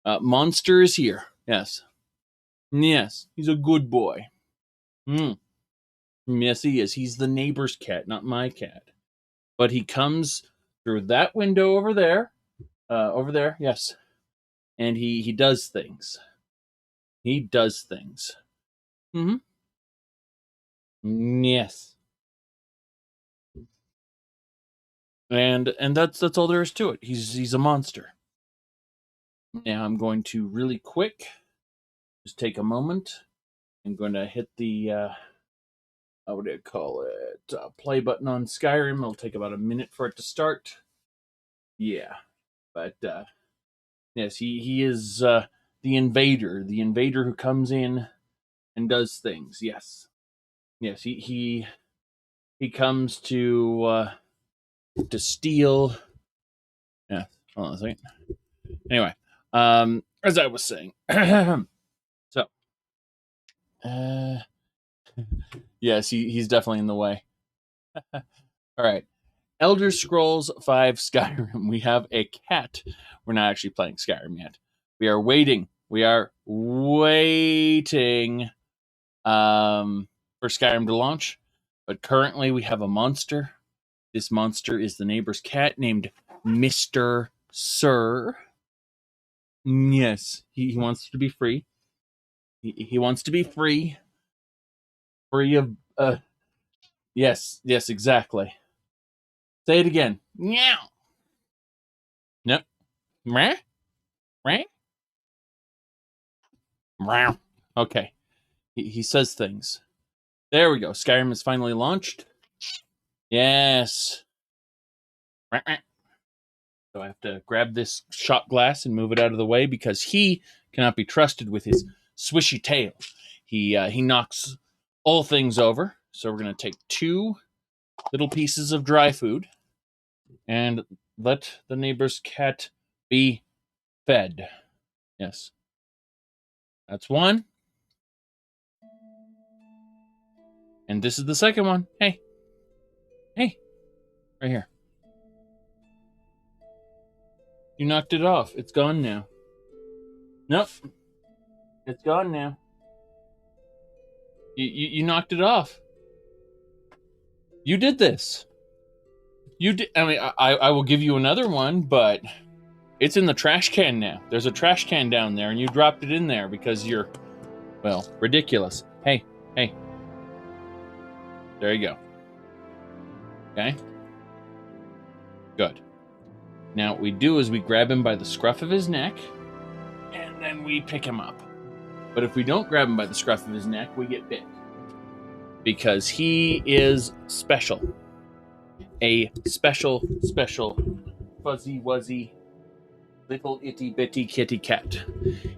Monster is here. Yes. Yes, he's a good boy. Yes, he is. He's the neighbor's cat, not my cat. But he comes through that window over there. Over there, yes. And he does things. He does things. Yes. And that's all there is to it. He's a monster. Now I'm going to really quick just take a moment. I'm going to hit the what do you call it? Play button on Skyrim. It'll take about a minute for it to start. Yeah, but yes, he is the invader who comes in and does things. Yes, he comes to steal. Yeah, hold on a second. Anyway, as I was saying, so yes, he's definitely in the way. All right. Elder Scrolls V Skyrim. We have a cat. We're not actually playing Skyrim yet. We are waiting. We are waiting for Skyrim to launch. But currently we have a monster. This monster is the neighbor's cat named Mr. Sir. Yes, he wants to be free. He wants to be free. Free of... yes, exactly. Say it again. Meow. Nope. Meh? Right? Meow. Okay. He says things. There we go. Skyrim is finally launched. Yes. So I have to grab this shot glass and move it out of the way because he cannot be trusted with his swishy tail. He knocks all things over. So we're going to take 2 little pieces of dry food and let the neighbor's cat be fed. Yes. That's 1. And this is the second one. Hey. Right here. You knocked it off. It's gone now. Nope. It's gone now. You knocked it off. You did this. You did. I mean, I will give you another one, but it's in the trash can now. There's a trash can down there, and you dropped it in there because you're, well, ridiculous. Hey. There you go. Okay? Good. Now, what we do is we grab him by the scruff of his neck, and then we pick him up. But if we don't grab him by the scruff of his neck, we get bit. Because he is special. A special, fuzzy wuzzy, little itty bitty kitty cat.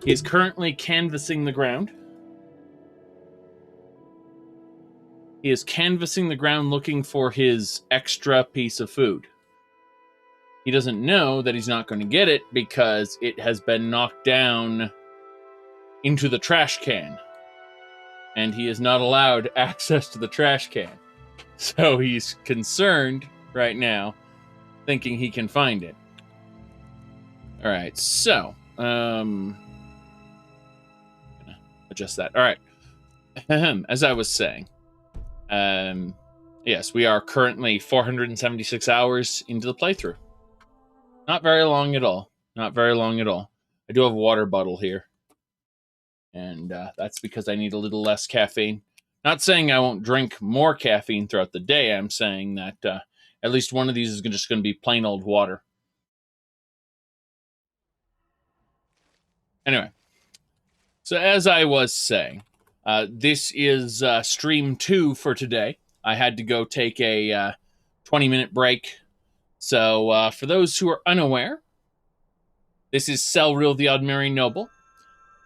He is currently canvassing the ground. He is canvassing the ground looking for his extra piece of food. He doesn't know that he's not going to get it because it has been knocked down into the trash can. And he is not allowed access to the trash can. So he's concerned right now, thinking he can find it. All right, so adjust that. All right. As I was saying, yes, we are currently 476 hours into the playthrough. Not very long at all. I do have a water bottle here. And that's because I need a little less caffeine. Not saying I won't drink more caffeine throughout the day. I'm saying that at least one of these is just going to be plain old water. Anyway, so as I was saying, this is stream 2 for today. I had to go take a 20-minute break. So for those who are unaware, this is Celril the Altmer Noble.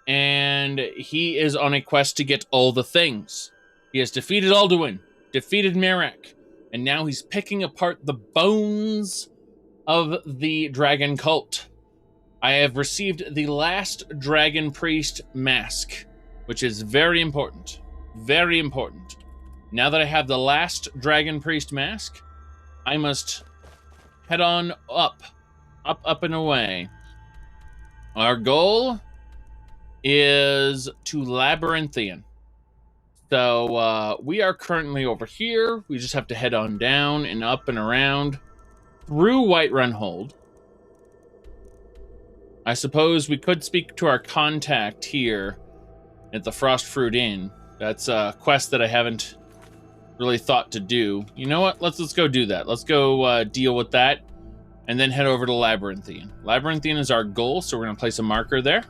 And he is on a quest to get all the things. He has defeated Alduin, defeated Merak, and now he's picking apart the bones of the dragon cult. I have received the last dragon priest mask, which is very important. Very important. Now that I have the last dragon priest mask, I must head on up and away. Our goal is to Labyrinthian. So we are currently over here. We just have to head on down and up and around through Whiterun Hold. I suppose we could speak to our contact here at the Frostfruit Inn. That's a quest that I haven't really thought to do. You know what? Let's go do that. Let's go deal with that and then head over to Labyrinthian. Labyrinthian is our goal, so we're going to place a marker there.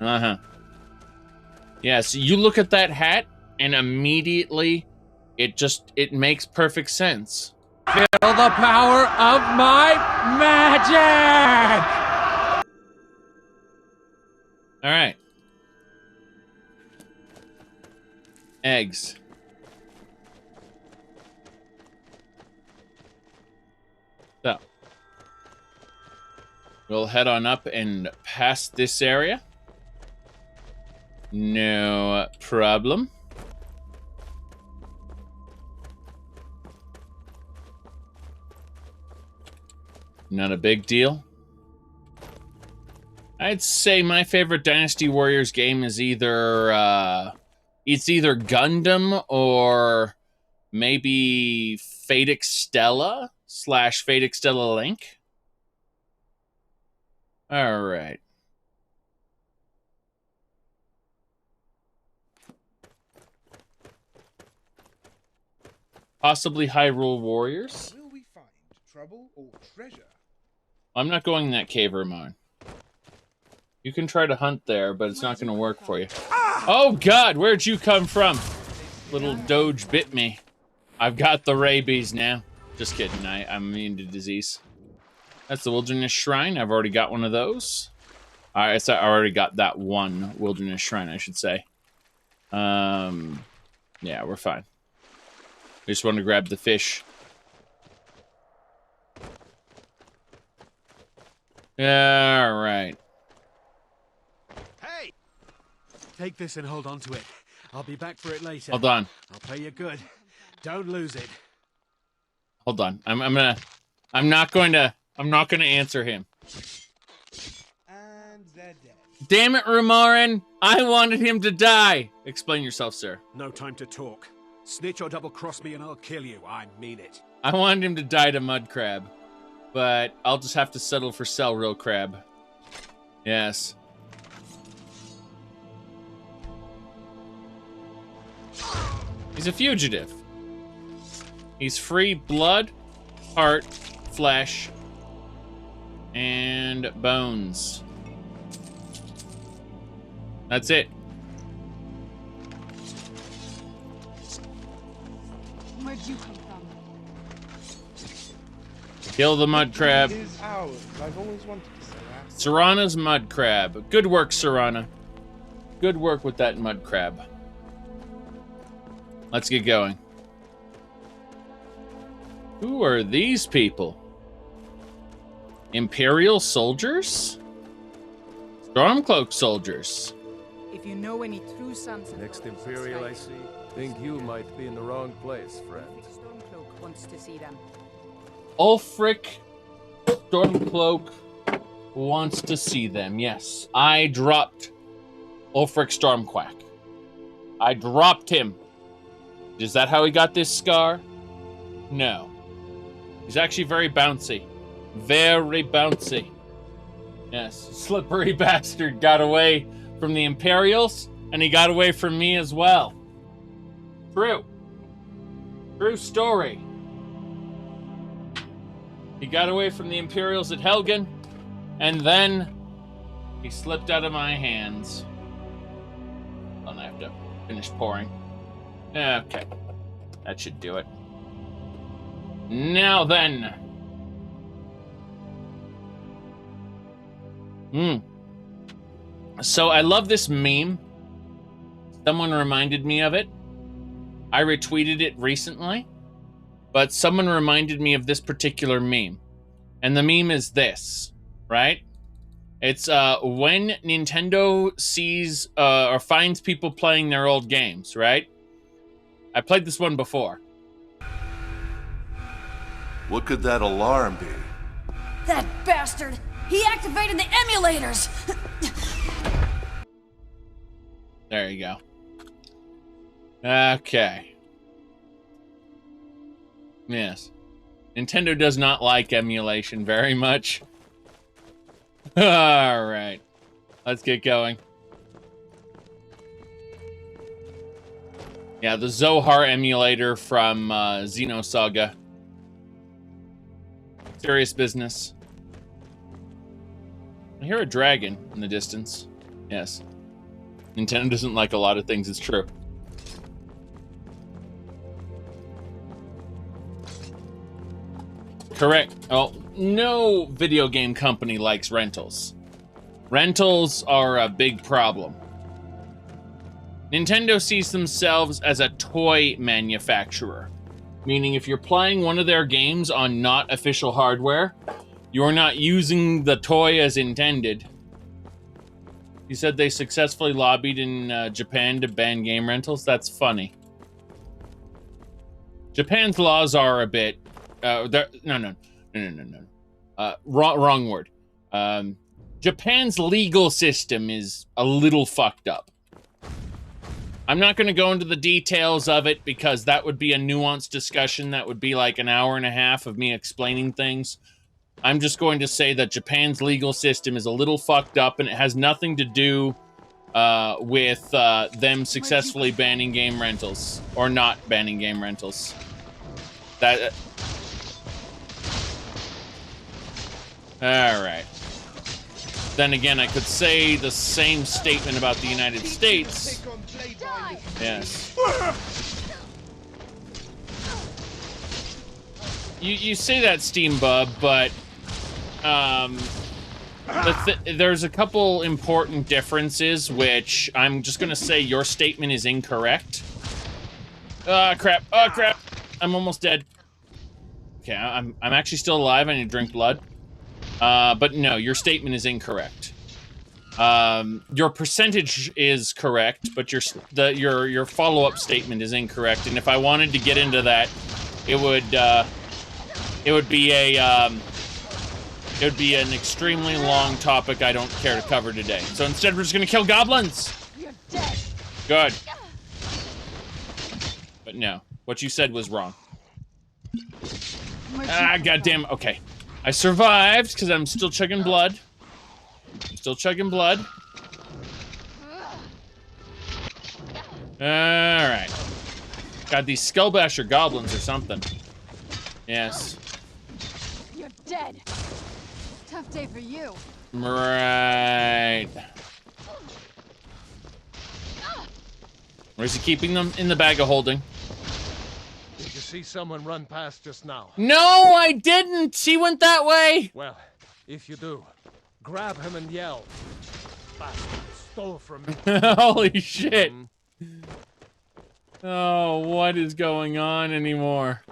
Uh-huh. Yeah, so you look at that hat and immediately it makes perfect sense. Feel the power of my magic! All right. Eggs. So, we'll head on up and past this area. No problem. Not a big deal. I'd say my favorite Dynasty Warriors game is either it's either Gundam or maybe Fate Extella / Fate Extella Link. All right. Possibly Hyrule Warriors. Will we find trouble or treasure? I'm not going in that cave, Ramon. You can try to hunt there, but it's not going to work for you. Oh, God! Where'd you come from? Little Doge bit me. I've got the rabies now. Just kidding. I'm immune to disease. That's the Wilderness Shrine. I've already got one of those. I already got that one Wilderness Shrine, I should say. Yeah, we're fine. We just want to grab the fish. All right. Hey! Take this and hold on to it. I'll be back for it later. Hold on. I'll pay you good. Don't lose it. Hold on. I'm not going to answer him. And they're dead. Damn it, Rumarin! I wanted him to die! Explain yourself, sir. No time to talk. Snitch or double-cross me and I'll kill you. I mean it. I wanted him to die to Mud Crab. But I'll just have to settle for Celril Crab. Yes. He's a fugitive. He's free blood, heart, flesh, and bones. That's it. Where'd you come from? Kill the mud crab. It is ours. I've always wanted to say that. Serana's mud crab. Good work, Serana. Good work with that mud crab. Let's get going. Who are these people? Imperial soldiers? Stormcloak soldiers. If you know any true sons of Next the Rose of Imperial I Skyrim, see. Think you might be in the wrong place, friend. Stormcloak wants to see them. Ulfric Stormcloak wants to see them. Yes, I dropped Ulfric Stormquack. I dropped him. Is that how he got this scar? No. He's actually very bouncy. Very bouncy. Yes, slippery bastard got away from the Imperials, and he got away from me as well. True. True story. He got away from the Imperials at Helgen, and then he slipped out of my hands. Then I have to finish pouring. Okay. That should do it. Now then. So I love this meme. Someone reminded me of it. I retweeted it recently, but someone reminded me of this particular meme. And the meme is this, right? It's when Nintendo sees or finds people playing their old games, right? I played this one before. What could that alarm be? That bastard! He activated the emulators! There you go. Okay. Yes. Nintendo does not like emulation very much. Alright. Let's get going. Yeah, the Zohar emulator from Xenosaga. Serious business. I hear a dragon in the distance. Yes. Nintendo doesn't like a lot of things, it's true. Correct. Oh, no video game company likes rentals. Rentals are a big problem. Nintendo sees themselves as a toy manufacturer, meaning if you're playing one of their games on not official hardware, you're not using the toy as intended. You said they successfully lobbied in Japan to ban game rentals? That's funny. Japan's laws are a bit... No. Wrong word. Japan's legal system is a little fucked up. I'm not going to go into the details of it because that would be a nuanced discussion. That would be like an hour and a half of me explaining things. I'm just going to say that Japan's legal system is a little fucked up, and it has nothing to do with them successfully banning game rentals or not banning game rentals. That. All right. Then again, I could say the same statement about the United States. Yes. You say that, Steam Bub, but there's a couple important differences, which I'm just gonna say your statement is incorrect. Ah, crap! Oh, crap! I'm almost dead. Okay, I'm actually still alive. I need to drink blood. But no, your statement is incorrect. Your percentage is correct, but your follow-up statement is incorrect. And if I wanted to get into that, it would be an extremely long topic I don't care to cover today. So instead, we're just gonna kill goblins. You're dead. Good. But no, what you said was wrong. Ah, goddamn. Okay. I survived because I'm still chugging blood. Alright. God, these skullbasher goblins or something. Yes. You're dead. Tough day for you. Right. Where's he keeping them? In the bag of holding. Did you see someone run past just now? No, I didn't! He went that way! Well, if you do, grab him and yell. Bastard stole from me. Holy shit. Oh, what is going on anymore?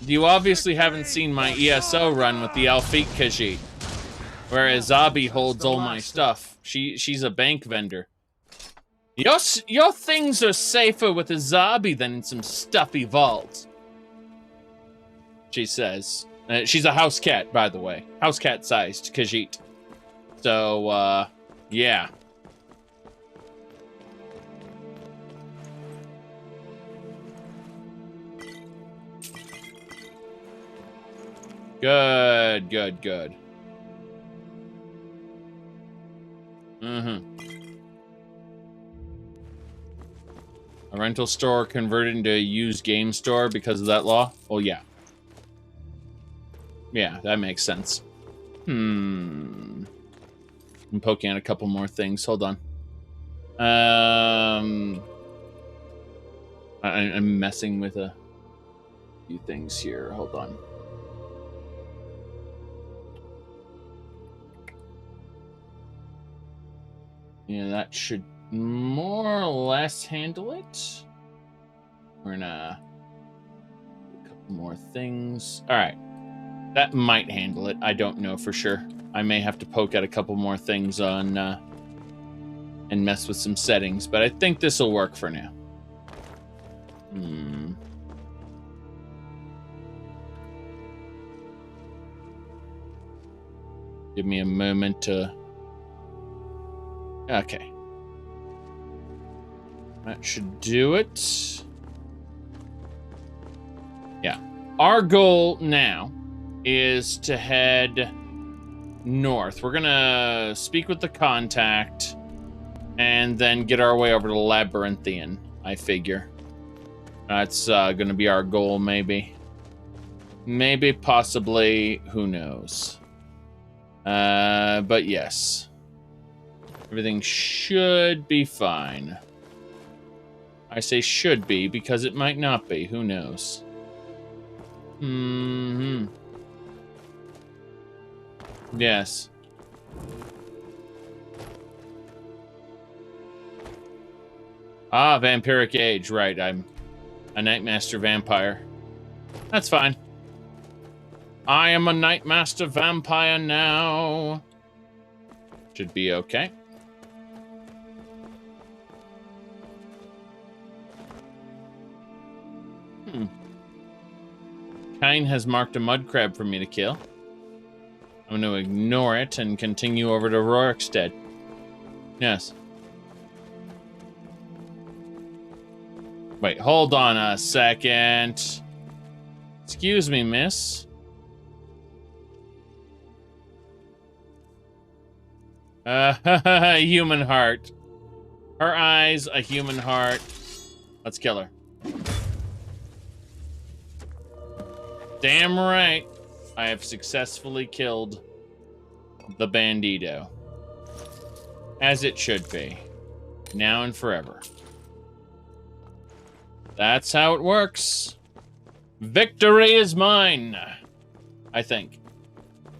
You obviously haven't seen my ESO run with the Alfik Khajiit, where Azabi holds all my stuff. She's a bank vendor. Your things are safer with Azabi than in some stuffy vaults, she says. She's a house cat, by the way. House cat-sized Khajiit. So, yeah. Good. A rental store converted into a used game store because of that law? Oh, yeah. Yeah, that makes sense. I'm poking at a couple more things. Hold on. I'm messing with a few things here. Hold on. Yeah, that should more or less handle it. We're gonna do a couple more things. All right. That might handle it. I don't know for sure. I may have to poke at a couple more things on and mess with some settings, but I think this will work for now. Give me a moment to... Okay. That should do it. Yeah. Our goal now is to head north. We're gonna speak with the contact and then get our way over to Labyrinthian, I figure. That's gonna be our goal, maybe. Maybe, possibly, who knows. But yes. Everything should be fine. I say should be because it might not be. Who knows? Yes. Ah, vampiric age. Right, I'm a Nightmaster vampire. That's fine. I am a Nightmaster vampire now. Should be okay. Kine has marked a mud crab for me to kill. I'm going to ignore it and continue over to Rorikstead. Yes. Wait, hold on a second. Excuse me, miss. A human heart. Her eyes, a human heart. Let's kill her. Damn right. I have successfully killed the bandito. As it should be. Now and forever. That's how it works. Victory is mine. I think.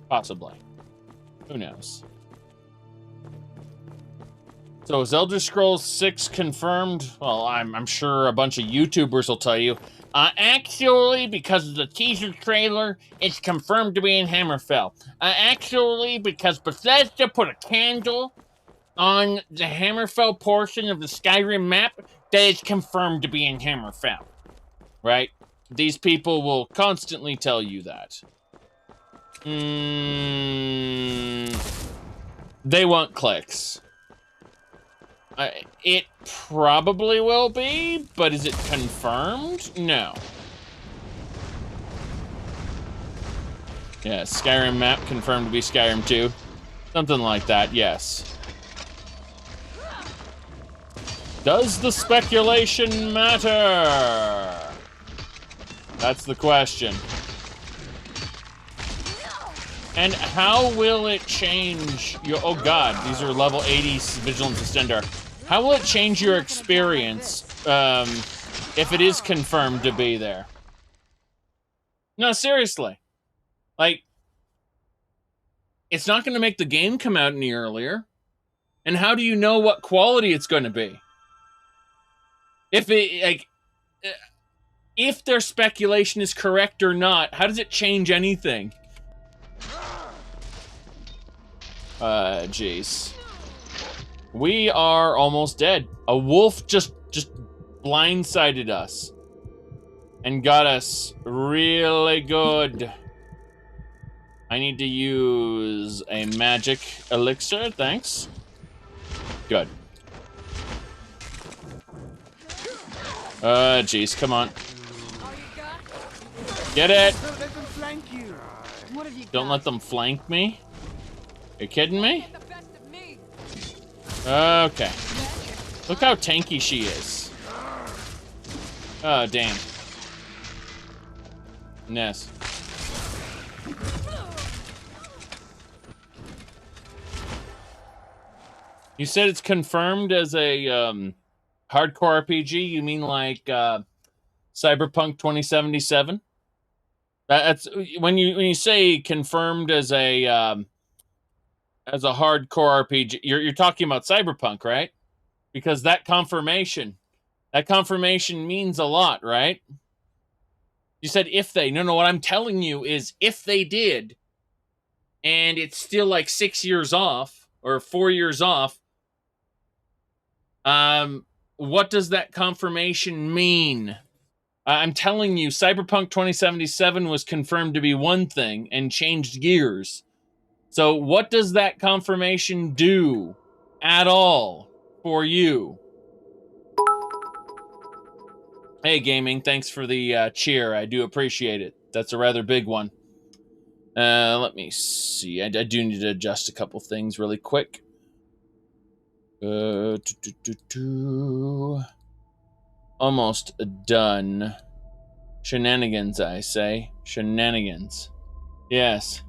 Possibly. Who knows? So is Elder Scrolls 6 confirmed? Well, I'm sure a bunch of YouTubers will tell you. Actually, because of the teaser trailer, it's confirmed to be in Hammerfell. Actually, because Bethesda put a candle on the Hammerfell portion of the Skyrim map, that it's confirmed to be in Hammerfell. Right? These people will constantly tell you that. They want clicks. It probably will be, but is it confirmed? No. Yeah, Skyrim map confirmed to be Skyrim 2. Something like that, yes. Does the speculation matter? That's the question. And how will it change your... Oh god, these are level 80 Vigilance Extender. How will it change your experience if it is confirmed to be there? No, seriously. Like, it's not going to make the game come out any earlier. And how do you know what quality it's going to be? If it, like... If their speculation is correct or not, how does it change anything? Jeez. We are almost dead. A wolf just blindsided us. And got us really good. I need to use a magic elixir, thanks. Good. Jeez, come on. Get it! Don't let them flank me. You kidding me? Okay. Look how tanky she is. Oh, damn. Yes. You said it's confirmed as a hardcore RPG? You mean like Cyberpunk 2077? That's when you say confirmed as a hardcore RPG, you're talking about Cyberpunk, right? Because that confirmation means a lot, right? You said if they. No, what I'm telling you is if they did, and it's still like 6 years off, or 4 years off, what does that confirmation mean? I'm telling you, Cyberpunk 2077 was confirmed to be one thing and changed gears. So what does that confirmation do at all for you? Hey, gaming, thanks for the cheer. I do appreciate it. That's a rather big one. Let me see. I do need to adjust a couple things really quick. Almost done. Shenanigans, I say. Shenanigans. Yes.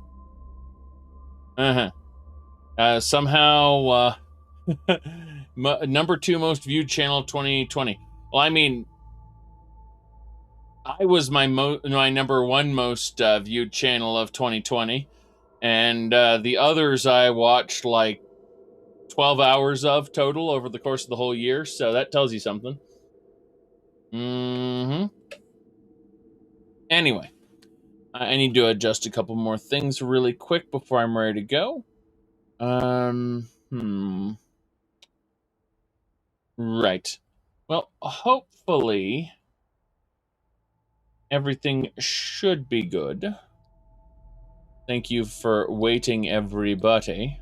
Somehow, number 2 most viewed channel 2020. Well, I mean, I was my number 1 most viewed channel of 2020, and the others I watched like 12 hours of total over the course of the whole year, so that tells you something. Anyway, I need to adjust a couple more things really quick before I'm ready to go. Right. Well, hopefully everything should be good. Thank you for waiting, everybody,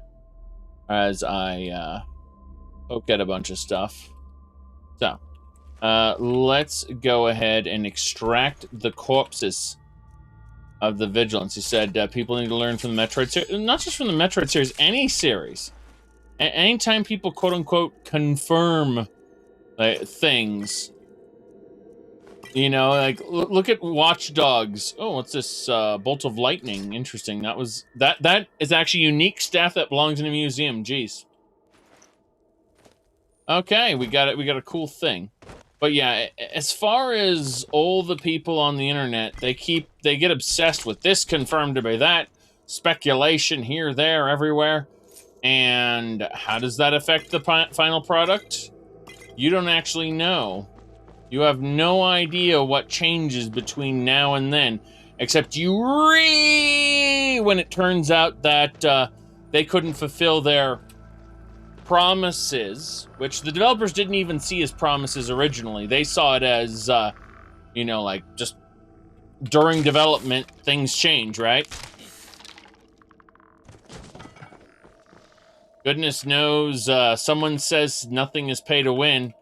as I poke at a bunch of stuff. So, let's go ahead and extract the corpses of the Vigilance. He said people need to learn from the Metroid series. Not just from the Metroid series, any series. Anytime people quote-unquote confirm things, you know, like look at Watch Dogs. Oh, what's this? Bolt of Lightning. Interesting. That is actually unique stuff that belongs in a museum. Jeez. Okay, we got it. We got a cool thing. But yeah, as far as all the people on the internet, they get obsessed with this confirmed to be that, speculation here, there, everywhere. And how does that affect the final product? You don't actually know. You have no idea what changes between now and then, except when it turns out that they couldn't fulfill their promises, which the developers didn't even see as promises originally. They saw it as, you know, like just during development, things change, right? Goodness knows, someone says nothing is pay to win,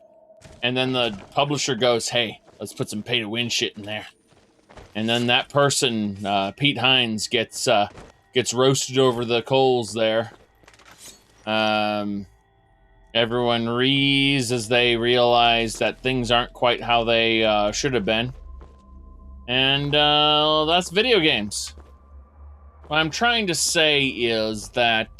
and then the publisher goes, hey, let's put some pay to win shit in there. And then that person, Pete Hines, gets roasted over the coals there. Everyone rees as they realize that things aren't quite how they should have been. And that's video games. What I'm trying to say is that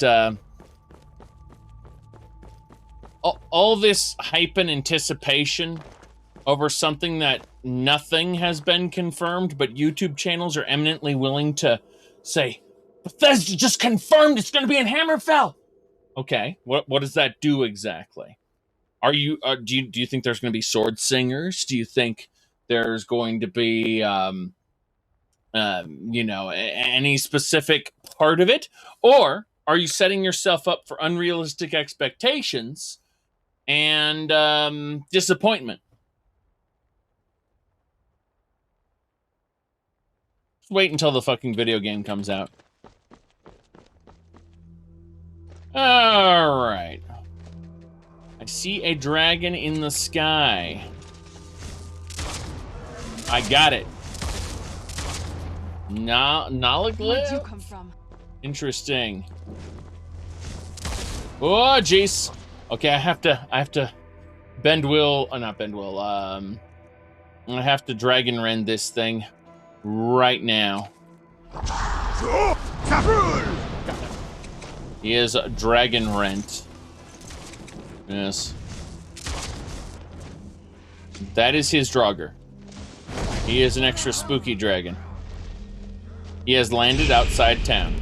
all this hype and anticipation over something that nothing has been confirmed, but YouTube channels are eminently willing to say, Bethesda just confirmed it's going to be in Hammerfell. Okay, what does that do exactly? Do you think there's going to be sword singers? Do you think there's going to be you know, any specific part of it, or are you setting yourself up for unrealistic expectations and disappointment? Just wait until the fucking video game comes out. All right. I see a dragon in the sky. I got it. Where'd you Nalaglyph? come from? Interesting. Oh, jeez. Okay, I have to bend will, not bend will. I have to dragon rend this thing right now. He is dragon rent. Yes. That is his Draugr. He is an extra spooky dragon. He has landed outside town.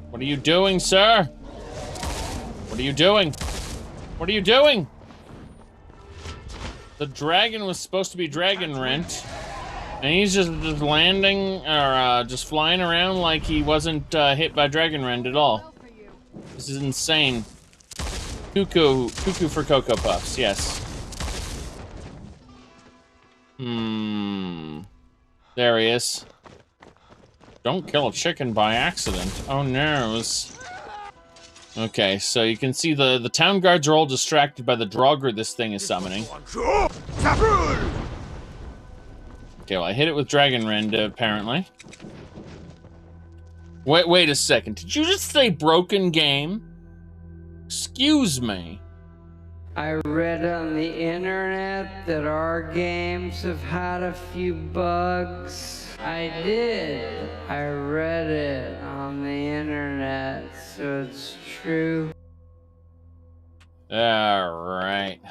What are you doing, sir? What are you doing? What are you doing? The dragon was supposed to be dragon rent, and he's just landing, or just flying around like he wasn't hit by dragon rend at all. This is insane. Cuckoo for Cocoa Puffs, yes. There he is. Don't kill a chicken by accident. Oh no. Okay, so you can see the town guards are all distracted by the Draugr this thing is summoning. Okay, well I hit it with Dragon Rend, apparently. Wait a second. Did you just say broken game? Excuse me. I read on the internet that our games have had a few bugs. I did. I read it on the internet, so it's true. Alright.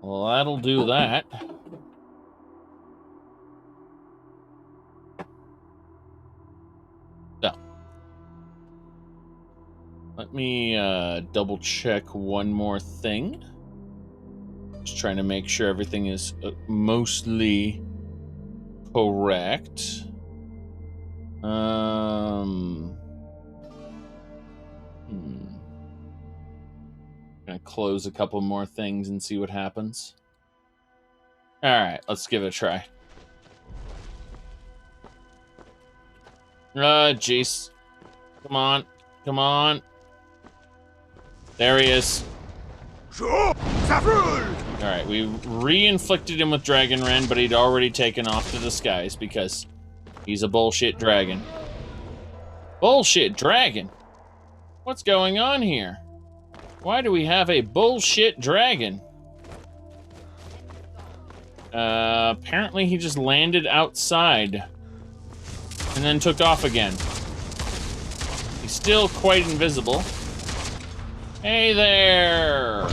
Well, that'll do that. So. Let me double check one more thing. Just trying to make sure everything is mostly correct. Gonna close a couple more things and see what happens. Alright, let's give it a try. Jeez. Come on. Come on. There he is. Alright, we re-inflicted him with Dragon Rend, but he'd already taken off to the skies because he's a bullshit dragon. Bullshit dragon? What's going on here? Why do we have a bullshit dragon? Apparently he just landed outside and then took off again. He's still quite invisible. Hey there!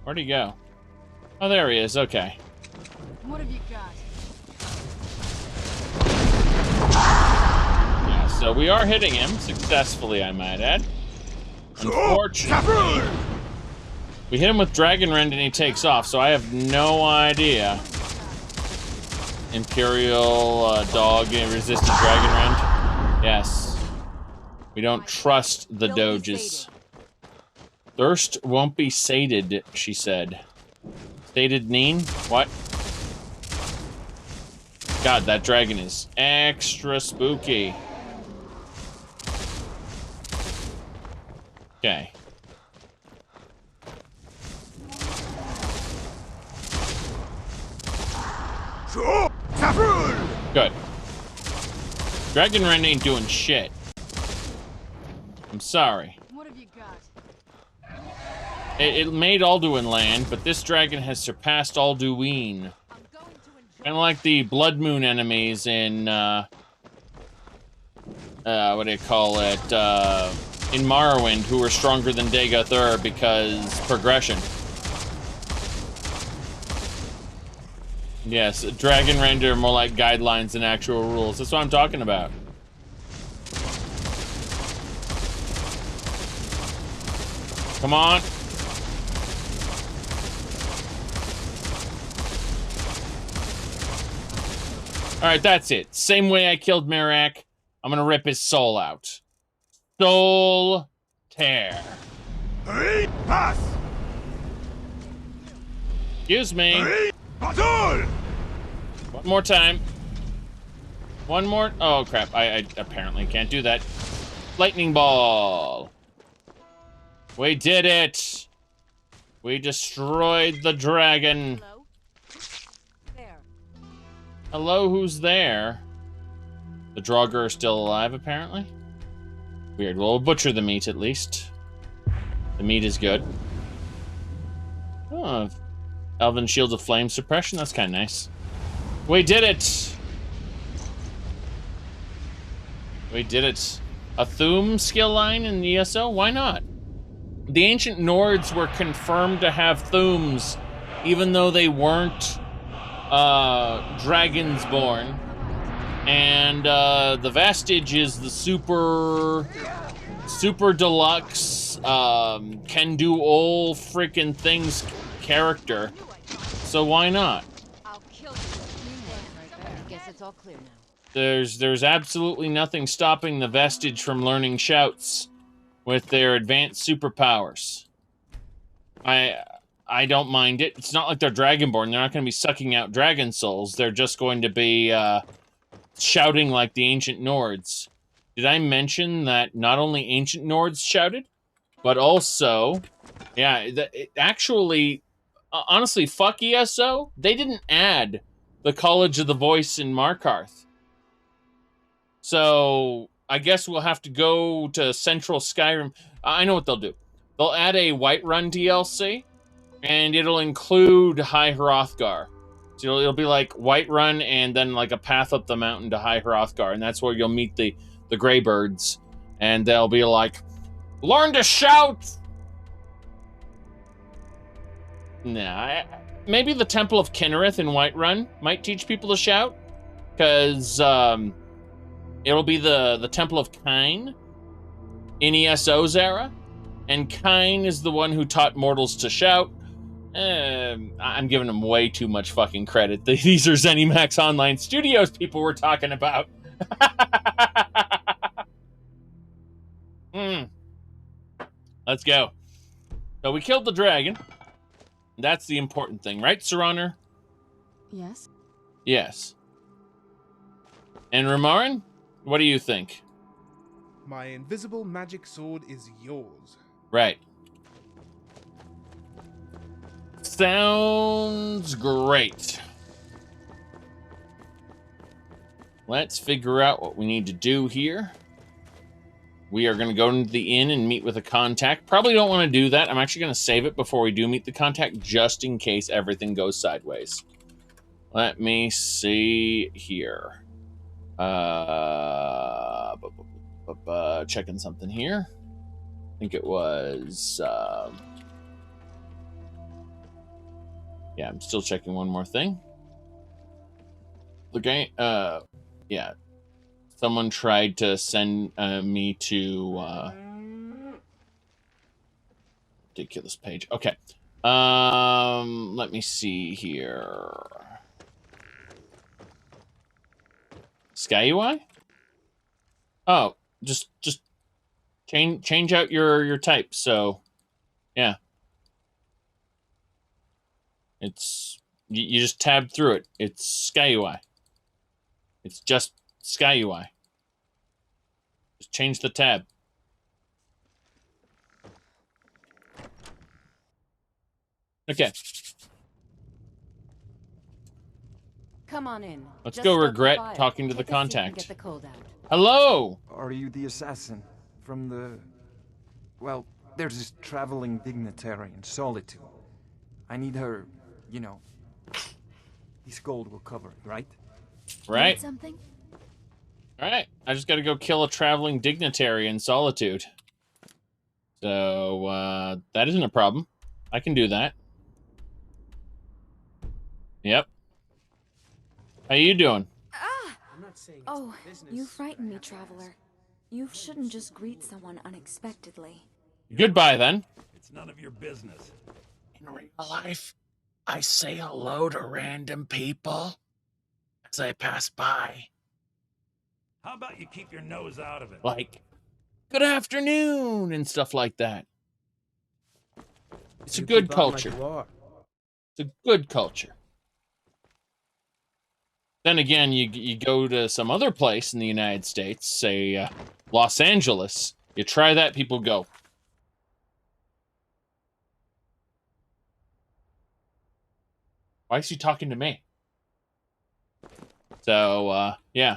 Where'd he go? Oh, there he is. Okay. What have you got? Yeah, so we are hitting him successfully, I might add. Unfortunately, we hit him with Dragon Rend and he takes off, so I have no idea. Imperial dog resisted Dragon Rend. Yes. We don't trust the doges. Thirst won't be sated, she said. Sated Neen? What? God, that dragon is extra spooky. Okay. Good. Dragon Rend ain't doing shit. I'm sorry. What have you got? It made Alduin land, but this dragon has surpassed Alduin. Kind of like the Blood Moon enemies in, what do you call it, in Morrowind, who were stronger than Dagothr because progression. Yes, Dragon Rend are more like guidelines than actual rules. That's what I'm talking about. Come on. Alright, that's it. Same way I killed Merak, I'm gonna rip his soul out. Soul tear. Excuse me. One more time. One more. Oh, crap. I apparently can't do that. Lightning ball. We did it. We destroyed the dragon. Hello? There. Hello, who's there? The Draugr are still alive, apparently. Weird. Well, we'll butcher the meat, at least. The meat is good. Oh, Elven Shields of Flame Suppression. That's kind of nice. We did it! We did it. A Thuum skill line in the ESO? Why not? The ancient Nords were confirmed to have Thuums, even though they weren't Dragonsborn. And the Vestige is the super deluxe, can do all freaking things character. So why not? I'll kill you. I guess it's all clear now. There's absolutely nothing stopping the Vestige from learning shouts with their advanced superpowers. I I don't mind it. It's not like they're Dragonborn. They're not going to be sucking out dragon souls. They're just going to be shouting like the ancient Nords. Did I mention that not only ancient Nords shouted, but also, yeah, actually, honestly, fuck ESO. They didn't add the College of the Voice in Markarth. So I guess we'll have to go to Central Skyrim. I know what they'll do. They'll add a Whiterun DLC, and it'll include High Hrothgar. So it'll be like Whiterun and then like a path up the mountain to High Hrothgar, and that's where you'll meet the Greybirds, and they'll be like, learn to shout! Nah, maybe the Temple of Kinnereth in Whiterun might teach people to shout, because it'll be the Temple of Kyne in ESO's era, and Kyne is the one who taught mortals to shout. I'm giving them way too much fucking credit. These are ZeniMax Online Studios people we're talking about. Let's go. So we killed the dragon. That's the important thing, right, Sir Honor? Yes. Yes. And Ramarin, what do you think? My invisible magic sword is yours. Right. Sounds great. Let's figure out what we need to do here. We are going to go into the inn and meet with a contact. Probably don't want to do that. I'm actually going to save it before we do meet the contact, just in case everything goes sideways. Let me see here. Checking something here. I think it was... yeah, I'm still checking one more thing. The game... yeah. Someone tried to send me to... ridiculous page. Okay. Let me see here. Sky UI? Oh, just change out your type. So, yeah. It's... You just tab through it. It's Sky UI. It's just Sky UI. Just change the tab. Okay. Come on in. Let's Just go stoke the regret fire. talking to the Take a seat and contact. Get the cold out. Hello! Are you the assassin from the... Well, there's this traveling dignitary in Solitude. I need her, you know. This gold will cover it, right? Right. Need something? Alright. I just gotta go kill a traveling dignitary in Solitude. So, that isn't a problem. I can do that. Yep. How you doing? Ah! I'm not saying Oh, business. you frighten me, traveler. You shouldn't just greet someone unexpectedly. Goodbye, then. It's none of your business. In real life, I say hello to random people as I pass by. How about you keep your nose out of it? Like, good afternoon, and stuff like that. It's a good culture. It's a good culture. Then again, you go to some other place in the United States, say Los Angeles, you try that, people go. Why is he talking to me? So, yeah.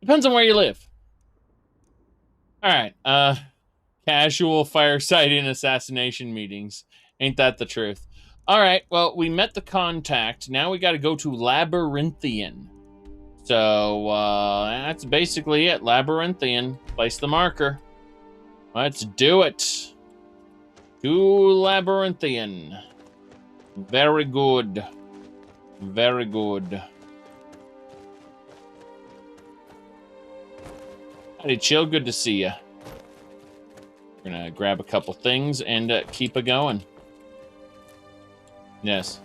Depends on where you live. Alright, casual fireside in assassination meetings. Ain't that the truth? Alright, well, we met the contact. Now we gotta go to Labyrinthian. So, that's basically it. Labyrinthian. Place the marker. Let's do it. To Labyrinthian. Very good. Very good. Howdy, Chill. Good to see you. We're gonna grab a couple things and keep it going. Yes.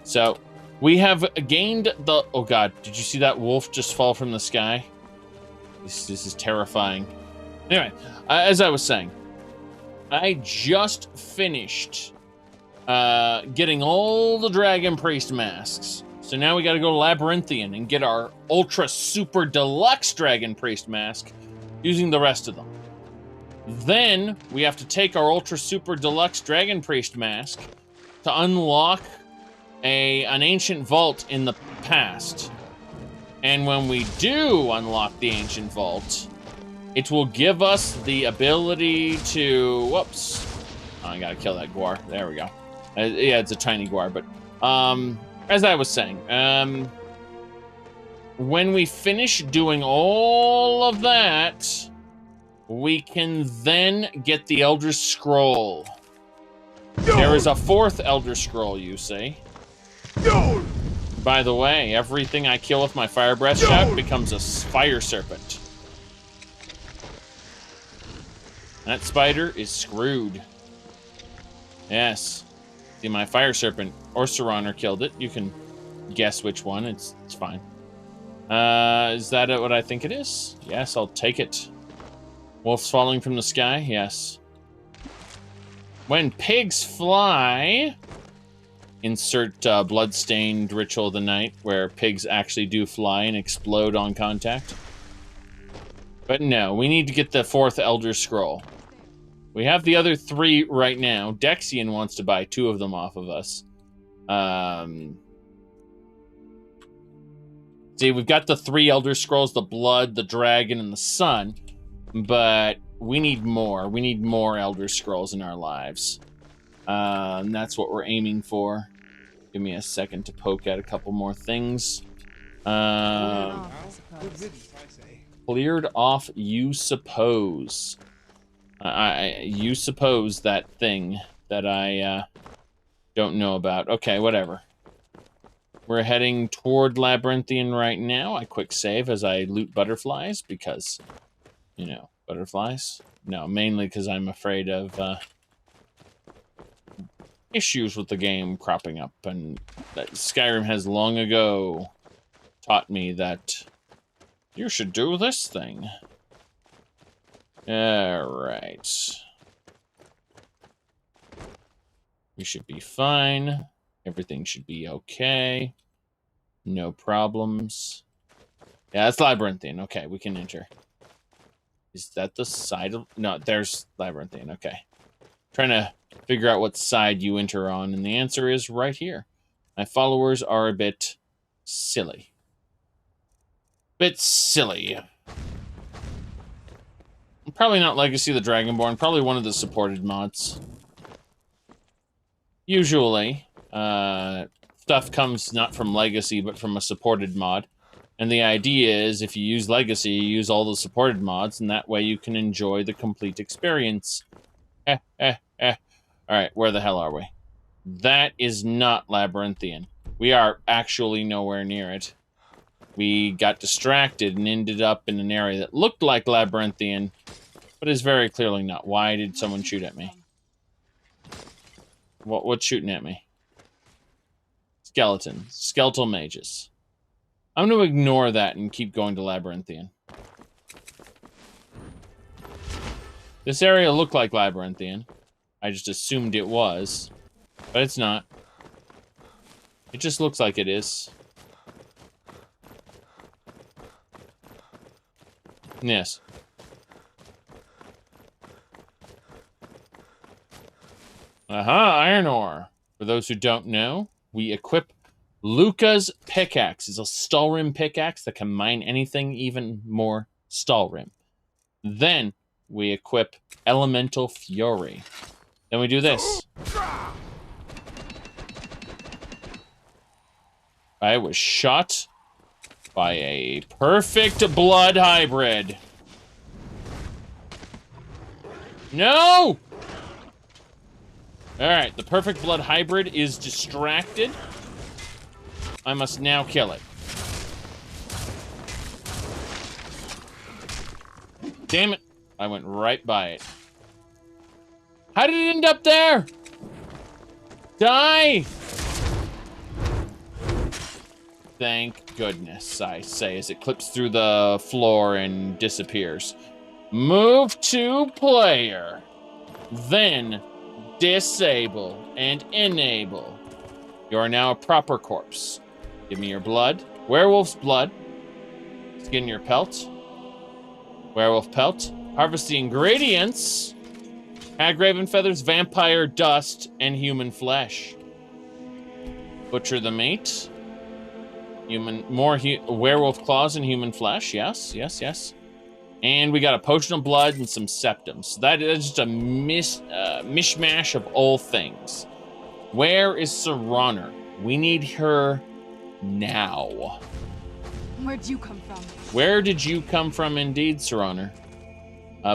So, we have gained the... Oh god, did you see that wolf just fall from the sky? This is terrifying. Anyway, as I was saying, I just finished getting all the Dragon Priest masks. So now we gotta go to Labyrinthian and get our Ultra Super Deluxe Dragon Priest mask using the rest of them. Then we have to take our Ultra Super Deluxe Dragon Priest mask to unlock an ancient vault in the past. And when we do unlock the ancient vault, it will give us the ability to... Whoops. Oh, I gotta kill that guar. There we go. Yeah, it's a tiny guar, but... as I was saying, when we finish doing all of that, we can then get the Elder Scroll. There is a fourth Elder Scroll, you see. By the way, everything I kill with my fire breath shot becomes a fire serpent. That spider is screwed. Yes. See, my fire serpent or Serraner killed it. You can guess which one. It's fine. Is that what I think it is? Yes, I'll take it. Wolves falling from the sky? Yes. When pigs fly... Insert blood-stained Ritual of the Night, where pigs actually do fly and explode on contact. But no, we need to get the fourth Elder Scroll. We have the other three right now. Dexian wants to buy 2 of them off of us. See, we've got the 3 Elder Scrolls, the Blood, the Dragon, and the Sun. But we need more. We need more Elder Scrolls in our lives. And that's what we're aiming for. Give me a second to poke at a couple more things. Cleared off, you suppose. You suppose that thing that I don't know about. Okay, whatever. We're heading toward Labyrinthian right now. I quick save as I loot butterflies because, you know, butterflies? No, mainly because I'm afraid of issues with the game cropping up, and that Skyrim has long ago taught me that you should do this thing. Alright. We should be fine. Everything should be okay. No problems. Yeah, that's Labyrinthian. Okay, we can enter. Is that the side of... No, there's Labyrinthian. Okay. Trying to figure out what side you enter on, and the answer is right here. My followers are a bit silly. Probably not Legacy of the Dragonborn, probably one of the supported mods. Usually, stuff comes not from Legacy, but from a supported mod. And the idea is, if you use Legacy, you use all the supported mods, and that way you can enjoy the complete experience. Alright, where the hell are we? That is not Labyrinthian. We are actually nowhere near it. We got distracted and ended up in an area that looked like Labyrinthian, but is very clearly not. Why did someone shoot at me? What's shooting at me? Skeletons. Skeletal mages. I'm going to ignore that and keep going to Labyrinthian. This area looked like Labyrinthian. I just assumed it was, but it's not. It just looks like it is. Yes. Aha, iron ore. For those who don't know, we equip Luca's pickaxe. It's a Stalrim pickaxe that can mine anything, even more Stalrim. Then we equip Elemental Fury. Then we do this. I was shot by a perfect blood hybrid. No! Alright, the perfect blood hybrid is distracted. I must now kill it. Damn it. I went right by it. How did it end up there? Die! Thank goodness, I say, as it clips through the floor and disappears. Move to player. Then disable and enable. You are now a proper corpse. Give me your blood. Werewolf's blood. Skin your pelt. Werewolf pelt. Harvest the ingredients. Hagraven feathers, vampire dust, and human flesh. Butcher the meat. Werewolf claws and human flesh. Yes, yes, yes. And we got a potion of blood and some septums. So that is just a mishmash of all things. Where is Serana? We need her now. Where'd you come from? Where did you come from indeed, Serana?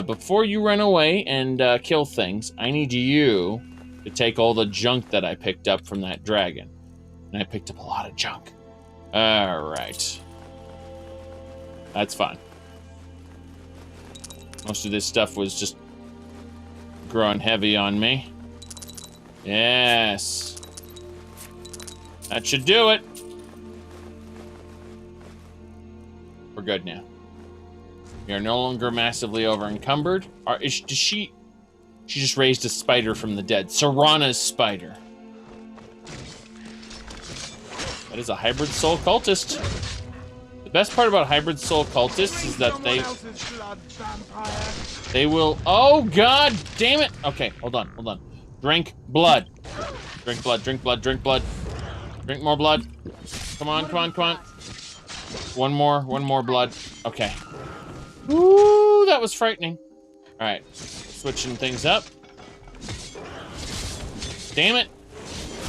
Before you run away and kill things, I need you to take all the junk that I picked up from that dragon. And I picked up a lot of junk. All right. That's fine. Most of this stuff was just growing heavy on me. Yes. That should do it. We're good now. We are no longer massively over-encumbered. She just raised a spider from the dead. Serana's spider. That is a hybrid soul cultist. The best part about hybrid soul cultists is that they will... Oh, God damn it! Okay, hold on. Drink blood. Drink blood, drink blood, drink blood. Drink more blood. Come on. One more blood. Okay. Ooh, that was frightening. All right, switching things up. Damn it.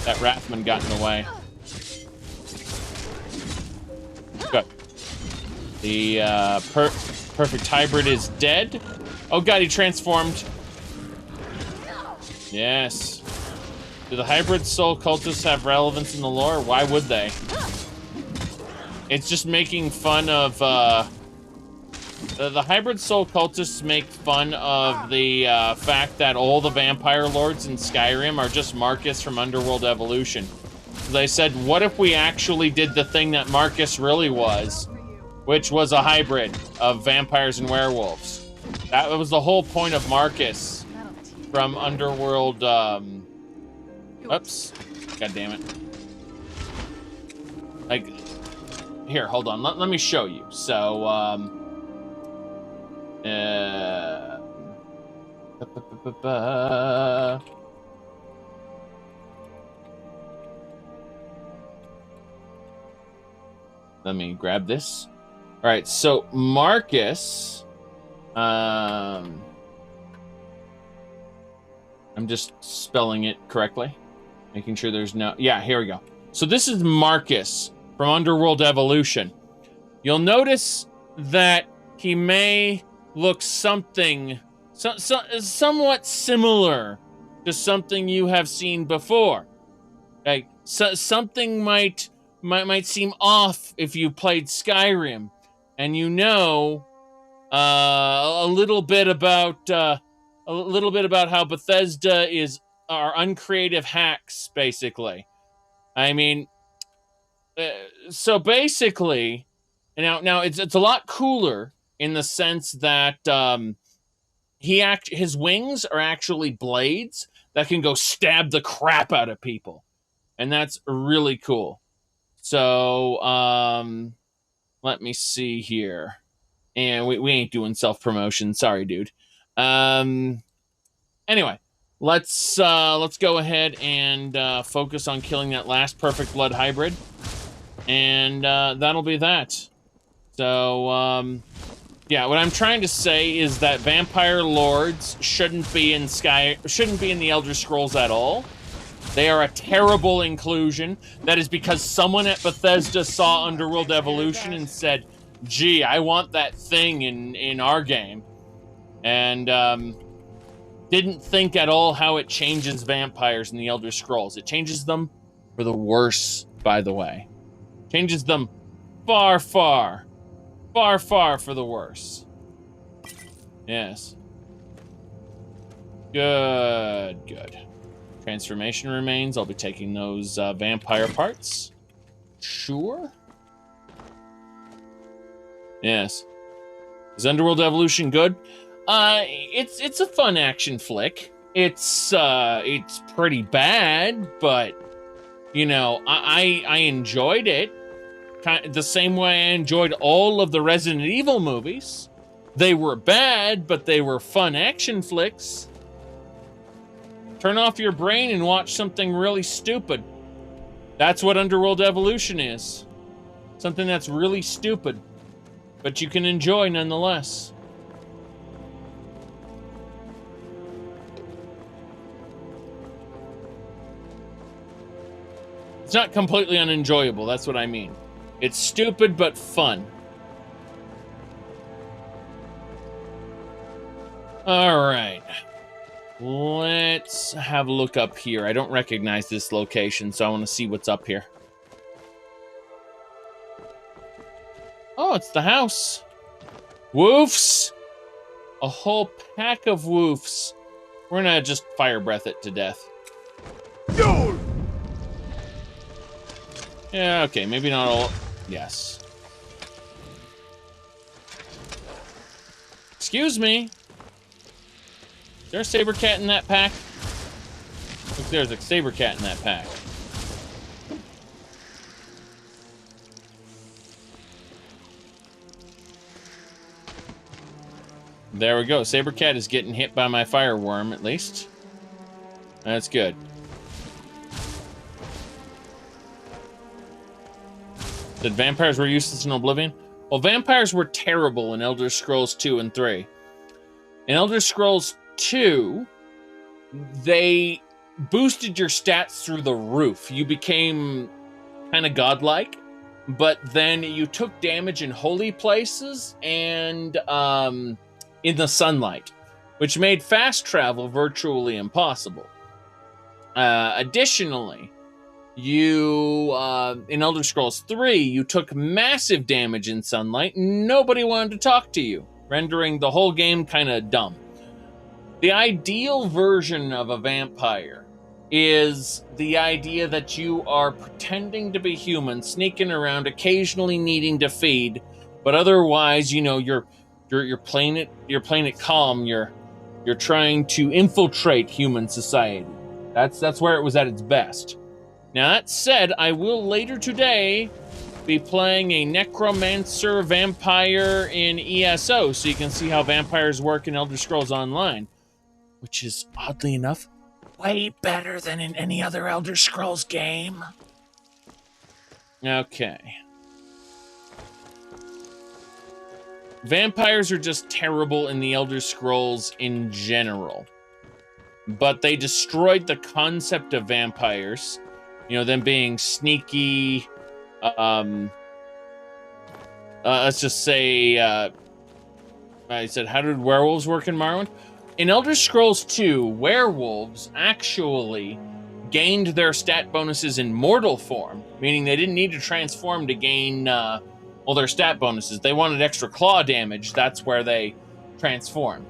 That Rathman got in the way. Good. The perfect hybrid is dead. Oh God, he transformed. Yes. Do the hybrid soul cultists have relevance in the lore? Why would they? It's just making fun of, the hybrid soul cultists make fun of the fact that all the vampire lords in Skyrim are just Marcus from Underworld Evolution. So they said, what if we actually did the thing that Marcus really was, which was a hybrid of vampires and werewolves? That was the whole point of Marcus from Underworld, oops. God damn it. Like, here, hold on. Let me show you. So, let me grab this. All right, so Marcus, I'm just spelling it correctly, making sure there's no, yeah, here we go. So this is Marcus from Underworld Evolution. You'll notice that he may look somewhat similar to something you have seen before. Like, something might seem off if you played Skyrim, and you know a little bit about how Bethesda are uncreative hacks, basically. I mean, so basically, now it's a lot cooler in the sense that his wings are actually blades that can go stab the crap out of people, and that's really cool. So let me see here, and we ain't doing self-promotion. Sorry, dude. Anyway, let's go ahead and focus on killing that last perfect blood hybrid, and that'll be that. So yeah, what I'm trying to say is that vampire lords shouldn't be in the Elder Scrolls at all. They are a terrible inclusion. That is because someone at Bethesda saw Underworld Evolution and said, gee, I want that thing in our game. And didn't think at all how it changes vampires in the Elder Scrolls. It changes them for the worse, by the way. Changes them far, far, far, far for the worse. Yes. Good, good. Transformation remains. I'll be taking those vampire parts. Sure. Yes. Is Underworld Evolution good? It's a fun action flick. It's pretty bad, but you know, I enjoyed it. Kind of the same way I enjoyed all of the Resident Evil movies. They were bad, but they were fun action flicks. Turn off your brain and watch something really stupid. That's what Underworld Evolution is. Something that's really stupid, but you can enjoy nonetheless. It's not completely unenjoyable, that's what I mean. It's stupid, but fun. Alright. Let's have a look up here. I don't recognize this location, so I want to see what's up here. Oh, it's the house. Woofs! A whole pack of woofs. We're gonna just fire breath it to death. Yeah, okay, maybe not all. Yes. Excuse me. Is there a saber cat in that pack? Look, there's a saber cat in that pack. There we go. Saber cat is getting hit by my fireworm, at least. That's good. That vampires were useless in Oblivion? Well, vampires were terrible in Elder Scrolls 2 and 3. In Elder Scrolls 2, they boosted your stats through the roof. You became kind of godlike, but then you took damage in holy places and in the sunlight, which made fast travel virtually impossible. Additionally, you, in Elder Scrolls 3, you took massive damage in sunlight. Nobody wanted to talk to you, rendering the whole game kind of dumb. The ideal version of a vampire is the idea that you are pretending to be human, sneaking around, occasionally needing to feed, but otherwise, you know, you're playing it calm. You're trying to infiltrate human society. That's where it was at its best. Now, that said, I will later today be playing a necromancer vampire in ESO, so you can see how vampires work in Elder Scrolls Online, which is, oddly enough, way better than in any other Elder Scrolls game. Okay. Vampires are just terrible in the Elder Scrolls in general, but they destroyed the concept of vampires. You know, them being sneaky, let's just say, I said, how did werewolves work in Morrowind? In Elder Scrolls 2, werewolves actually gained their stat bonuses in mortal form, meaning they didn't need to transform to gain, their stat bonuses. They wanted extra claw damage, that's where they transformed.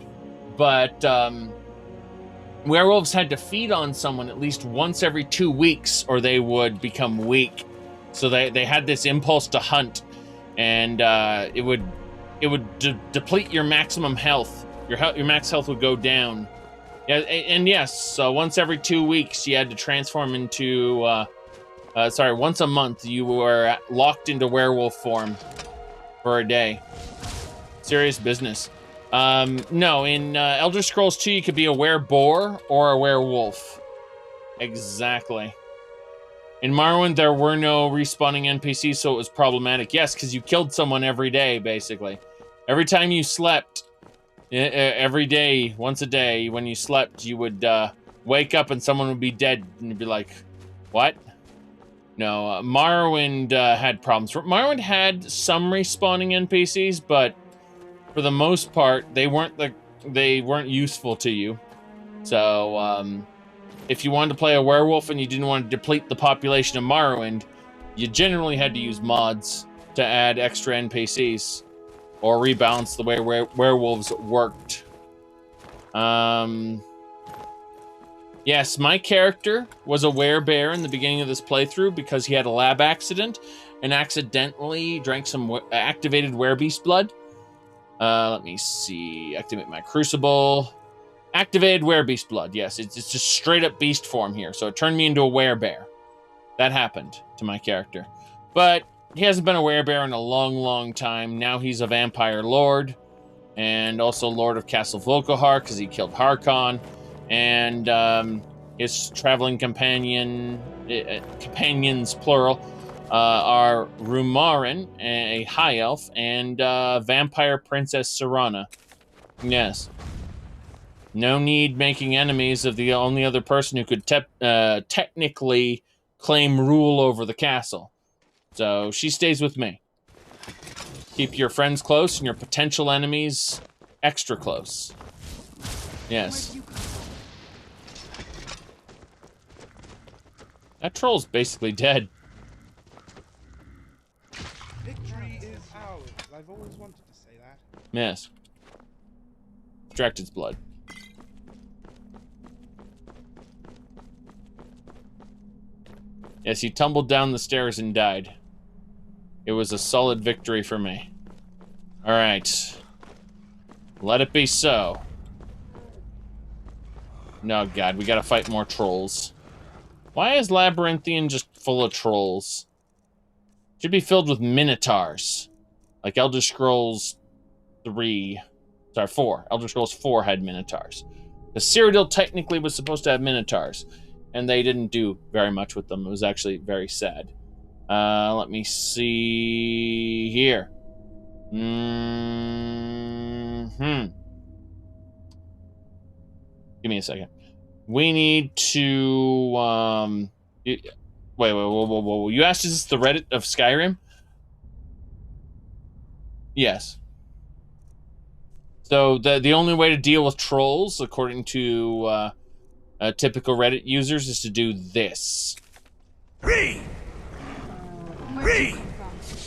But, werewolves had to feed on someone at least once every 2 weeks or they would become weak. So they had this impulse to hunt, and it would deplete your maximum health. Your max health would go down. Yeah, and yes, so once every 2 weeks you had to transform into once a month you were locked into werewolf form for a day. Serious business. No, in Elder Scrolls 2, you could be a wereboar or a werewolf. Exactly. In Morrowind, there were no respawning NPCs, so it was problematic. Yes, because you killed someone every day, basically. Every time you slept, every day, once a day, when you slept, you would wake up and someone would be dead, and you'd be like, what? No, Morrowind had problems. Morrowind had some respawning NPCs, but for the most part, they weren't useful to you. So, if you wanted to play a werewolf and you didn't want to deplete the population of Morrowind, you generally had to use mods to add extra NPCs or rebalance the way werewolves worked. Yes, my character was a werebear in the beginning of this playthrough because he had a lab accident and accidentally drank some activated werebeast blood. Let me see. Activate my crucible. Activated werebeast blood. Yes, it's just straight up beast form here. So it turned me into a werebear. That happened to my character. But he hasn't been a werebear in a long, long time. Now he's a vampire lord. And also Lord of Castle Volkihar, because he killed Harkon. And his traveling companions, plural, are Rumarin, a high elf, and vampire princess Serana. Yes. No need making enemies of the only other person who could technically claim rule over the castle. So she stays with me. Keep your friends close and your potential enemies extra close. Yes. That troll's basically dead. Victory is ours. I've always wanted to say that. Yes. Extract its blood. Yes, he tumbled down the stairs and died. It was a solid victory for me. Alright. Let it be so. No, God, we gotta fight more trolls. Why is Labyrinthian just full of trolls? Should be filled with minotaurs. Like Elder Scrolls 3. Sorry, 4. Elder Scrolls 4 had minotaurs. The Cyrodiil technically was supposed to have minotaurs. And they didn't do very much with them. It was actually very sad. Let me see here. Give me a second. We need to, wait, whoa. You asked, is this the Reddit of Skyrim? Yes. So the only way to deal with trolls, according to typical Reddit users, is to do this. Where'd you come from?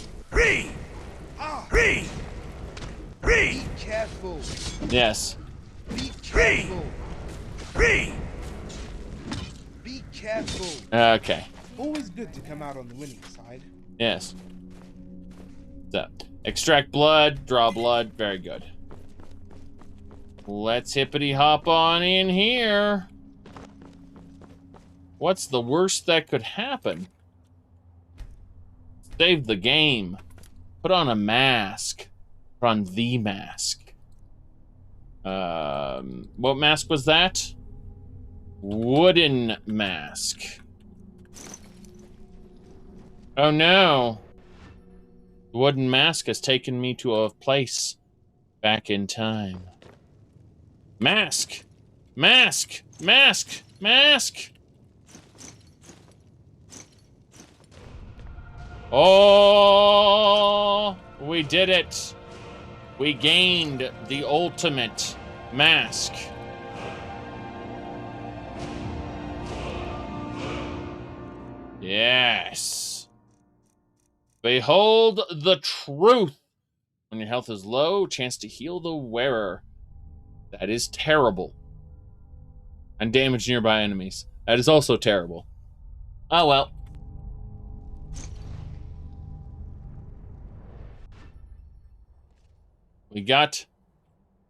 Be careful. Yes. Be careful. Be careful. Okay. Always good to come out on the winning side. Yes. So, extract blood, draw blood. Very good. Let's hippity hop on in here. What's the worst that could happen? Save the game. Put on a mask. Put on the mask. What mask was that? Wooden mask. Oh no. The wooden mask has taken me to a place back in time. Mask! Mask! Mask! Mask! Oh, we did it. We gained the ultimate mask. Yes. Behold the truth. When your health is low, chance to heal the wearer. That is terrible. And damage nearby enemies. That is also terrible. Oh well. We got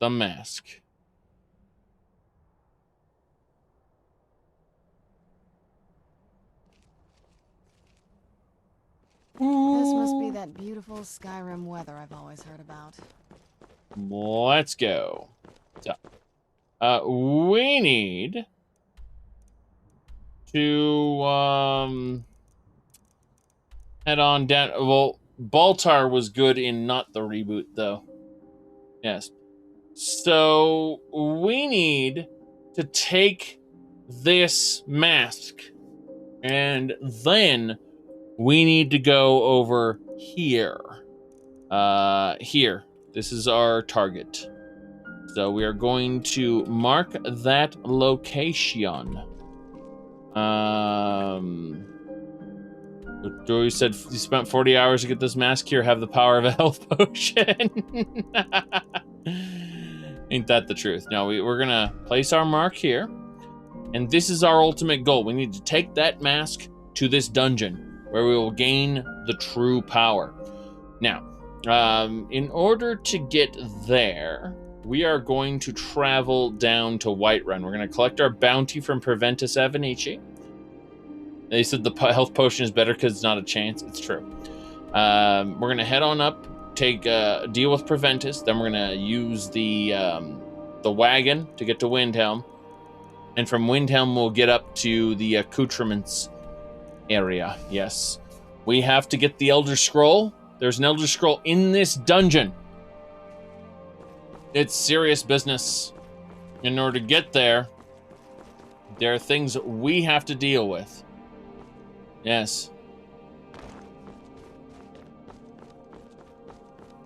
the mask. This must be that beautiful Skyrim weather I've always heard about. Let's go. So, we need to head on down. Well, Baltar was good in not the reboot, though. Yes. So we need to take this mask, and then we need to go over here. Here. This is our target. So we are going to mark that location. Joey said you spent 40 hours to get this mask here. Have the power of a health potion. Ain't that the truth? No, we're gonna place our mark here. And this is our ultimate goal. We need to take that mask to this dungeon where we will gain the true power. Now, in order to get there, we are going to travel down to Whiterun. We're going to collect our bounty from Preventus Avenici. They said the health potion is better because it's not a chance. It's true. We're going to head on up, take deal with Preventus. Then we're going to use the wagon to get to Windhelm. And from Windhelm, we'll get up to the accoutrements area. Yes. We have to get the Elder Scroll. There's an Elder Scroll in this dungeon. It's serious business. In order to get there, there are things we have to deal with. Yes.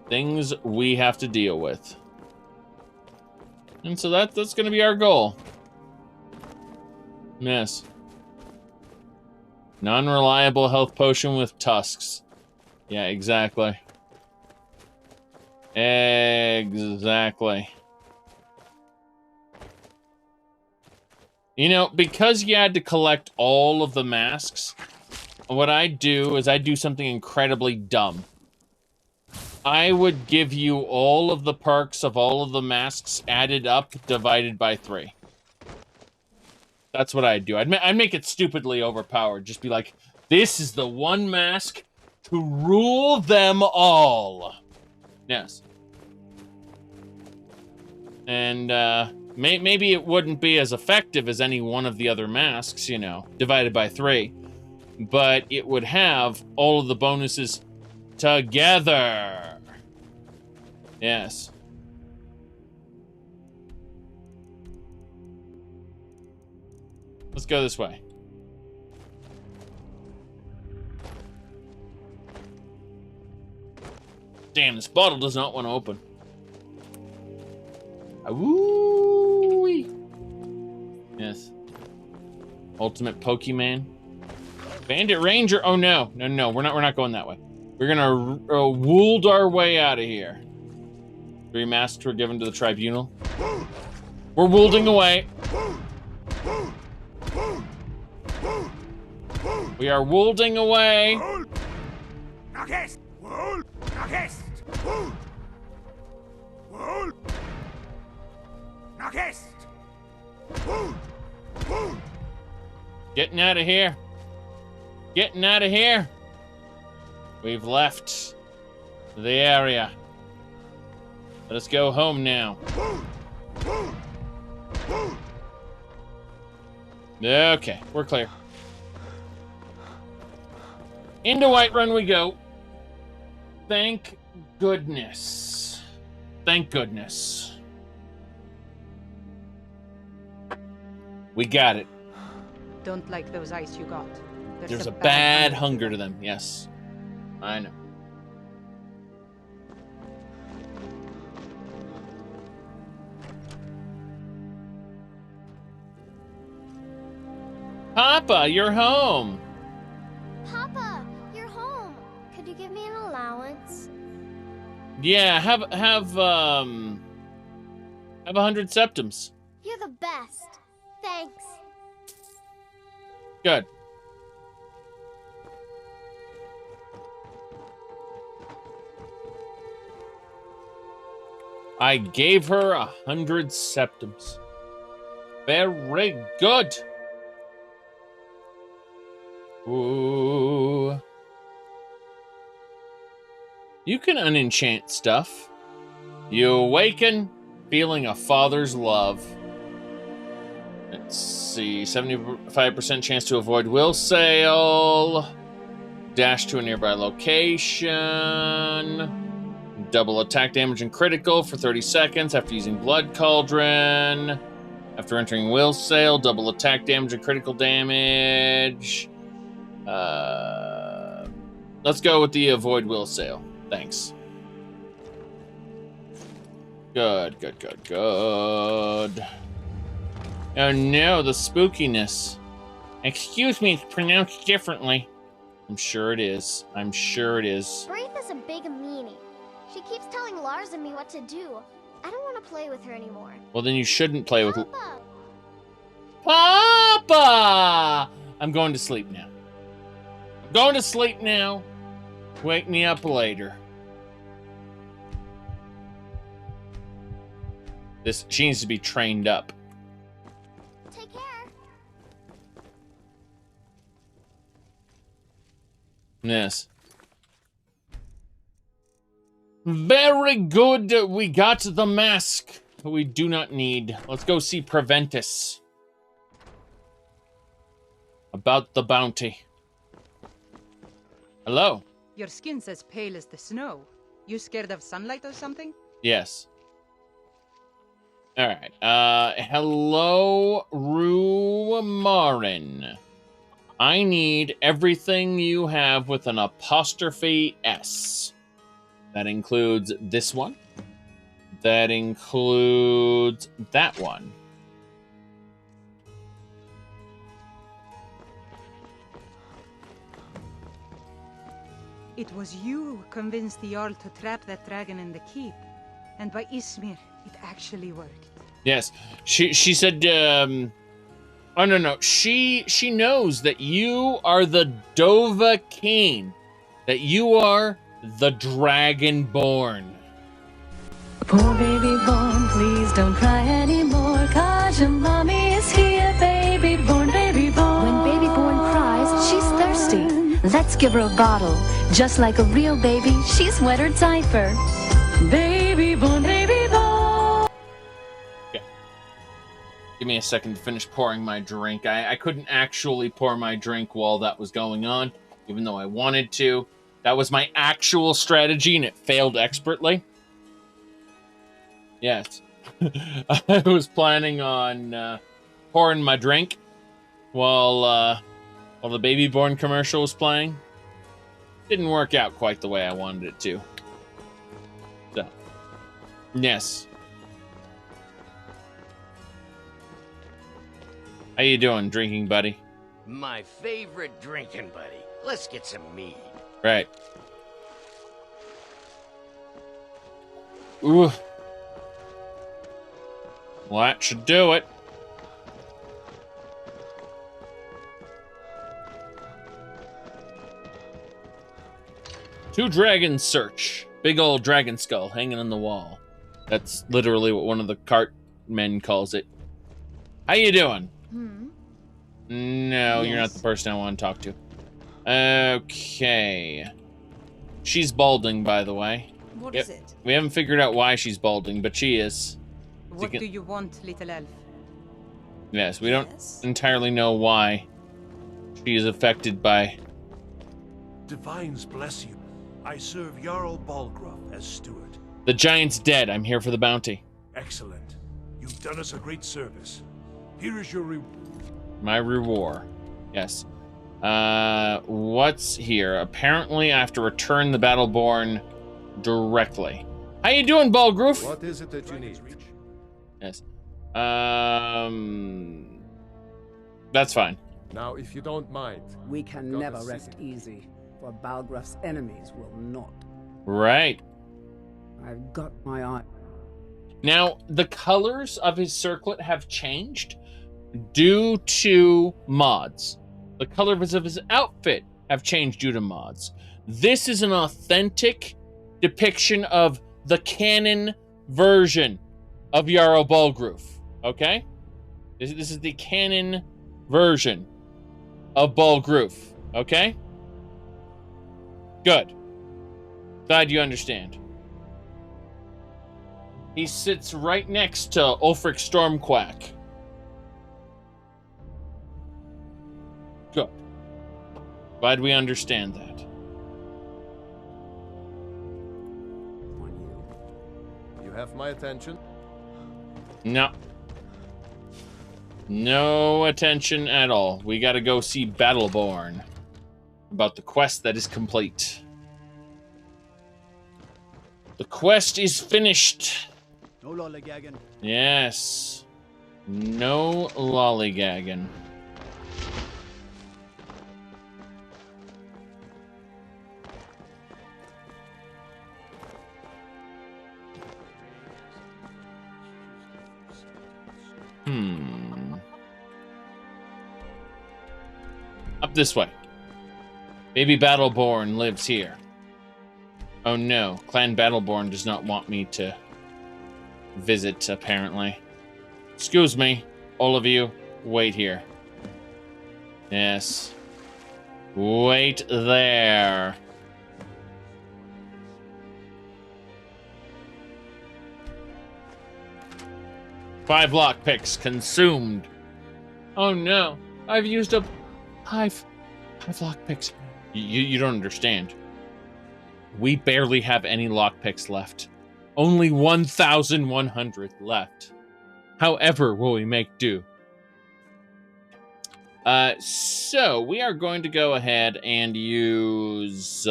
Things we have to deal with. And so that's going to be our goal. Yes. Non-reliable health potion with tusks. Yeah, exactly. Exactly. You know, because you had to collect all of the masks, what I do is I do something incredibly dumb. I would give you all of the perks of all of the masks added up, divided by 3. That's what I'd do. I'd make it stupidly overpowered. Just be like, this is the one mask to rule them all. Yes. And maybe it wouldn't be as effective as any one of the other masks, you know, divided by 3. But it would have all of the bonuses together. Yes. Let's go this way. Damn, this bottle does not want to open. Woo-wee. Yes. Ultimate Pokemon. Bandit Ranger. Oh no, no, we're not going that way. We're gonna wold our way out of here. 3 masks were given to the tribunal. We're wolding away. We are wolding away. Getting out of here. Getting out of here. We've left the area. Let us go home now. Okay, we're clear. Into Whiterun we go. Thank goodness. Thank goodness. We got it. Don't like those ice you got. There's a bad hunger to them. Yes, I know. Papa, you're home. Papa, you're home. Could you give me an allowance? Yeah, have 100 septims. You're the best. Thanks. Good. I gave her 100 septims. Very good. Ooh. You can unenchant stuff. You awaken feeling a father's love. Let's see, 75% chance to avoid will sale. Dash to a nearby location. Double attack damage and critical for 30 seconds after using Blood Cauldron. After entering will sale, double attack damage and critical damage. Let's go with the avoid will sale. Thanks. Good. Oh no, the spookiness. Excuse me, it's pronounced differently. I'm sure it is. Wraith is a big meanie. She keeps telling Lars and me what to do. I don't want to play with her anymore. Well, then you shouldn't play with... Papa! Papa! I'm going to sleep now. Wake me up later. She needs to be trained up. Take care. Yes. Very good. We got the mask we do not need. Let's go see Preventus about the bounty. Hello. Your skin's as pale as the snow. You scared of sunlight or something? Yes. All right. Hello, Rumarin. I need everything you have with an apostrophe S. That includes this one. That includes that one. It was you who convinced the Jarl to trap that dragon in the keep. And by Ismir, it actually worked. Yes. She said, oh, no. She knows that you are the Dovahkiin. That you are the Dragonborn. Poor baby born, please don't cry anymore, 'cause your mommy is here, baby born, baby born. When baby born cries, she's thirsty. Let's give her a bottle. Just like a real baby, she's wet her diaper. Baby born, baby born. Okay. Give me a second to finish pouring my drink. I couldn't actually pour my drink while that was going on, even though I wanted to. That was my actual strategy, and it failed expertly. Yes. I was planning on pouring my drink while the Babyborn commercial was playing. Didn't work out quite the way I wanted it to. So, yes. How you doing, drinking buddy? My favorite drinking buddy. Let's get some mead. Right. Ooh. Well, that should do it. Two dragons search. Big old dragon skull hanging on the wall. That's literally what one of the cart men calls it. How you doing? No, you're not the person I want to talk to. Okay. She's balding, by the way. What is it? We haven't figured out why she's balding, but she is. What do you want, little elf? Yes, we don't entirely know why she is affected by... Divines bless you. I serve Jarl Balgruuf as steward. The giant's dead. I'm here for the bounty. Excellent. You've done us a great service. Here is your reward. My reward. Yes. What's here? Apparently, I have to return the Battleborn directly. How you doing, Balgruuf? What is it that you need? Yes. That's fine. Now, if you don't mind, we can never rest easy, for Balgruuf's enemies will not. Right. I've got my eye. Now, the colors of his circlet have changed due to mods. The colors of his outfit have changed due to mods. This is an authentic depiction of the canon version of Jarl Balgruuf. Okay? This is the canon version of Balgruuf. Okay? Good. Glad you understand. He sits right next to Ulfric Stormquack. Good. Glad we understand that. you have my attention. No. No attention at all. We gotta go see Battleborn about the quest that is complete. The quest is finished. No lollygagging. Yes. No lollygagging. Up this way. Baby Battleborn lives here. Oh no, Clan Battleborn does not want me to visit, apparently. Excuse me, all of you. Wait here. Yes. Wait there. Five lockpicks consumed. Oh no, I've used up five lockpicks. You don't understand. We barely have any lockpicks left. Only 1,100 left. However, will we make do? So we are going to go ahead and use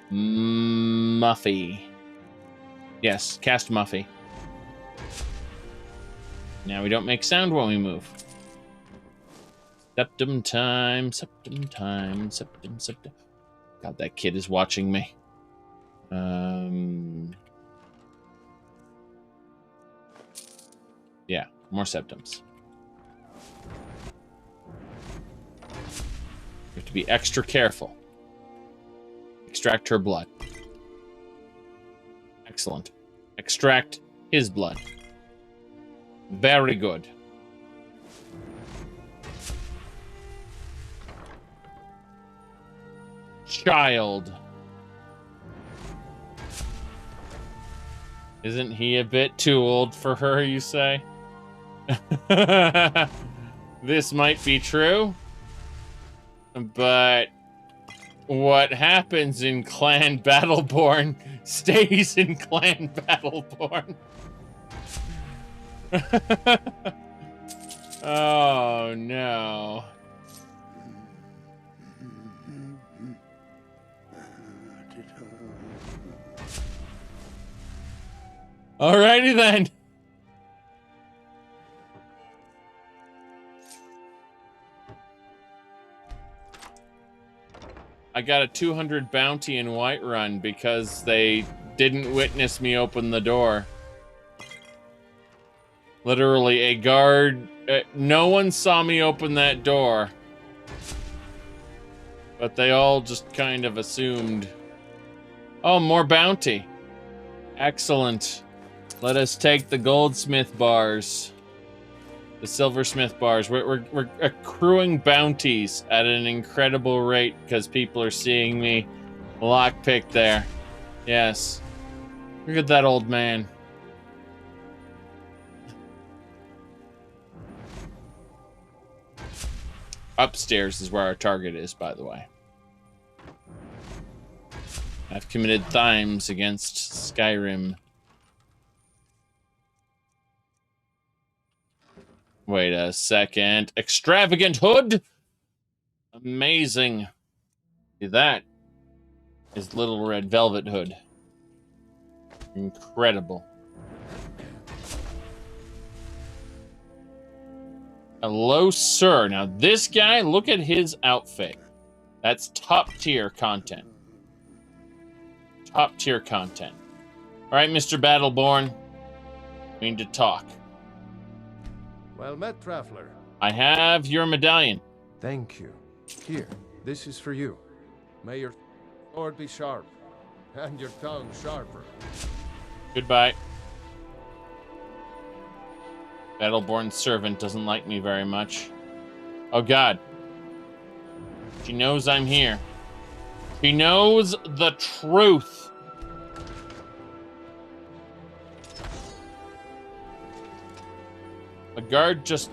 Muffy. Yes, cast Muffy. Now we don't make sound when we move. Septum time, septum time, septum, septum. God, that kid is watching me. Yeah, more septums. You have to be extra careful. Extract her blood. Excellent. Extract his blood. Very good. Child. Isn't he a bit too old for her, you say? This might be true. But what happens in Clan Battleborn stays in Clan Battleborn. Oh no. Alrighty then. I got a 200 bounty in Whiterun because they didn't witness me open the door. Literally, a guard... no one saw me open that door. But they all just kind of assumed. Oh, more bounty. Excellent. Let us take the goldsmith bars. The silversmith bars. We're accruing bounties at an incredible rate because people are seeing me lockpick there. Yes. Look at that old man. Upstairs is where our target is, by the way. I've committed crimes against Skyrim. Wait a second. Extravagant hood? Amazing. See, that is Little Red Velvet Hood. Incredible. Hello, sir. Now, this guy, look at his outfit. That's top-tier content. Top-tier content. All right, Mr. Battleborn. We need to talk. Well met, traveler. I have your medallion. Thank you. Here, this is for you. May your sword be sharp, and your tongue sharper. Goodbye. Battleborn's servant doesn't like me very much. Oh god. She knows I'm here. She knows the truth. A guard just...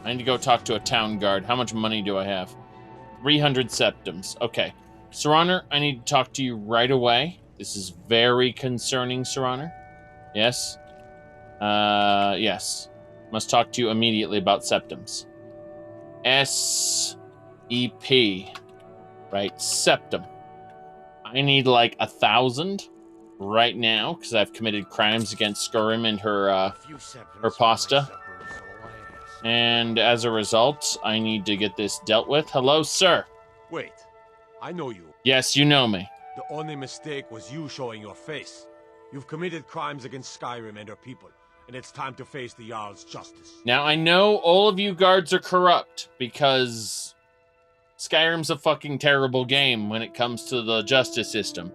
I need to go talk to a town guard. How much money do I have? 300 septums. Okay. Sir Honor, I need to talk to you right away. This is very concerning, Sir Honor. Yes? Yes. Must talk to you immediately about septums. S-E-P. Right, septum. I need like 1,000 right now, because I've committed crimes against Skyrim and her pasta. And as a result, I need to get this dealt with. Hello, sir. Wait, I know you. Yes, you know me. The only mistake was you showing your face. You've committed crimes against Skyrim and her people, and it's time to face the Jarl's justice. Now, I know all of you guards are corrupt, because Skyrim's a fucking terrible game when it comes to the justice system.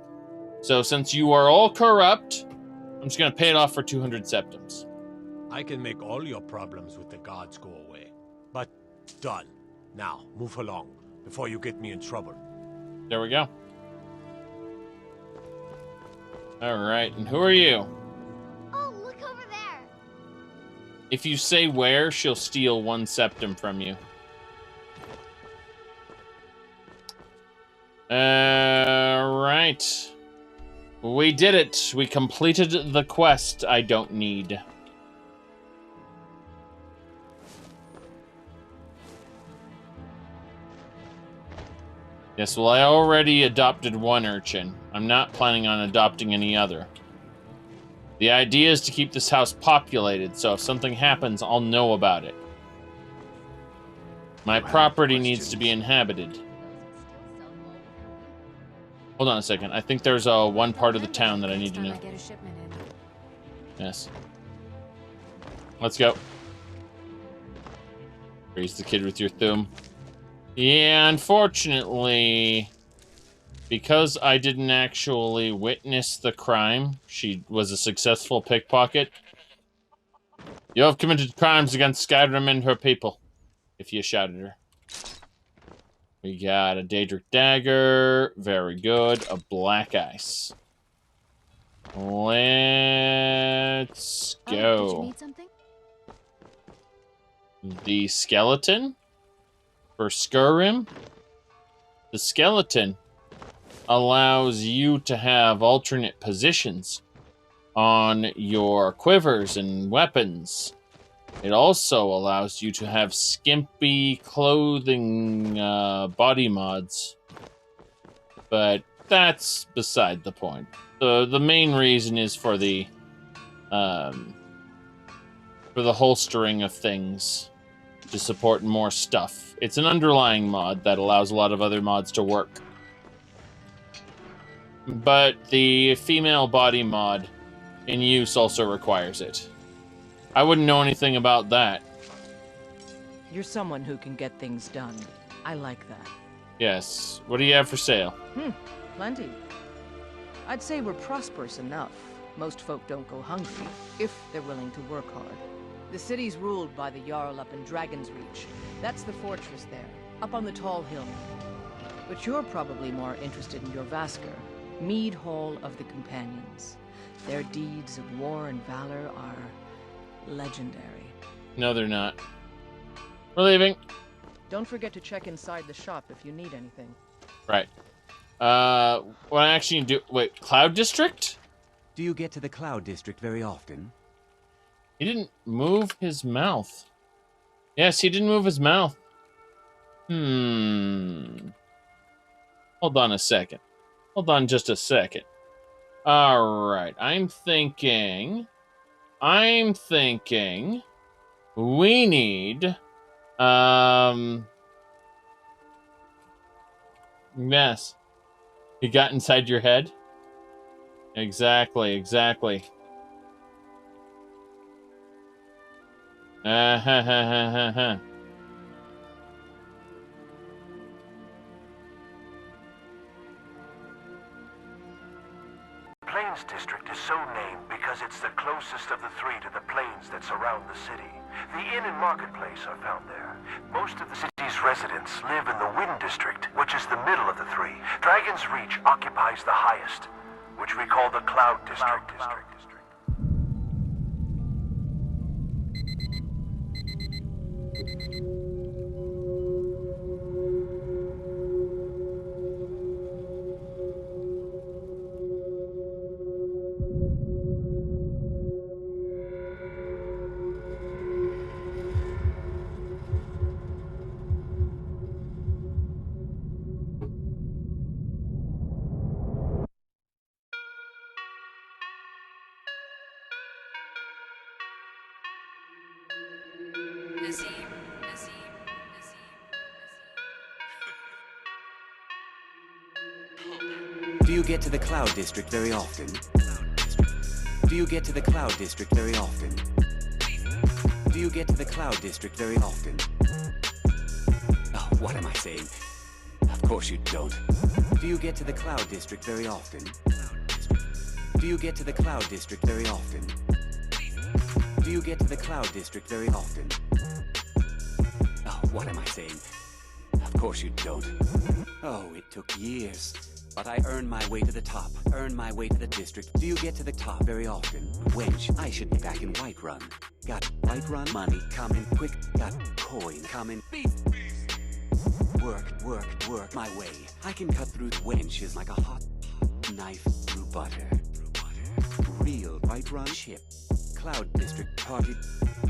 So since you are all corrupt, I'm just gonna pay it off for 200 septims. I can make all your problems with the gods go away. But done. Now, move along, before you get me in trouble. There we go. Alright, and who are you? Oh, look over there. If you say where, she'll steal 1 septum from you. Right. We did it. We completed the quest I don't need. Yes, well, I already adopted 1 urchin. I'm not planning on adopting any other. The idea is to keep this house populated, so if something happens, I'll know about it. My property needs to be inhabited. Hold on a second. I think there's one part of the town that I need to know. Yes. Let's go. Raise the kid with your thumb. Yeah, unfortunately, because I didn't actually witness the crime, she was a successful pickpocket. You have committed crimes against Skyrim and her people, if you shouted her. We got a Daedric dagger, very good, a black ice. Let's go. Did you need something? The skeleton? For Skyrim, the skeleton allows you to have alternate positions on your quivers and weapons. It also allows you to have skimpy clothing body mods. But that's beside the point. The main reason is for the holstering of things to support more stuff. It's an underlying mod that allows a lot of other mods to work. But the female body mod in use also requires it. I wouldn't know anything about that. You're someone who can get things done. I like that. Yes. What do you have for sale? Plenty. I'd say we're prosperous enough. Most folk don't go hungry, if they're willing to work hard. The city's ruled by the Jarl up in Dragon's Reach. That's the fortress there, up on the tall hill. But you're probably more interested in your Vasker, Mead Hall of the Companions. Their deeds of war and valor are legendary. No, they're not. We're leaving. Don't forget to check inside the shop if you need anything. Right. What I actually do... Wait, Cloud District? Do you get to the Cloud District very often? He didn't move his mouth. Yes, he didn't move his mouth. Hold on a second. Hold on just a second. Alright, I'm thinking we need... Yes. He got inside your head? Exactly. Plains District is so named because it's the closest of the 3 to the plains that surround the city. The inn and marketplace are found there. Most of the city's residents live in the Wind District, which is the middle of the 3. Dragon's Reach occupies the highest, which we call the Cloud District. Do you get to the Cloud District very often? Do you get to the Cloud District very often? Do you get to the Cloud District very often? Oh, what am I saying? course you don't. Do you get to the Cloud District very often? Do you get to the Cloud District very often? Do you get to the Cloud District very often? Oh, what am I saying? Of course you don't. Oh, it took years. But I earned my way to the top. Earned my way to the district. Do you get to the top very often? Wench, I should be back in Whiterun. Got Whiterun money coming quick. Got coin coming. Work my way. I can cut through wenches like a hot knife through butter. Real Whiterun ship. Cloud District party.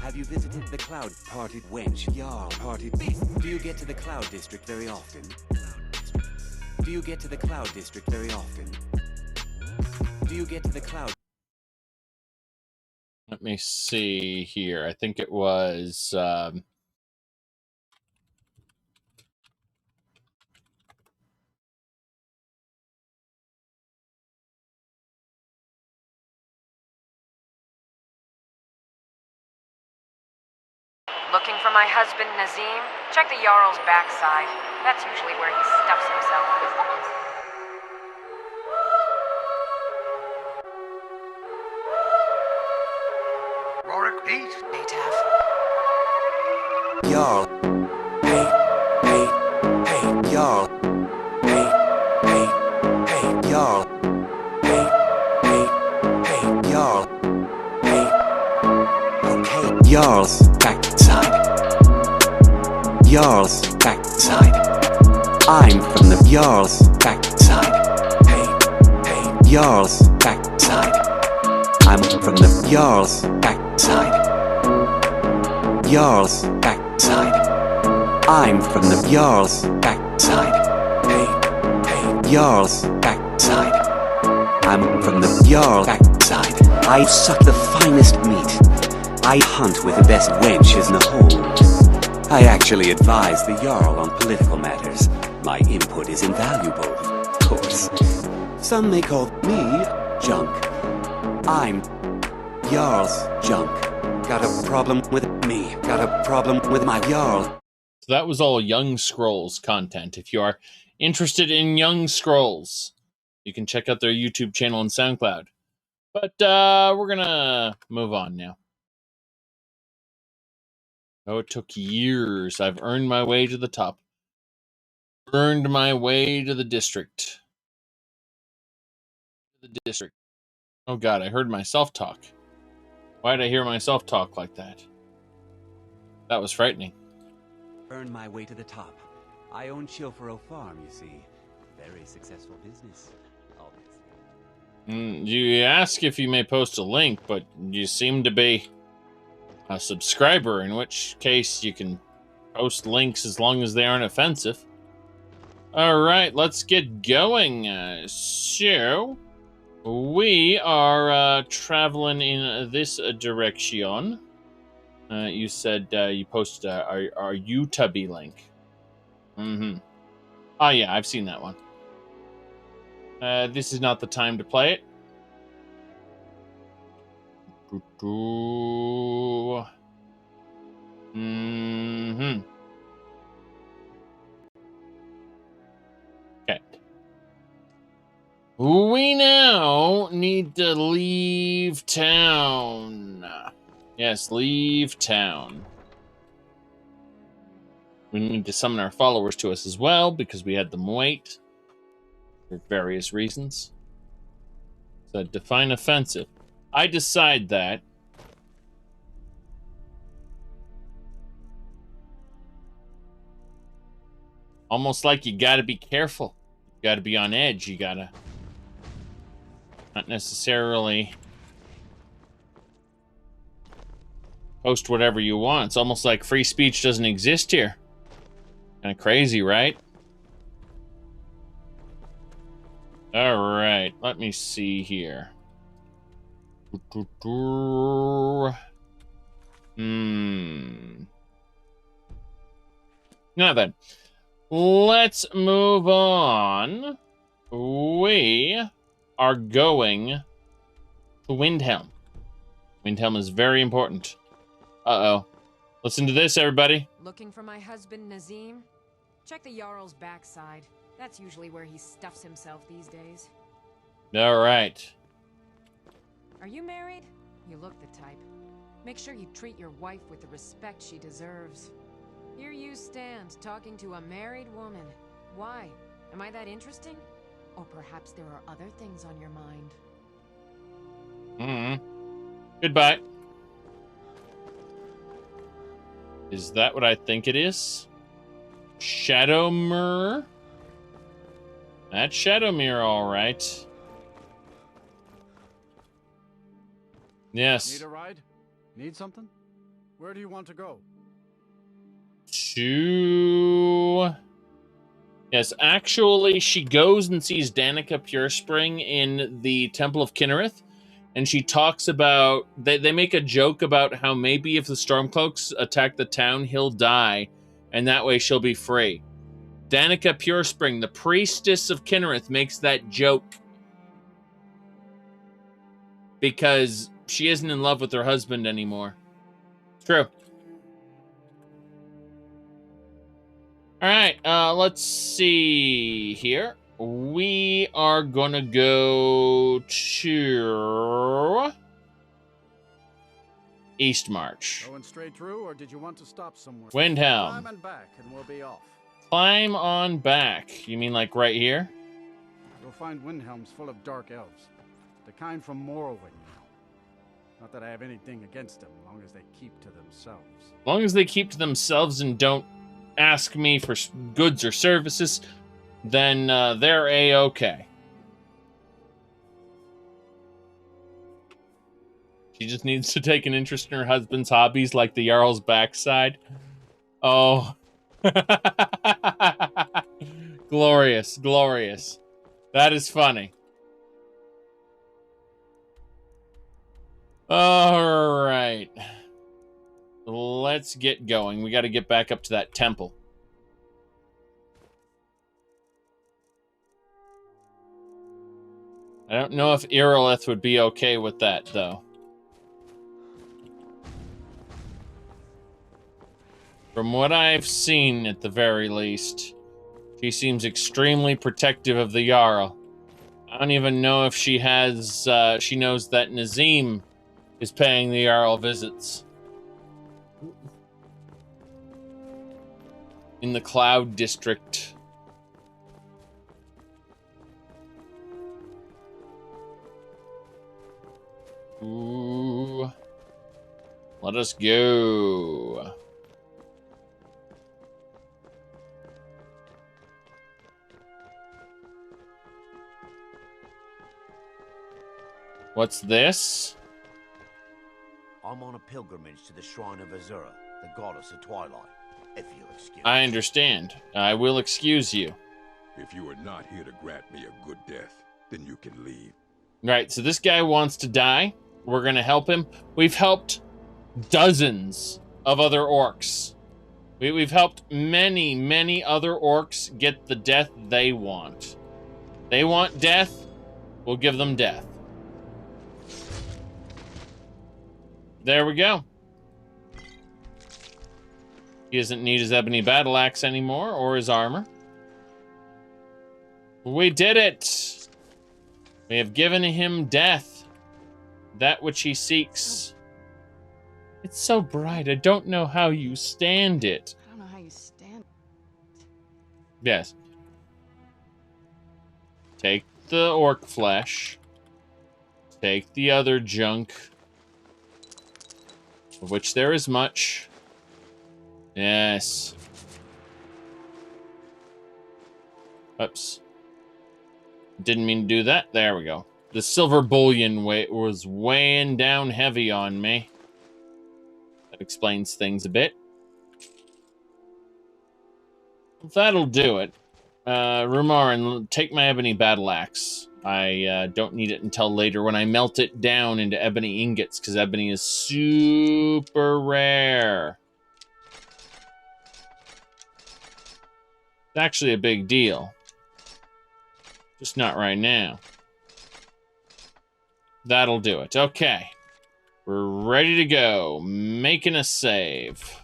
Have you visited the Cloud Party wench? Jarl party. Do you get to the Cloud District very often? Do you get to the Cloud District very often? Do you get to the Cloud? Let me see here. I think it was... Looking for my husband, Nazim? Check the Jarl's backside. That's usually where he stuffs himself these days. Rorik Beat? Atav. Jarl. Hey, Jarl. Hey, Jarl. Hey, Jarl. Okay, Jarl's backside. Jarl's backside. I'm from the Jarl's backside. Hey, Jarl's backside. I'm from the Jarl's backside. Jarl's backside. I'm from the Jarl's backside. Hey, Jarl's backside. I'm from the Jarl backside. I suck the finest meat. I hunt with the best wenches in the hold. I actually advise the Jarl on political matters. My input is invaluable, of course. Some may call me junk. I'm Jarl's junk. Got a problem with me. Got a problem with my Jarl. So that was all Young Scrolls content. If you are interested in Young Scrolls, you can check out their YouTube channel and SoundCloud. But we're going to move on now. Oh, it took years. I've earned my way to the top. Earned my way to the district. Oh god, I heard myself talk. Why did I hear myself talk like that? That was frightening. Earned my way to the top. I own Chilfaro Farm, you see. Very successful business, obviously. You ask if you may post a link, but you seem to be a subscriber, in which case you can post links as long as they aren't offensive. Alright, let's get going. So, we are traveling in this direction. You said you posted our Utubby link. Oh yeah, I've seen that one. This is not the time to play it. Okay. We now need to leave town. Yes, leave town. We need to summon our followers to us as well, because we had them wait for various reasons. So define offensive. I decide that. Almost like you gotta be careful. You gotta be on edge. You gotta not necessarily post whatever you want. It's almost like free speech doesn't exist here. Kind of crazy, right? All right, let me see here. Now then, let's move on. We are going to Windhelm. Windhelm is very important. Uh-oh. Listen to this, everybody. Looking for my husband, Nazim? Check the Jarl's backside. That's usually where he stuffs himself these days. All right. Are you married? You look the type. Make sure you treat your wife with the respect she deserves. Here you stand, talking to a married woman. Why? Am I that interesting? Or perhaps there are other things on your mind. Goodbye. Is that what I think it is? Shadowmer? That's Shadowmere, all right. Yes. Need a ride? Need something? Where do you want to go? Yes, actually, she goes and sees Danica Purespring in the Temple of Kinnereth, and she talks about... They make a joke about how maybe if the Stormcloaks attack the town, he'll die, and that way she'll be free. Danica Purespring, the priestess of Kinnereth, makes that joke because she isn't in love with her husband anymore. True. All right, let's see here. We are gonna go to Eastmarch. Going straight through, or did you want to stop somewhere? Windhelm. Climb and back, and we'll be off. Climb on back. You mean like right here? You'll find Windhelm's full of dark elves. The kind from Morrowind, you know. Not that I have anything against them, as long as they keep to themselves. As long as they keep to themselves and don't ask me for goods or services, then they're A-okay. She just needs to take an interest in her husband's hobbies, like the Jarl's backside. Oh. Glorious, glorious. That is funny. All right. Let's get going. We got to get back up to that temple. I don't know if Irilith would be okay with that, though. From what I've seen, at the very least, she seems extremely protective of the Jarl. I don't even know if she has, she knows that Nazim is paying the Jarl visits. In the Cloud District. Ooh. Let us go. What's this? I'm on a pilgrimage to the shrine of Azura, the goddess of twilight. If you'll excuse me. I understand. I will excuse you. If you are not here to grant me a good death, then you can leave. Right, so this guy wants to die. We're gonna help him. We've helped dozens of other orcs. We've helped many, many other orcs get the death they want. They want death, we'll give them death. There we go. He doesn't need his ebony battle axe anymore, or his armor. We did it! We have given him death. That which he seeks. It's so bright, I don't know how you stand it. I don't know how you stand. Yes. Take the orc flesh. Take the other junk. Of which there is much. Yes. Oops. Didn't mean to do that. There we go. The silver bullion was weighing down heavy on me. That explains things a bit. That'll do it. Rumarin, take my ebony battle axe. I don't need it until later when I melt it down into ebony ingots, because ebony is super rare. It's actually a big deal. Just not right now. That'll do it. Okay. We're ready to go. Making a save.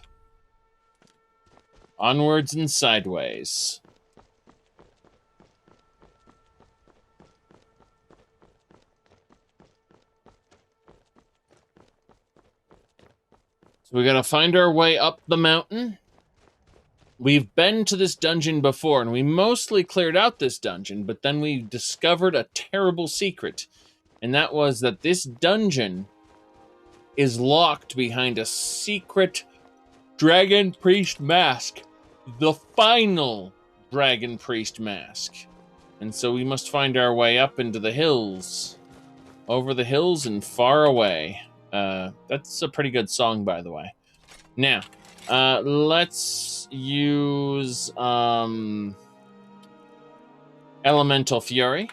Onwards and sideways. So we gotta find our way up the mountain. We've been to this dungeon before, and we mostly cleared out this dungeon, but then we discovered a terrible secret. And that was that this dungeon is locked behind a secret dragon priest mask. The final dragon priest mask. And so we must find our way up into the hills. Over the hills and far away. That's a pretty good song, by the way. Now, let's use Elemental Fury.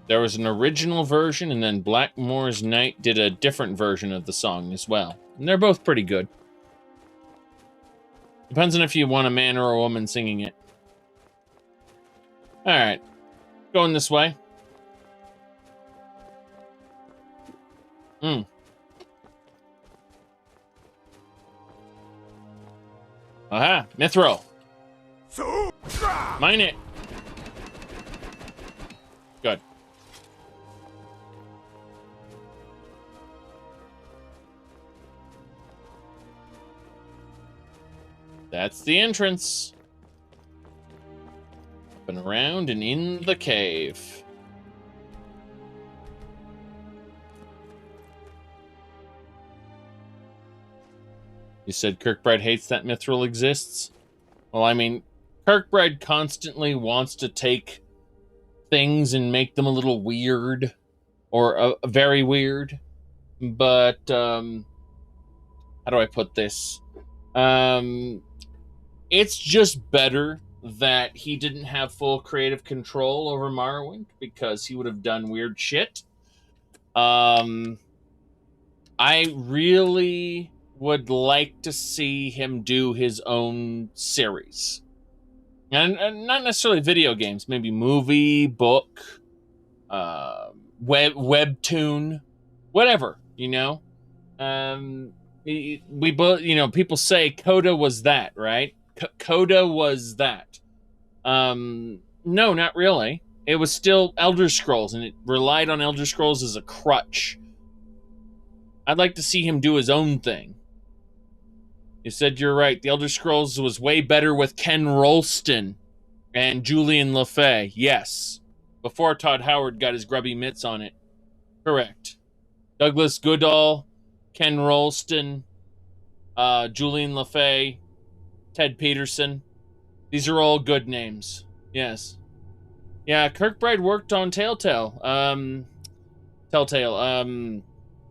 There was an original version, and then Blackmore's Knight did a different version of the song as well. And they're both pretty good. Depends on if you want a man or a woman singing it. Alright. Going this way. Aha! Mithril! Mine it! Good. That's the entrance. Up and around and in the cave. You said Kirkbride hates that Mithril exists? Well, I mean, Kirkbride constantly wants to take things and make them a little weird. Or very weird. But, how do I put this? It's just better that he didn't have full creative control over Morrowind, because he would have done weird shit. I really would like to see him do his own series. And not necessarily video games, maybe movie, book, webtoon, whatever, you know? We both, you know, people say Coda was that, right? Coda was that. No, not really. It was still Elder Scrolls, and it relied on Elder Scrolls as a crutch. I'd like to see him do his own thing. You said you're right. The Elder Scrolls was way better with Ken Rolston and Julian LaFay. Yes. Before Todd Howard got his grubby mitts on it. Correct. Douglas Goodall, Ken Rolston, Julian LaFay, Ted Peterson. These are all good names. Yes. Yeah, Kirkbride worked on Telltale.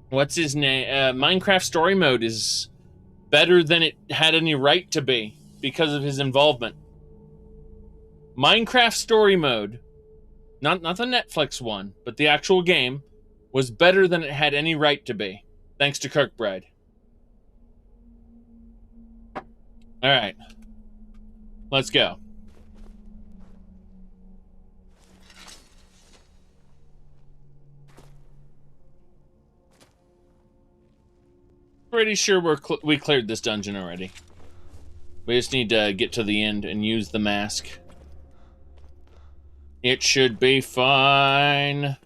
What's his name? Minecraft Story Mode is better than it had any right to be because of his involvement. Minecraft Story Mode, not the Netflix one, but the actual game, was better than it had any right to be, thanks to Kirkbride. Alright. Let's go. Pretty sure we cleared this dungeon already. We just need to get to the end and use the mask. It should be fine.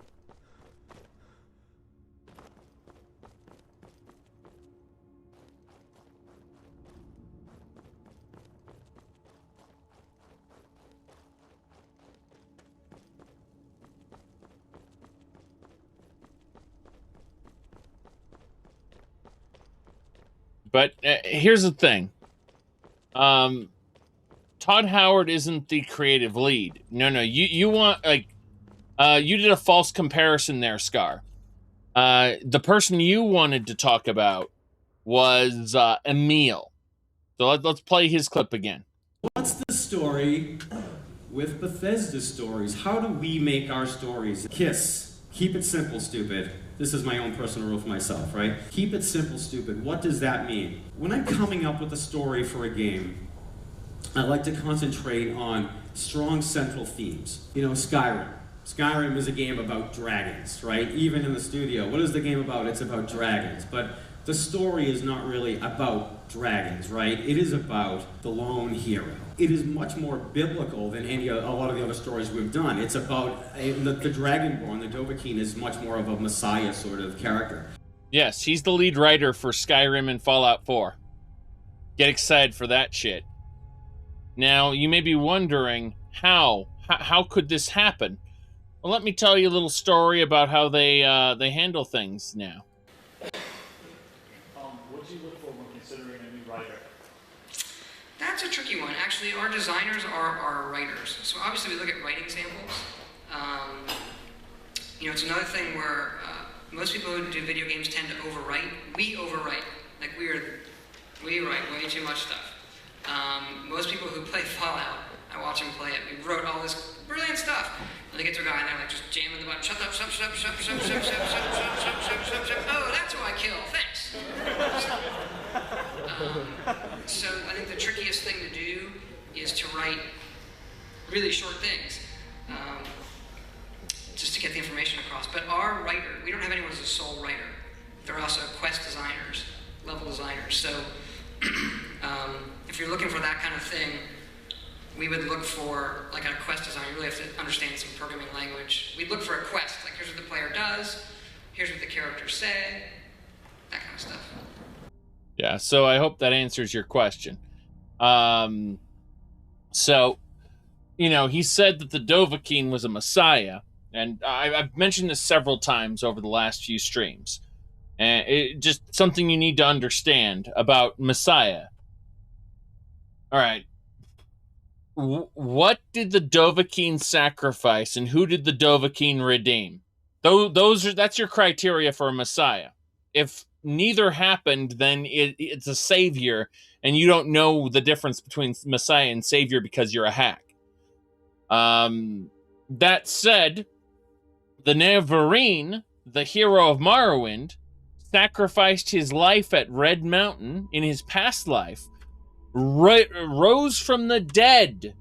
But here's the thing. Todd Howard isn't the creative lead. No, you want, like, you did a false comparison there, Scar. The person you wanted to talk about was Emil. So let's play his clip again. What's the story with Bethesda stories? How do we make our stories? KISS. Keep it simple, stupid. This is my own personal rule for myself, right? Keep it simple, stupid. What does that mean? When I'm coming up with a story for a game, I like to concentrate on strong central themes. You know, Skyrim. Skyrim is a game about dragons, right? Even in the studio, what is the game about? It's about dragons. But The story is not really about dragons, right? It is about the lone hero. It is much more biblical than a lot of the other stories we've done. It's about the Dragonborn, the Dovahkiin, is much more of a messiah sort of character. Yes, he's the lead writer for Skyrim and Fallout 4. Get excited for that shit. Now, you may be wondering, how could this happen? Well, let me tell you a little story about how they handle things now. What do you look for when considering a new writer? That's a tricky one. Actually, our designers are our writers. So obviously we look at writing samples. It's another thing where most people who do video games tend to overwrite. We overwrite. Like we write way too much stuff. Most people who play Fallout, I watch them play it. We wrote all this brilliant stuff. And they get to a guy and they're like just jamming the button. Shut up, shut up, shut up, shut up, shut up, shut up, shut up, shut up, shut up, shut up, shut up, shut up. Oh, that's who I kill. Thanks. So I think the trickiest thing to do is to write really short things, just to get the information across. But our writer, we don't have anyone as a sole writer. They're also quest designers, level designers. So if you're looking for that kind of thing, we would look for, like a quest designer, you really have to understand some programming language. We'd look for a quest, like here's what the player does, here's what the characters say, that kind of stuff. Yeah, so I hope that answers your question. So, he said that the Dovahkiin was a messiah, and I've mentioned this several times over the last few streams. And it just something you need to understand about messiah. All right. What did the Dovahkiin sacrifice, and who did the Dovahkiin redeem? That's your criteria for a messiah. If neither happened, then it's a savior, and you don't know the difference between messiah and savior because you're a hack. That said, the Neverine, the hero of Morrowind, sacrificed his life at Red Mountain in his past life, rose from the dead,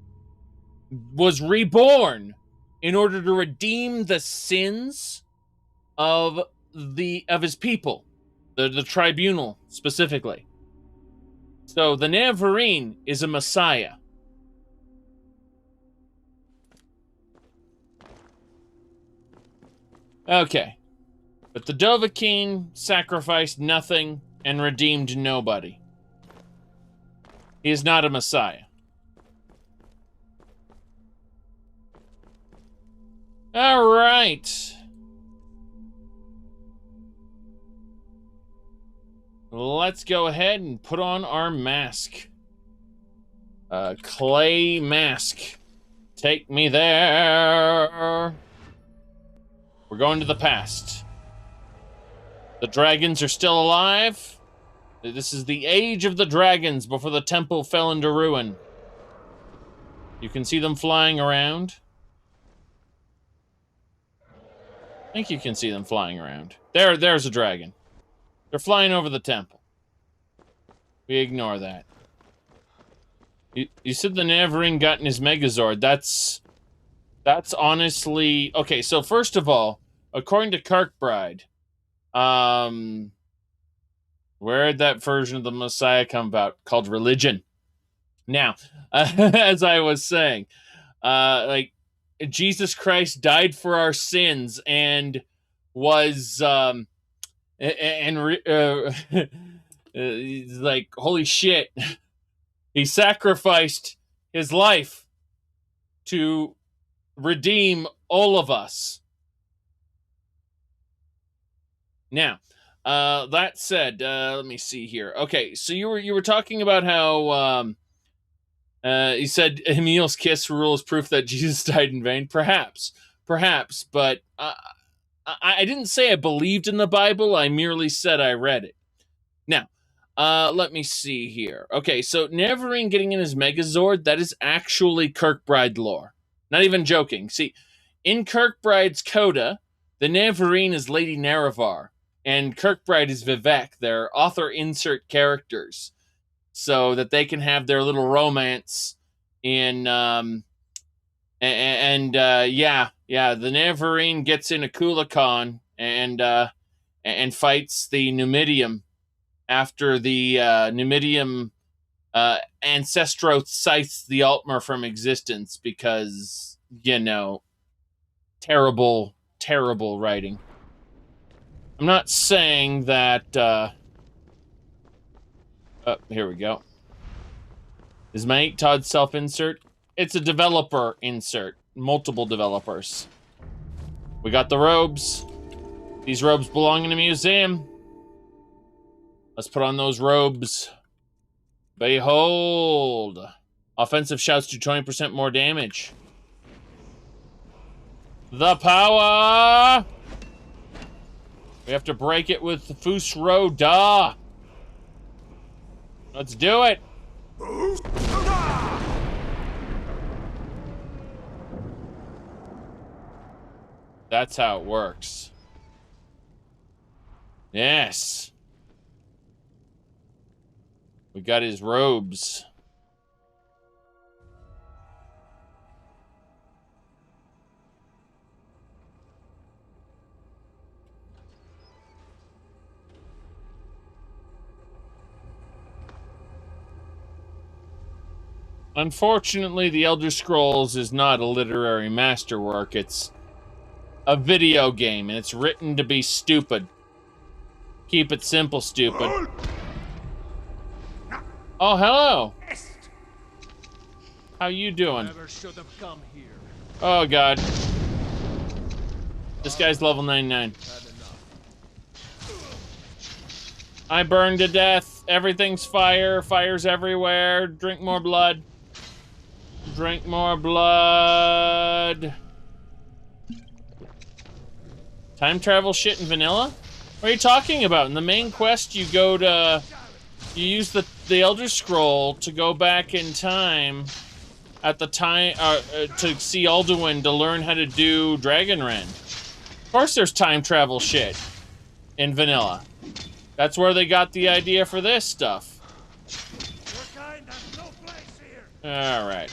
was reborn in order to redeem the sins of his people, the tribunal specifically. So the Neverine is a messiah. Okay. But the Dovahkiin sacrificed nothing and redeemed nobody. He is not a messiah. All right. Let's go ahead and put on our mask. Clay mask. Take me there. We're going to the past. The dragons are still alive. This is the age of the dragons before the temple fell into ruin. You can see them flying around. I think you can see them flying around. There's a dragon. They're flying over the temple. We ignore that. You said the Neverine got in his Megazord. That's honestly... Okay, so first of all, according to Kirkbride, where did that version of the Messiah come about? Called religion. Now, as I was saying, Jesus Christ died for our sins and was, like, holy shit. He sacrificed his life to redeem all of us. Now, that said, let me see here. Okay, so you were talking about how you said Emil's kiss rule is proof that Jesus died in vain. Perhaps, but I didn't say I believed in the Bible. I merely said I read it. Now, let me see here. Okay, so Neverine getting in his Megazord, that is actually Kirkbride lore. Not even joking. See, in Kirkbride's coda, the Neverine is Lady Nerevar, and Kirkbride is Vivek. They're author insert characters, so that they can have their little romance in, the Neverine gets in a Kulikon and fights the Numidium after the Numidium Ancestroth scythes the Altmer from existence because, you know, terrible, terrible writing. I'm not saying that... here we go. Is my 8 Todd self-insert? It's a developer insert. Multiple developers. We got the robes. These robes belong in a museum. Let's put on those robes. Behold. Offensive shouts do 20% more damage. The power! We have to break it with the Fusro Da. Let's do it. That's how it works. Yes. We got his robes. Unfortunately, The Elder Scrolls is not a literary masterwork. It's a video game, and it's written to be stupid. Keep it simple, stupid. Oh, hello. How you doing? Never should have come here. Oh, God. This guy's level 99. I burned to death. Everything's fire. Fire's everywhere. Drink more blood. Drink more blood. Time travel shit in vanilla? What are you talking about? In the main quest, you go to... You use the Elder Scroll to go back in time at the time... to see Alduin to learn how to do Dragonrend. Of course there's time travel shit in vanilla. That's where they got the idea for this stuff. Alright.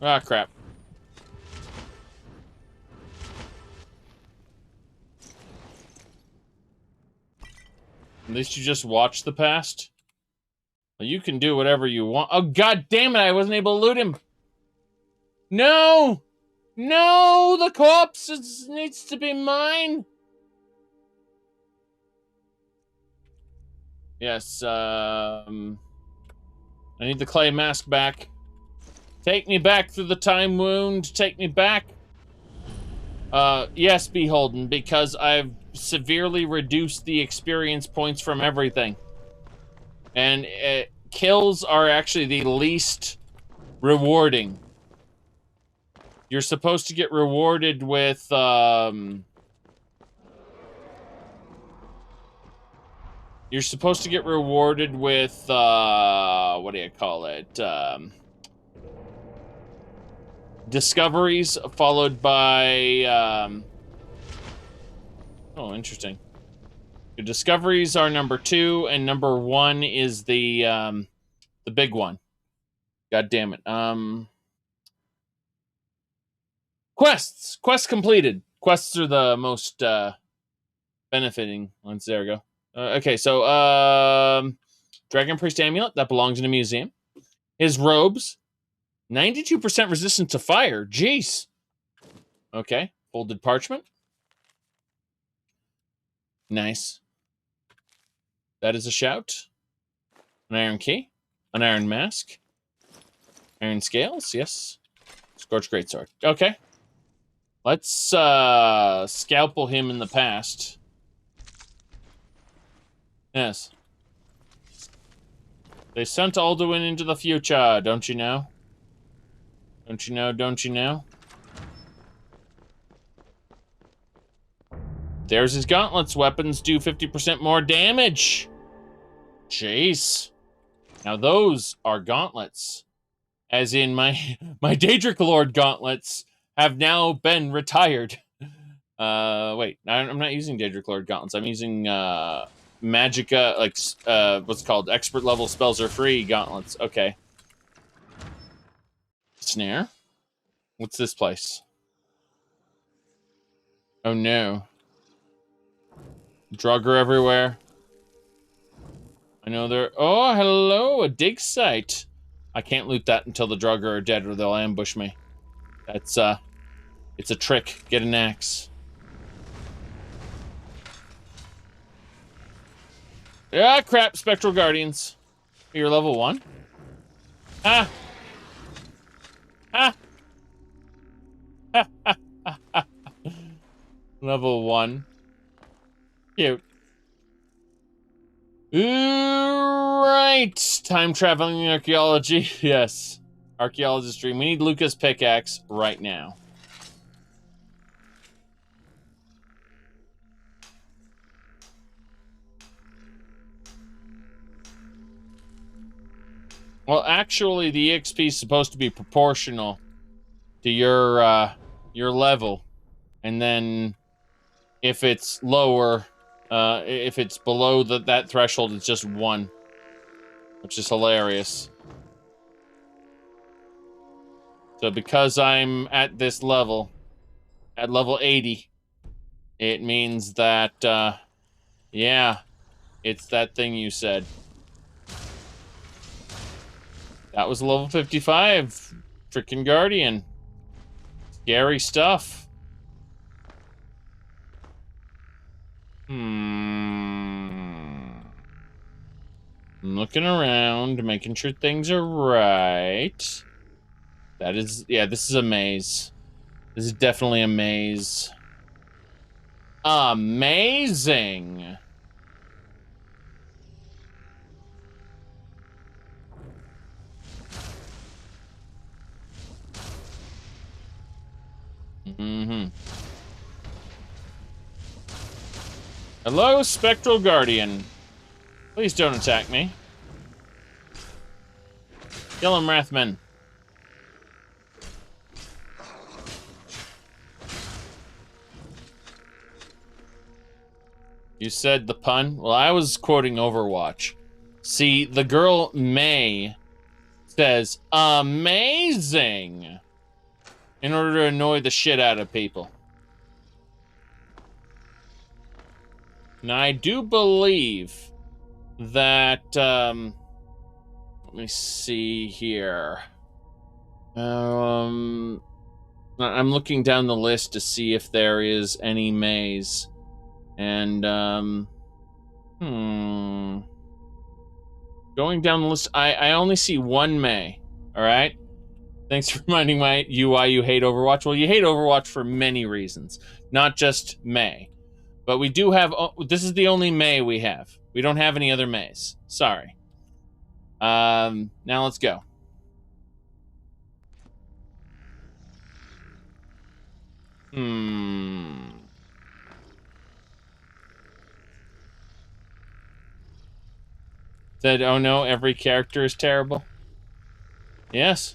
Ah, crap. At least you just watch the past. Well, you can do whatever you want. Oh, God damn it, I wasn't able to loot him. No! No, the corpse needs to be mine. Yes, I need the clay mask back. Take me back through the time wound. Take me back. Yes, Beholden, because I've severely reduced the experience points from everything. And kills are actually the least rewarding. You're supposed to get rewarded with, You're supposed to get rewarded with, what do you call it? Discoveries, followed by, oh, interesting. Your discoveries are number 2, and number 1 is the big one. God damn it. Quests! Quests completed. Quests are the most, benefiting ones. There we go. Okay, so, Dragon Priest Amulet, that belongs in a museum. His robes, 92% resistance to fire. Jeez. Okay, folded parchment. Nice. That is a shout. An iron key. An iron mask. Iron scales, yes. Scorched greatsword. Okay. Let's, scalpel him in the past. Yes. They sent Alduin into the future, don't you know? Don't you know, don't you know? There's his gauntlets. Weapons do 50% more damage. Jeez. Now those are gauntlets. As in my Daedric Lord gauntlets have now been retired. Wait, I'm not using Daedric Lord gauntlets. I'm using, Magicka, like, what's called expert level spells are free gauntlets. Okay. Snare. What's this place? Oh no. Drugger everywhere. I know there... Oh, hello, a dig site. I can't loot that until the Drugger are dead or they'll ambush me. That's, it's a trick. Get an axe. Ah, crap, Spectral Guardians. You're level 1? Ah! Ah! Level 1. Cute. Right. Time traveling archaeology. Yes. Archaeologist dream. We need Lucas' pickaxe right now. Well, actually, the EXP is supposed to be proportional to your level, and then if it's lower, if it's below that threshold, it's just 1, which is hilarious. So because I'm at this level, at level 80, it means that, yeah, it's that thing you said. That was level 55. Frickin' Guardian. Scary stuff. I'm looking around, making sure things are right. That is, yeah, this is a maze. This is definitely a maze. Amazing! Hello, Spectral Guardian. Please don't attack me. Kill him, Wrathman. You said the pun? Well, I was quoting Overwatch. See, the girl May says, amazing! In order to annoy the shit out of people. Now, I do believe that, let me see here. I'm looking down the list to see if there is any maze. And, going down the list, I only see 1 May, alright? Thanks for reminding you why you hate Overwatch. Well, you hate Overwatch for many reasons, not just May. But we do have, this is the only May we have. We don't have any other Mays. Sorry. Now let's go. Said, oh no, every character is terrible. Yes.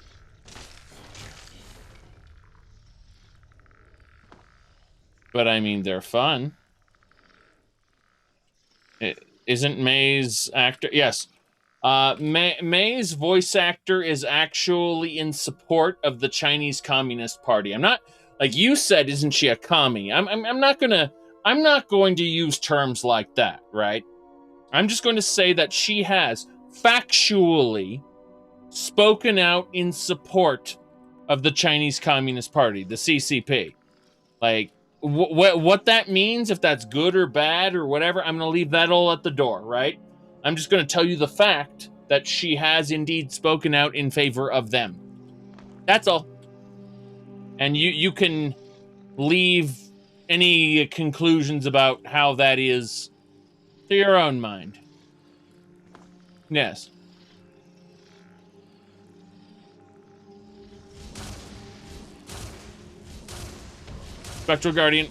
But I mean, they're fun. Isn't May's actor? Yes. May's voice actor is actually in support of the Chinese Communist Party. I'm not, like you said, isn't she a commie? I'm not going to use terms like that, right? I'm just going to say that she has factually spoken out in support of the Chinese Communist Party, the CCP. Like, what that means, if that's good or bad or whatever, I'm going to leave that all at the door, right? I'm just going to tell you the fact that she has indeed spoken out in favor of them. That's all. And you can leave any conclusions about how that is to your own mind. Yes. Spectral Guardian.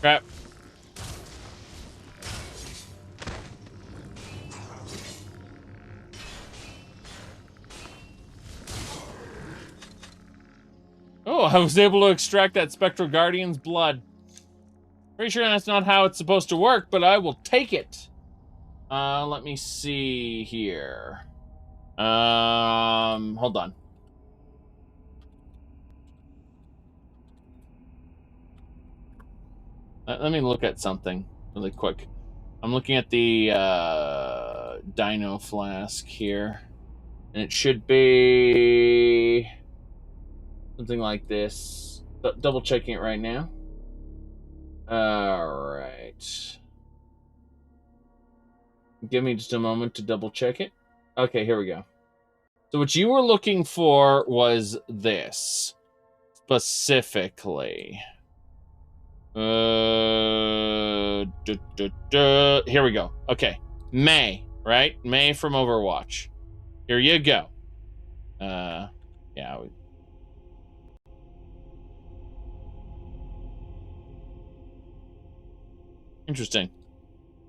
Crap. Oh, I was able to extract that Spectral Guardian's blood. Pretty sure that's not how it's supposed to work, but I will take it. Let me see here. Hold on. Let me look at something. really quick. I'm looking at the Dino Flask here, and it should be something like this. Double checking it right now. All right. Give me just a moment to double check it. Okay, here we go. So what you were looking for was this specifically. Here we go. Okay, May, right? May from Overwatch. Here you go. Yeah. Interesting.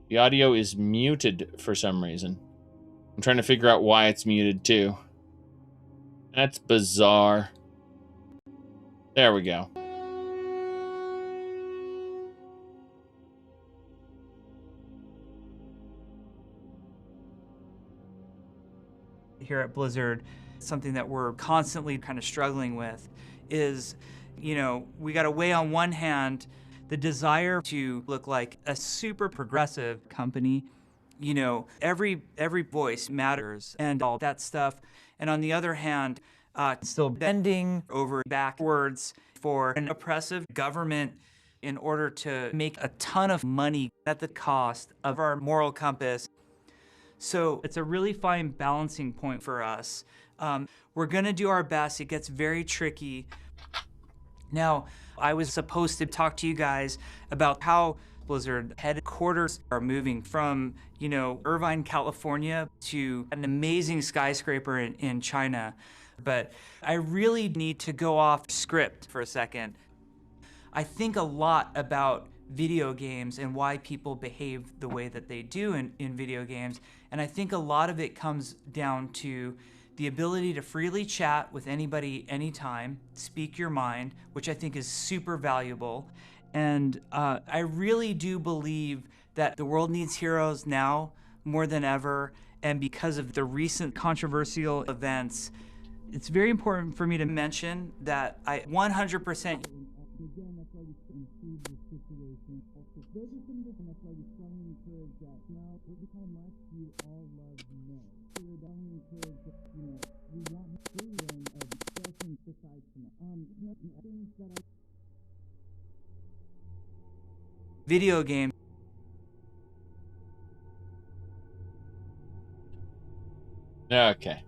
The audio is muted for some reason. I'm trying to figure out why it's muted too. That's bizarre. There we go. Here at Blizzard, something that we're constantly kind of struggling with is, you know, we got to weigh on one hand the desire to look like a super progressive company. You know, every voice matters and all that stuff. And on the other hand, still bending over backwards for an oppressive government in order to make a ton of money at the cost of our moral compass. So it's a really fine balancing point for us. We're gonna do our best. It gets very tricky. Now, I was supposed to talk to you guys about how Blizzard headquarters are moving from, you know, Irvine, California to an amazing skyscraper in China. But I really need to go off script for a second. I think a lot about video games and why people behave the way that they do in video games. And I think a lot of it comes down to the ability to freely chat with anybody, anytime, speak your mind, which I think is super valuable. And I really do believe that the world needs heroes now more than ever. And because of the recent controversial events, it's very important for me to mention that I 100% video game. Okay.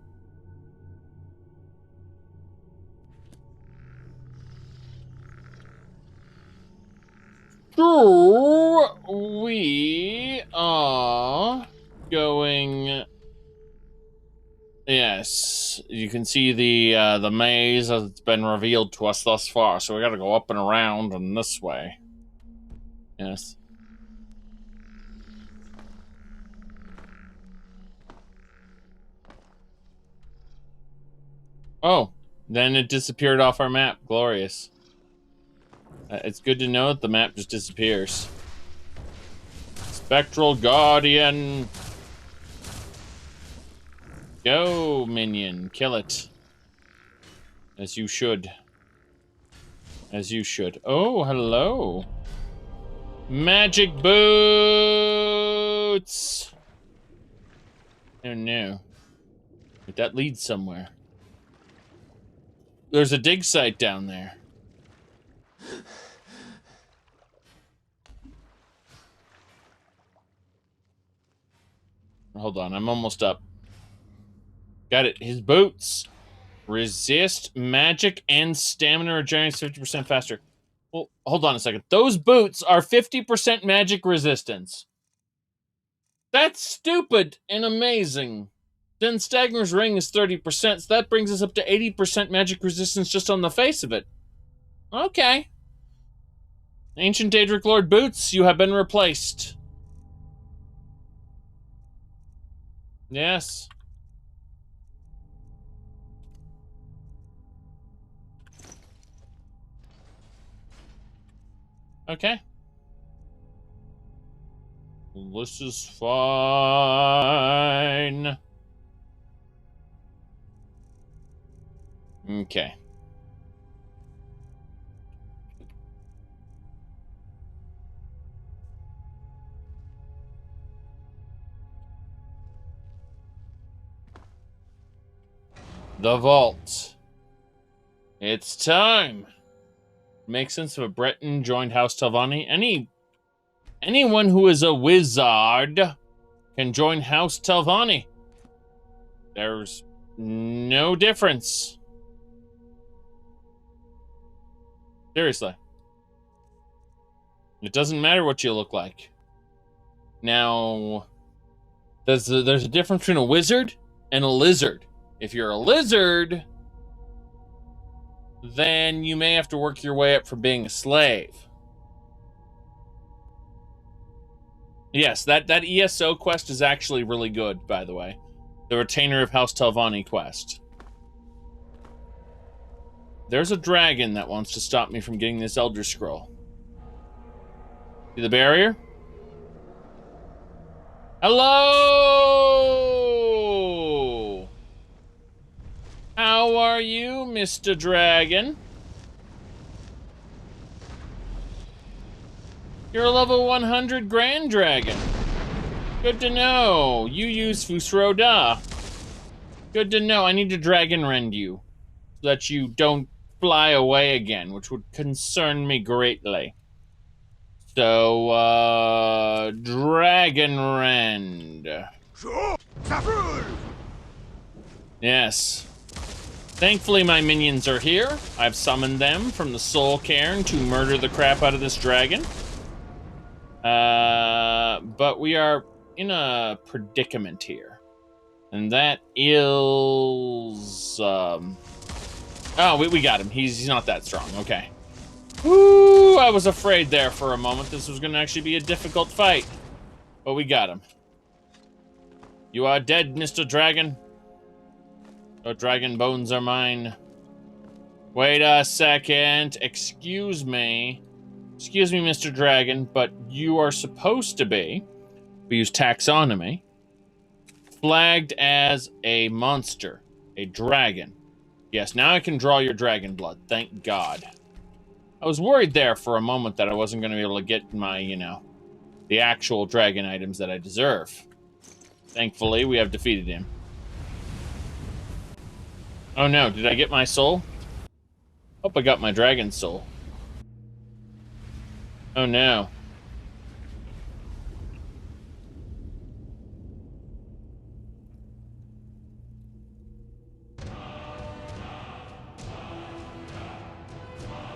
So we are going. Yes, you can see the maze as it's been revealed to us thus far. So we got to go up and around and this way. Yes. Oh, then it disappeared off our map. Glorious. It's good to know that the map just disappears. Spectral Guardian. Go, minion. Kill it. As you should. As you should. Oh, hello. Magic boots! Oh, no. But that leads somewhere. There's a dig site down there. Hold on, I'm almost up. Got it. His boots. Resist magic and stamina regenerates 50% faster. Well, hold on a second. Those boots are 50% magic resistance. That's stupid and amazing. Then Stagner's ring is 30%, so that brings us up to 80% magic resistance just on the face of it. Okay. Ancient Daedric Lord boots, you have been replaced. Yes. Okay. This is fine. Okay. The vault. It's time. Makes sense if a Breton joined House Telvanni. Anyone who is a wizard can join House Telvanni. There's no difference. Seriously. It doesn't matter what you look like. Now, there's a difference between a wizard and a lizard. If you're a lizard, then you may have to work your way up from being a slave. Yes, that ESO quest is actually really good, by the way. The Retainer of House Telvanni quest. There's a dragon that wants to stop me from getting this Elder Scroll. See the barrier? Hello! How are you, Mr. Dragon? You're a level 100 Grand Dragon. Good to know. You use Fusroda. Good to know. I need to Dragon Rend you so that you don't fly away again, which would concern me greatly. So, Dragon Rend. Yes. Thankfully, my minions are here. I've summoned them from the Soul Cairn to murder the crap out of this dragon. But we are in a predicament here. And that is... Oh, we got him. He's not that strong. Okay. Woo! I was afraid there for a moment. This was going to actually be a difficult fight. But we got him. You are dead, Mr. Dragon. Your dragon bones are mine. Wait a second. Excuse me. Excuse me, Mr. Dragon, but you are supposed to be, we use taxonomy, flagged as a monster, a dragon. Yes, now I can draw your dragon blood. Thank God. I was worried there for a moment that I wasn't going to be able to get my, the actual dragon items that I deserve. Thankfully, we have defeated him. Oh no, did I get my soul? Hope I got my dragon soul. Oh no.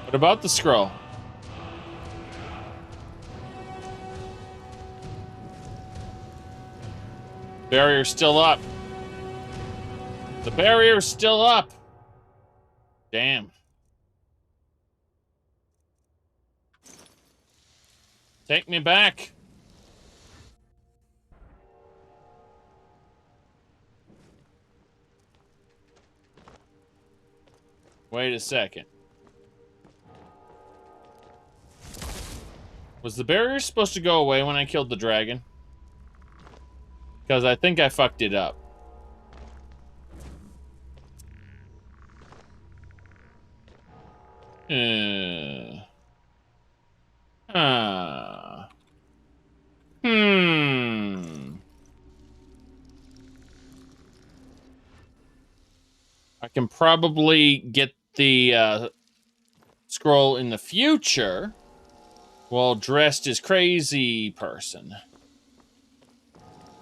What about the scroll? Barrier's still up. The barrier's still up. Damn. Take me back. Wait a second. Was the barrier supposed to go away when I killed the dragon? Because I think I fucked it up. I can probably get the scroll in the future while dressed as crazy person.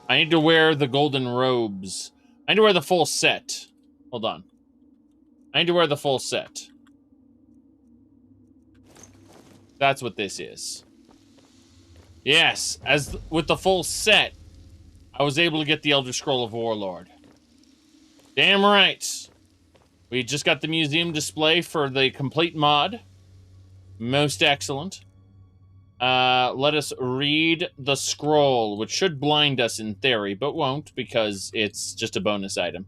I need to wear the golden robes. I need to wear the full set. Hold on. I need to wear the full set. That's what this is. Yes, as with the full set, I was able to get the Elder Scroll of Warlord. Damn right. We just got the museum display for the complete mod. Most excellent. Let us read the scroll, which should blind us in theory, but won't because it's just a bonus item.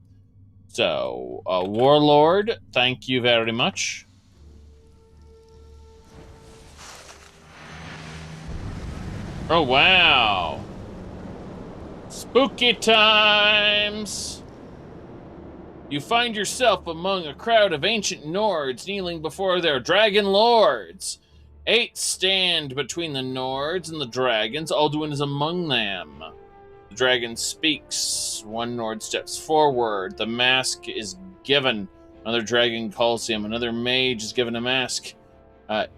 So, Warlord, thank you very much. Oh, wow. Spooky times. You find yourself among a crowd of ancient Nords kneeling before their dragon lords. 8 stand between the Nords and the dragons. Alduin is among them. The dragon speaks. One Nord steps forward. The mask is given. Another dragon calls him. Another mage is given a mask.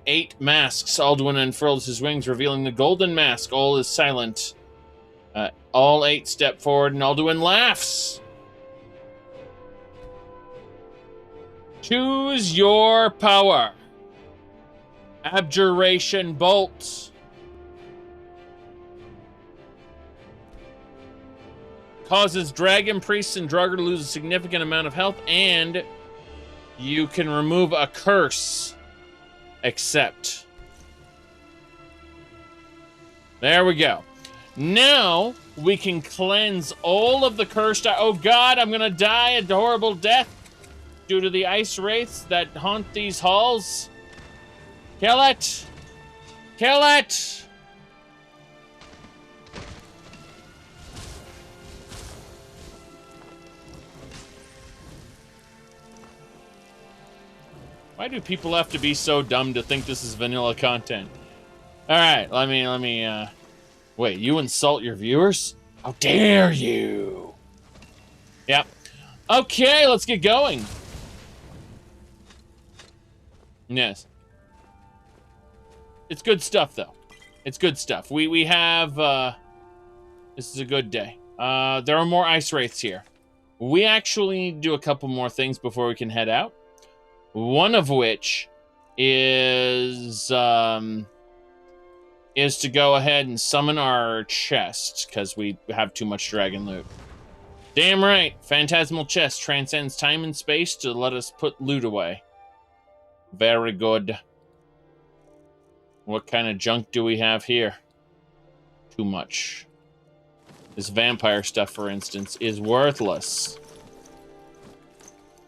8 masks. Alduin unfurls his wings, revealing the golden mask. All is silent. All 8 step forward, and Alduin laughs. Choose your power. Abjuration Bolt. Causes dragon priests and Draugr to lose a significant amount of health, and you can remove a curse. Accept. There we go. Now we can cleanse all of the cursed. Oh God, I'm gonna die a horrible death due to the ice wraiths that haunt these halls. Kill it! Kill it! Why do people have to be so dumb to think this is vanilla content? All right, let me, wait, you insult your viewers? How dare you? Yep. Okay, let's get going. Yes. It's good stuff, though. It's good stuff. We have, this is a good day. There are more ice wraiths here. We actually need to do a couple more things before we can head out. One of which is to go ahead and summon our chest, because we have too much dragon loot. Damn right, Phantasmal Chest transcends time and space to let us put loot away. Very good. What kind of junk do we have here? Too much. This vampire stuff, for instance, is worthless.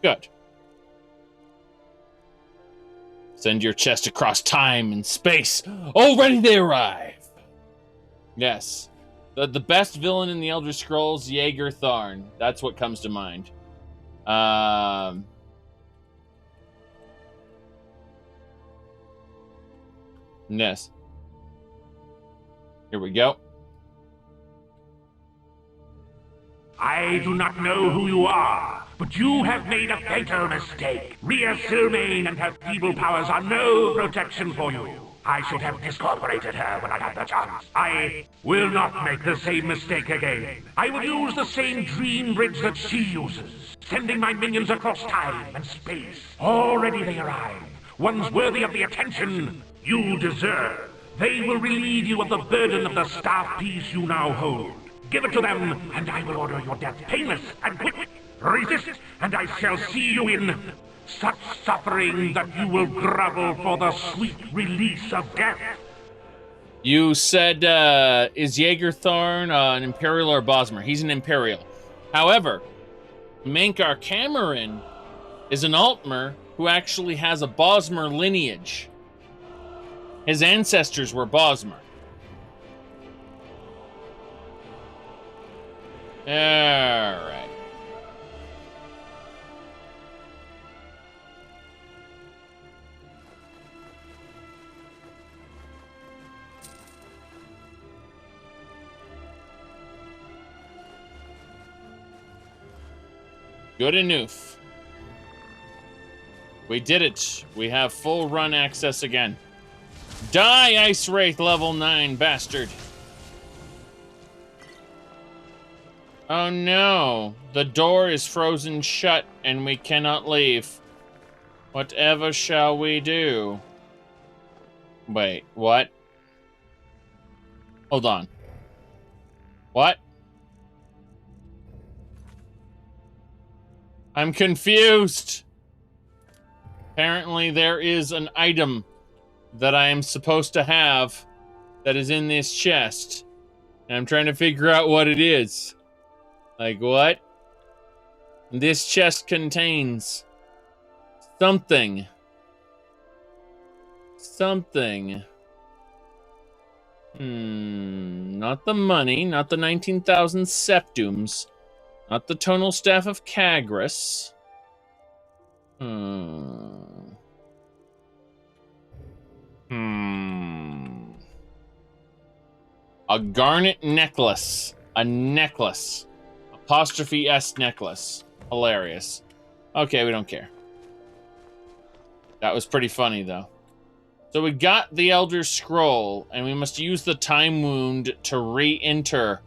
Good. Send your chest across time and space. Already they arrive. Yes. The best villain in the Elder Scrolls, Jaeger Tharn. That's what comes to mind. Yes. Here we go. I do not know who you are, but you have made a fatal mistake. Rhea Silmaine and her feeble powers are no protection for you. I should have discorporated her when I had the chance. I will not make the same mistake again. I will use the same dream bridge that she uses, sending my minions across time and space. Already they arrive, ones worthy of the attention you deserve. They will relieve you of the burden of the staff piece you now hold. Give it to them, and I will order your death painless and quick. Resist, and I shall see you in such suffering that you will grovel for the sweet release of death. You said, is Jaeger Tharn an Imperial or Bosmer? He's an Imperial. However, Mankar Cameron is an Altmer who actually has a Bosmer lineage. His ancestors were Bosmer. Alright. Good enough. We did it. We have full run access again. Die, Ice Wraith level 9, bastard. Oh no, the door is frozen shut and we cannot leave. Whatever shall we do? Wait, what? Hold on. What? I'm confused. Apparently there is an item that I am supposed to have that is in this chest. And I'm trying to figure out what it is. Like what? This chest contains something. Something. Not the money, not the 19,000 septums, not the tonal staff of Kagras. A garnet necklace. A necklace. Apostrophe S necklace. Hilarious. Okay, we don't care. That was pretty funny, though. So we got the Elder Scroll, and we must use the Time Wound to re-enter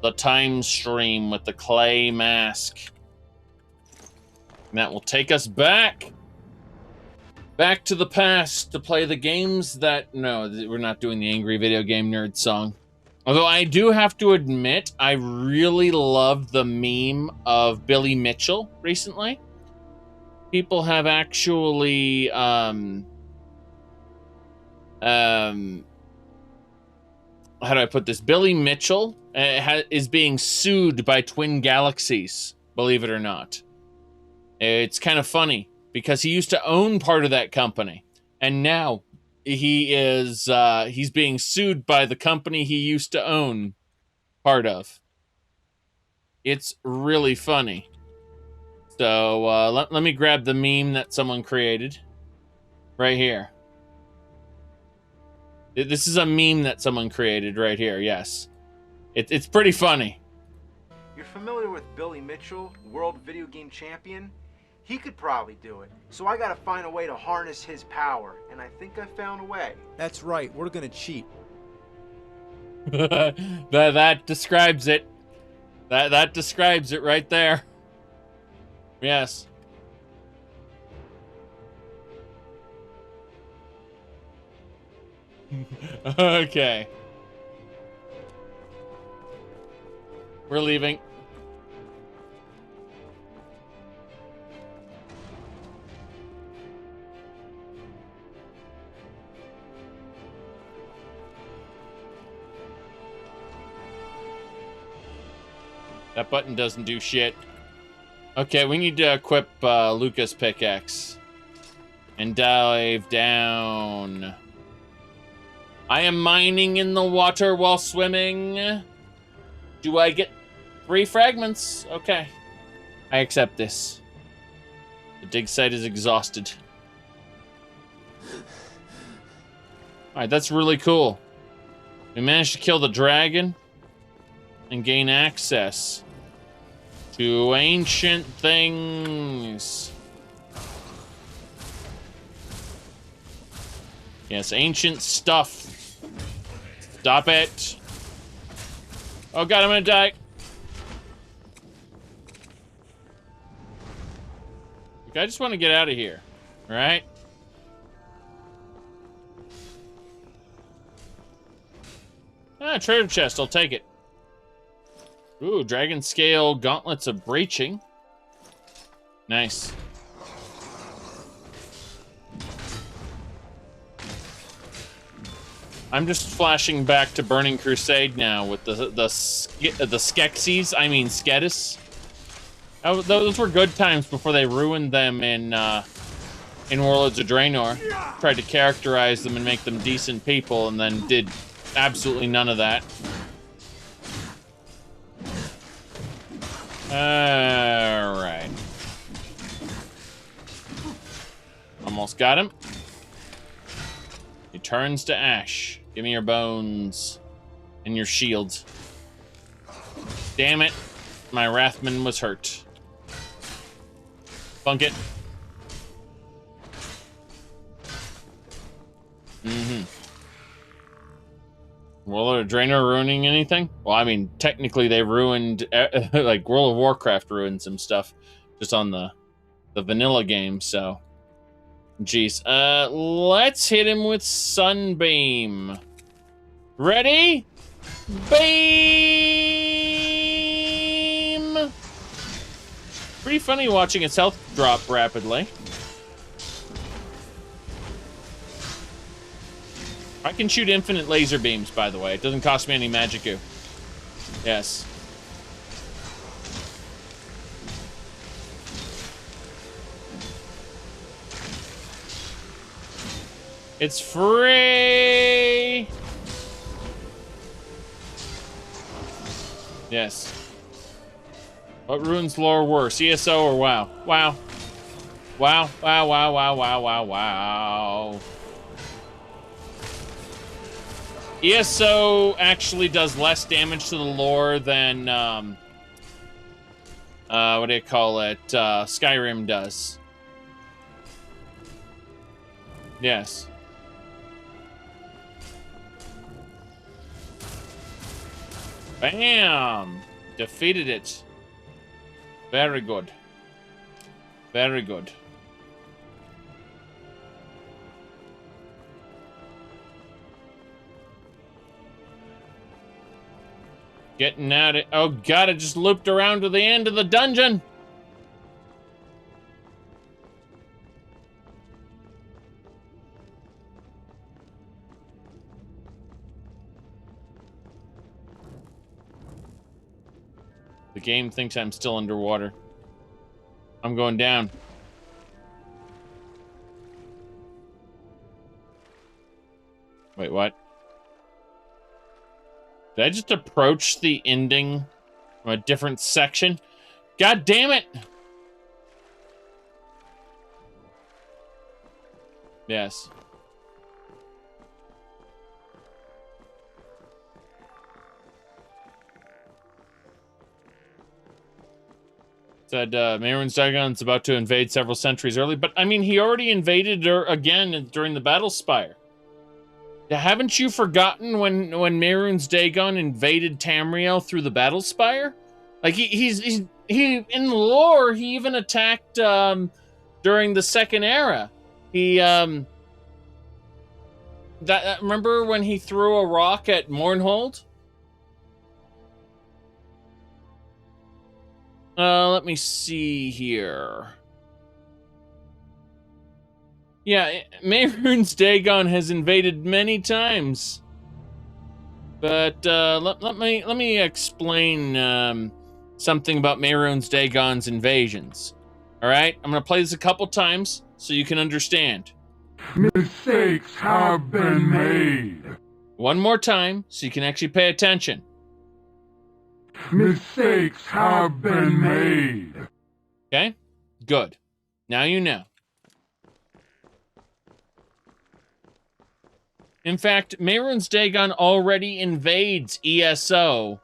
the time stream with the clay mask. And that will take us back to the past to play the games that... No, we're not doing the Angry Video Game Nerd song. Although I do have to admit, I really loved the meme of Billy Mitchell recently. People have actually, how do I put this? Billy Mitchell is being sued by Twin Galaxies, believe it or not. It's kind of funny because he used to own part of that company, and now he is he's being sued by the company he used to own part of. It's really funny. So let me grab the meme that someone created right here. This is a meme that someone created right here. Yes, it's pretty funny. You're familiar with Billy Mitchell, world video game champion? He could probably do it. So I gotta find a way to harness his power, and I think I found a way. That's right, we're gonna cheat. that describes it. That describes it right there. Yes. Okay. We're leaving. That button doesn't do shit. Okay, we need to equip Lucas' pickaxe. And dive down. I am mining in the water while swimming. Do I get 3 fragments? Okay. I accept this. The dig site is exhausted. Alright, that's really cool. We managed to kill the dragon and gain access to ancient things. Yes, ancient stuff. Stop it. Oh god, I'm gonna die. Look, I just want to get out of here. Alright? Ah, treasure chest, I'll take it. Ooh, dragon scale gauntlets of breaching. Nice. I'm just flashing back to Burning Crusade now with the Skeksis. I mean Skedis. Those were good times before they ruined them in Warlords of Draenor. Tried to characterize them and make them decent people, and then did absolutely none of that. Alright. Almost got him. He turns to ash. Give me your bones and your shields. Damn it. My Wrathman was hurt. Funk it. Warlord of Draenor ruining anything? Well, I mean, technically they ruined, like, World of Warcraft ruined some stuff just on the vanilla game, so. Jeez. Let's hit him with Sunbeam. Ready? Beam! Pretty funny watching its health drop rapidly. I can shoot infinite laser beams, by the way. It doesn't cost me any magic goo. Yes. It's free! Yes. What ruins lore worse, ESO or WoW? WoW. WoW, wow, wow, wow, wow, wow, wow. ESO actually does less damage to the lore than what do you call it? Skyrim does. Yes. Bam! Defeated it. Very good. Very good. Getting at it. Oh god, it just looped around to the end of the dungeon. The game thinks I'm still underwater. I'm going down. Wait, what? Did I just approach the ending from a different section? God damn it! Yes. Said, Mehrunes Dagon's about to invade several centuries early, but I mean, he already invaded her again during the Battle Spire. Haven't you forgotten when Mehrunes Dagon invaded Tamriel through the Battle Spire? Like he in the lore, he even attacked during the Second Era. He remember when he threw a rock at Mournhold? Let me see here. Yeah, Mehrunes Dagon has invaded many times. But let me explain something about Mehrunes Dagon's invasions. All right, I'm gonna play this a couple times so you can understand. Mistakes have been made. One more time so you can actually pay attention. Mistakes have been made. Okay, good. Now you know. In fact, Mehrunes Dagon already invades ESO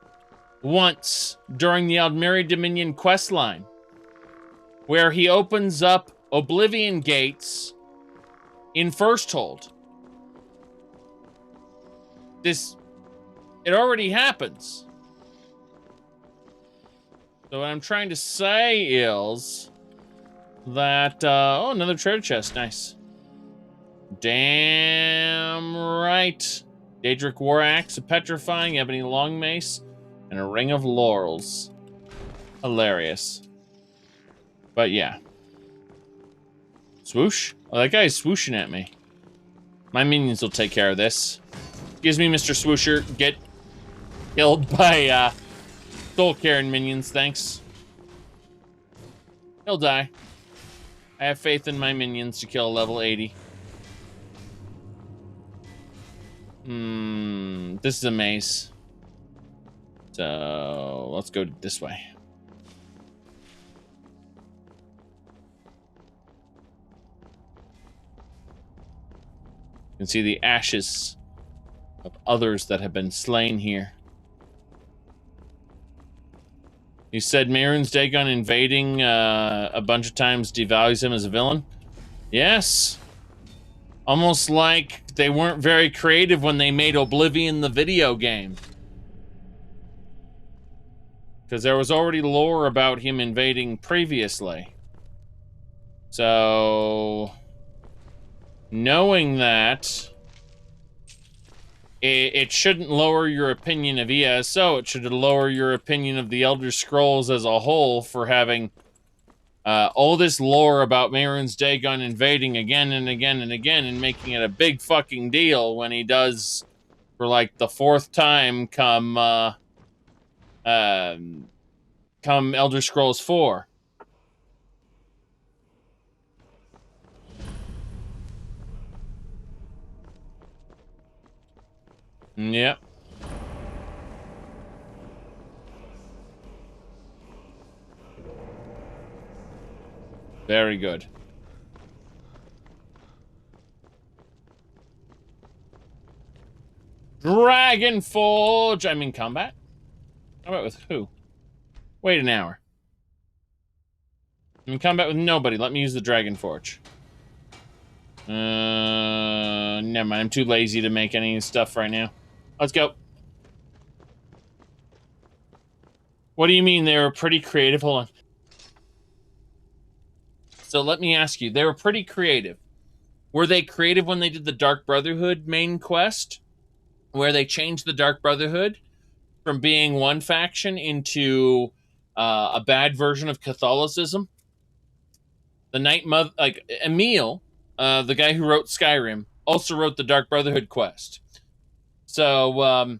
once during the Aldmeri Dominion questline, where he opens up Oblivion Gates in Firsthold. It already happens. So what I'm trying to say is that, oh, another treasure chest, nice. Damn right. Daedric War Axe, a Petrifying, Ebony Long Mace, and a Ring of Laurels. Hilarious. But yeah. Swoosh? Oh, that guy's swooshing at me. My minions will take care of this. Excuse me, Mr. Swoosher. Get killed by, Soul Cairn minions, thanks. He'll die. I have faith in my minions to kill level 80. This is a maze. So, let's go this way. You can see the ashes of others that have been slain here. You said Mehrunes Dagon invading a bunch of times devalues him as a villain? Yes. Almost like they weren't very creative when they made Oblivion the video game. Because there was already lore about him invading previously. So, knowing that, it shouldn't lower your opinion of ESO. It should lower your opinion of the Elder Scrolls as a whole for having all this lore about Mehrunes Dagon invading again and again and again and making it a big fucking deal when he does for like the fourth time come Elder Scrolls 4. Yep. Very good. Dragon Forge! I'm in combat? Combat with who? Wait an hour. I'm in combat with nobody. Let me use the Dragon Forge. Never mind. I'm too lazy to make any stuff right now. Let's go. What do you mean they were pretty creative? Hold on. So let me ask you. They were pretty creative. Were they creative when they did the Dark Brotherhood main quest? Where they changed the Dark Brotherhood from being one faction into a bad version of Catholicism? The Night Mother, like Emil, the guy who wrote Skyrim, also wrote the Dark Brotherhood quest. So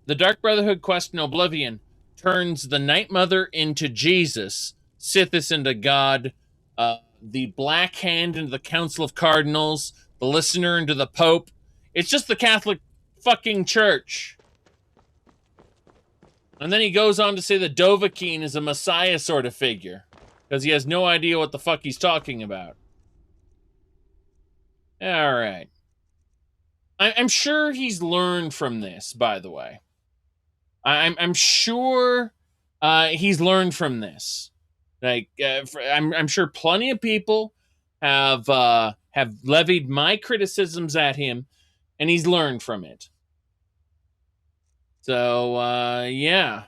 the Dark Brotherhood quest in Oblivion turns the Night Mother into Jesus, Sithis into God, the Black Hand into the Council of Cardinals, the Listener into the Pope. It's just the Catholic fucking Church. And then he goes on to say that Dovahkiin is a Messiah sort of figure, because he has no idea what the fuck he's talking about. All right. I'm sure he's learned from this, by the way. I'm sure he's learned from this. Like, I'm sure plenty of people have levied my criticisms at him, and he's learned from it. So, yeah.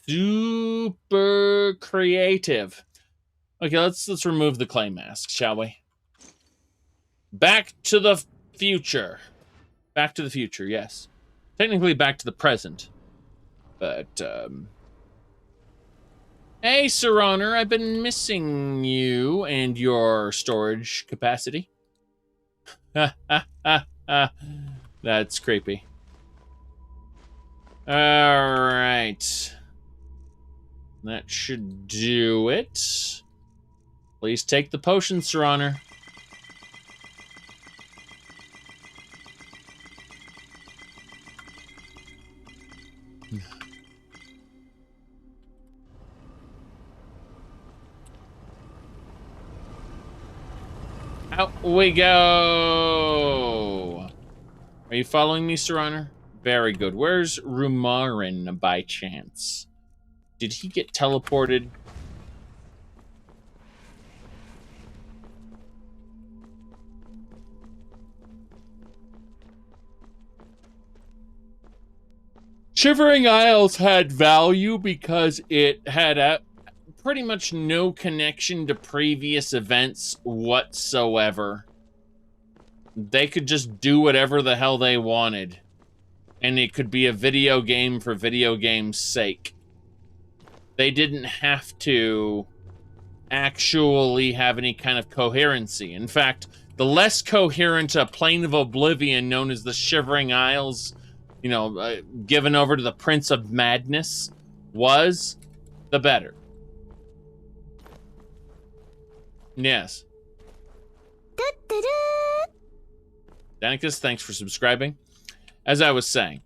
Super creative. Okay, let's remove the clay mask, shall we? Back to the future. Back to the future, yes. Technically back to the present. But, hey, Sir Honor, I've been missing you and your storage capacity. Ha, ha, ha, ha. That's creepy. Alright. That should do it. Please take the potion, Sir Honor. Out we go! Are you following me, Sir Honor? Very good. Where's Rumarin, by chance? Did he get teleported? Shivering Isles had value because it had pretty much no connection to previous events whatsoever. They could just do whatever the hell they wanted. And it could be a video game for video game's sake. They didn't have to actually have any kind of coherency. In fact, the less coherent a plane of oblivion known as the Shivering Isles, you know, given over to the Prince of Madness was, the better. Yes. Danicus, thanks for subscribing. As I was saying,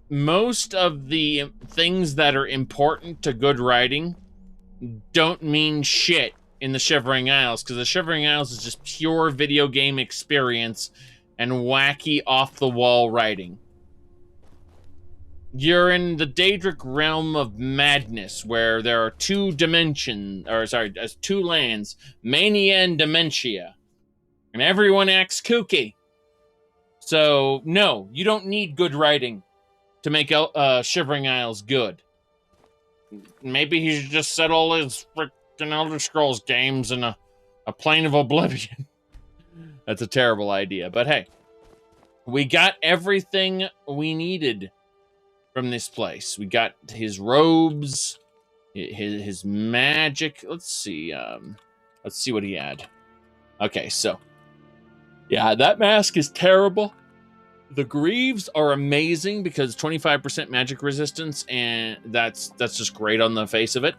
most of the things that are important to good writing don't mean shit in the Shivering Isles, because the Shivering Isles is just pure video game experience and wacky off-the-wall writing. You're in the Daedric realm of madness, where there are two lands, Mania and Dementia, and everyone acts kooky. So, no, you don't need good writing to make Shivering Isles good. Maybe he should just set all his frickin' Elder Scrolls games in a plane of oblivion. That's a terrible idea, but hey. We got everything we needed from this place. We got his robes, his magic. Let's see what he had. Okay, so yeah, that mask is terrible. The greaves are amazing because 25% magic resistance, and that's just great on the face of it.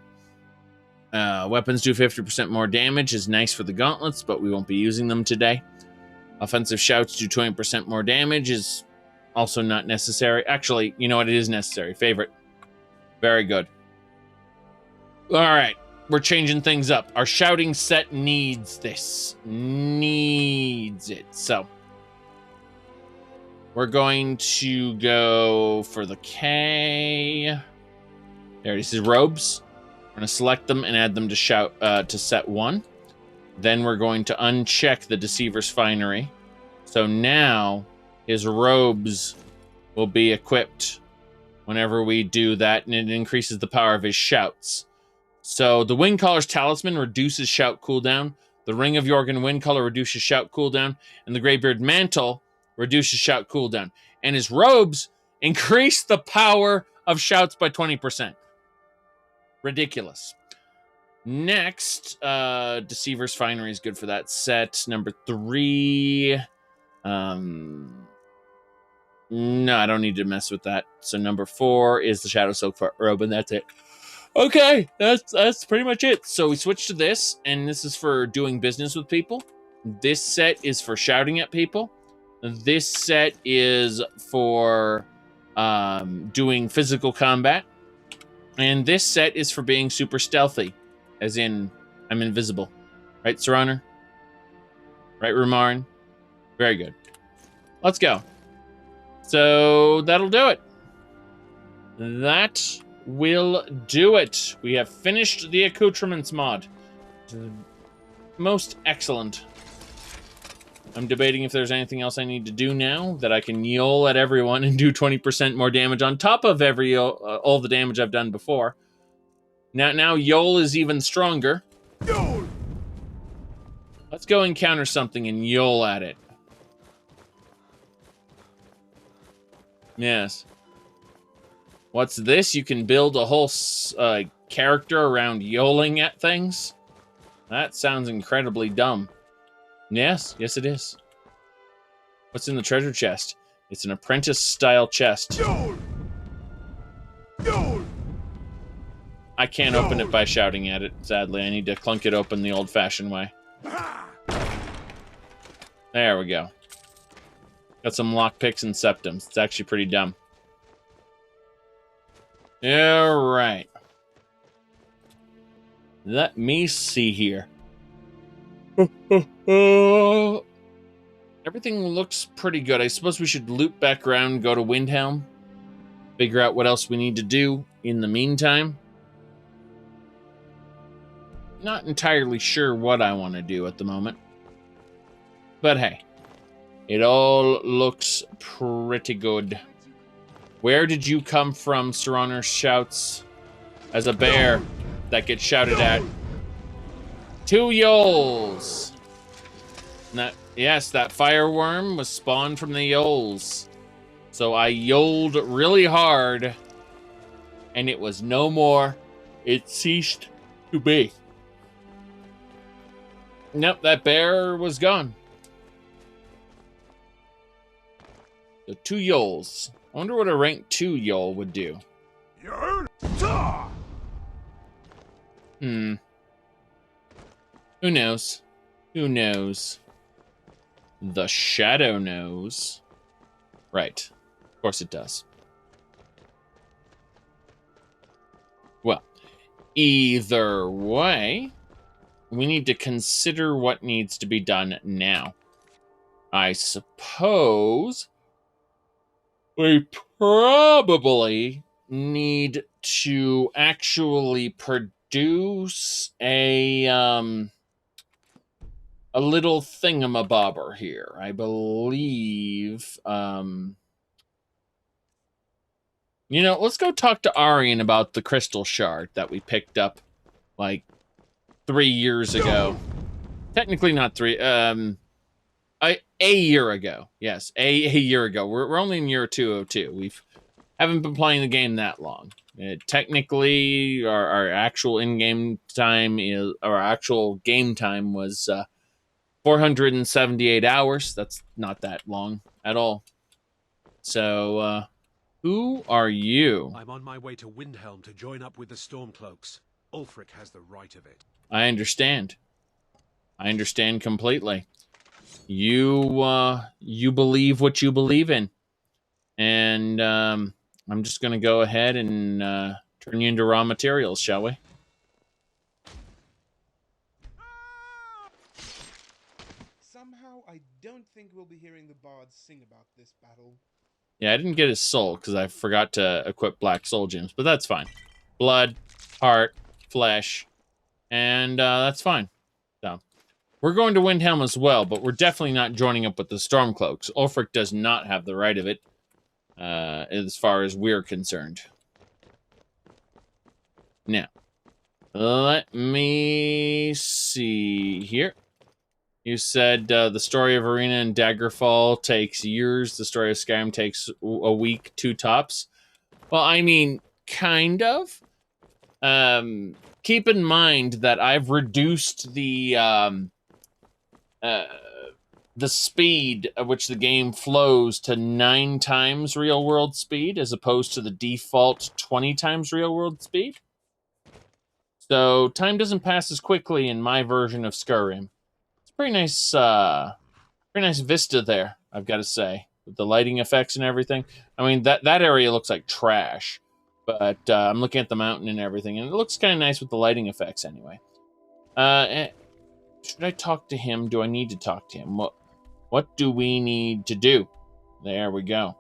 Weapons do 50% more damage is nice for the gauntlets, but we won't be using them today. Offensive shouts do 20% more damage is also not necessary. Actually, you know what? It is necessary. Favorite. Very good. All right. We're changing things up. Our shouting set needs this. Needs it. So, we're going to go for the K. There it is. His robes. We're going to select them and add them to set 1. Then we're going to uncheck the Deceiver's Finery. So now his robes will be equipped whenever we do that, and it increases the power of his shouts. So the Windcaller's Talisman reduces shout cooldown. The Ring of Yorgan Windcaller reduces shout cooldown. And the Greybeard Mantle reduces shout cooldown. And his robes increase the power of shouts by 20%. Ridiculous. Next, Deceiver's Finery is good for that set. Number 3. No, I don't need to mess with that. So number 4 is the Shadow Soak robe, and that's it. Okay, that's pretty much it. So we switch to this, and this is for doing business with people. This set is for shouting at people. This set is for doing physical combat. And this set is for being super stealthy. As in, I'm invisible. Right, Sir Honor? Right, Rumarn? Very good. Let's go. So, that'll do it. That will do it. We have finished the accoutrements mod. Most excellent. I'm debating if there's anything else I need to do now that I can yell at everyone and do 20% more damage on top of all the damage I've done before. Now Yol is even stronger. Yol! Let's go encounter something and Yol at it. Yes. What's this? You can build a whole character around yoling at things? That sounds incredibly dumb. Yes it is. What's in the treasure chest? It's an apprentice-style chest. Yol! Yol! I can't open it by shouting at it, sadly. I need to clunk it open the old-fashioned way. There we go. Got some lockpicks and septums. It's actually pretty dumb. Alright. Let me see here. Everything looks pretty good. I suppose we should loop back around, go to Windhelm, figure out what else we need to do in the meantime. Not entirely sure what I want to do at the moment. But hey, it all looks pretty good. Where did you come from, Sir Honor shouts as a bear that gets shouted at? 2 Yols! Yes, that fireworm was spawned from the Yols. So I yoled really hard, and it was no more. It ceased to be. Nope, that bear was gone. The 2 Yols. I wonder what a rank 2 Yol would do. Who knows? Who knows? The Shadow knows. Right. Of course it does. Well, either way, we need to consider what needs to be done now. I suppose we probably need to actually produce a little thingamabobber here. I believe, let's go talk to Arian about the crystal shard that we picked up, like, 3 years ago. Technically not 3, a year ago. Yes, a year ago. We're only in year 202. Haven't been playing the game that long. Technically, our actual in-game time game time was 478 hours. That's not that long at all. So, who are you? I'm on my way to Windhelm to join up with the Stormcloaks. Ulfric has the right of it. I understand. I understand completely. You believe what you believe in. And, I'm just gonna go ahead and, turn you into raw materials, shall we? Somehow, I don't think we'll be hearing the bards sing about this battle. Yeah, I didn't get his soul, because I forgot to equip black soul gems, but that's fine. Blood, heart, flesh, and that's fine. So we're going to Windhelm as well, but we're definitely not joining up with the Stormcloaks. Ulfric does not have the right of it, as far as we're concerned. Now, let me see here. You said the story of Arena and Daggerfall takes years. The story of Skyrim takes a week, 2 tops. Well, I mean, kind of. Keep in mind that I've reduced the speed at which the game flows to 9 times real-world speed, as opposed to the default 20 times real-world speed. So time doesn't pass as quickly in my version of Skyrim. It's pretty nice vista there, I've got to say, with the lighting effects and everything. I mean, that area looks like trash, but I'm looking at the mountain and everything, and it looks kind of nice with the lighting effects anyway. Should I talk to him? Do I need to talk to him? What do we need to do? There we go.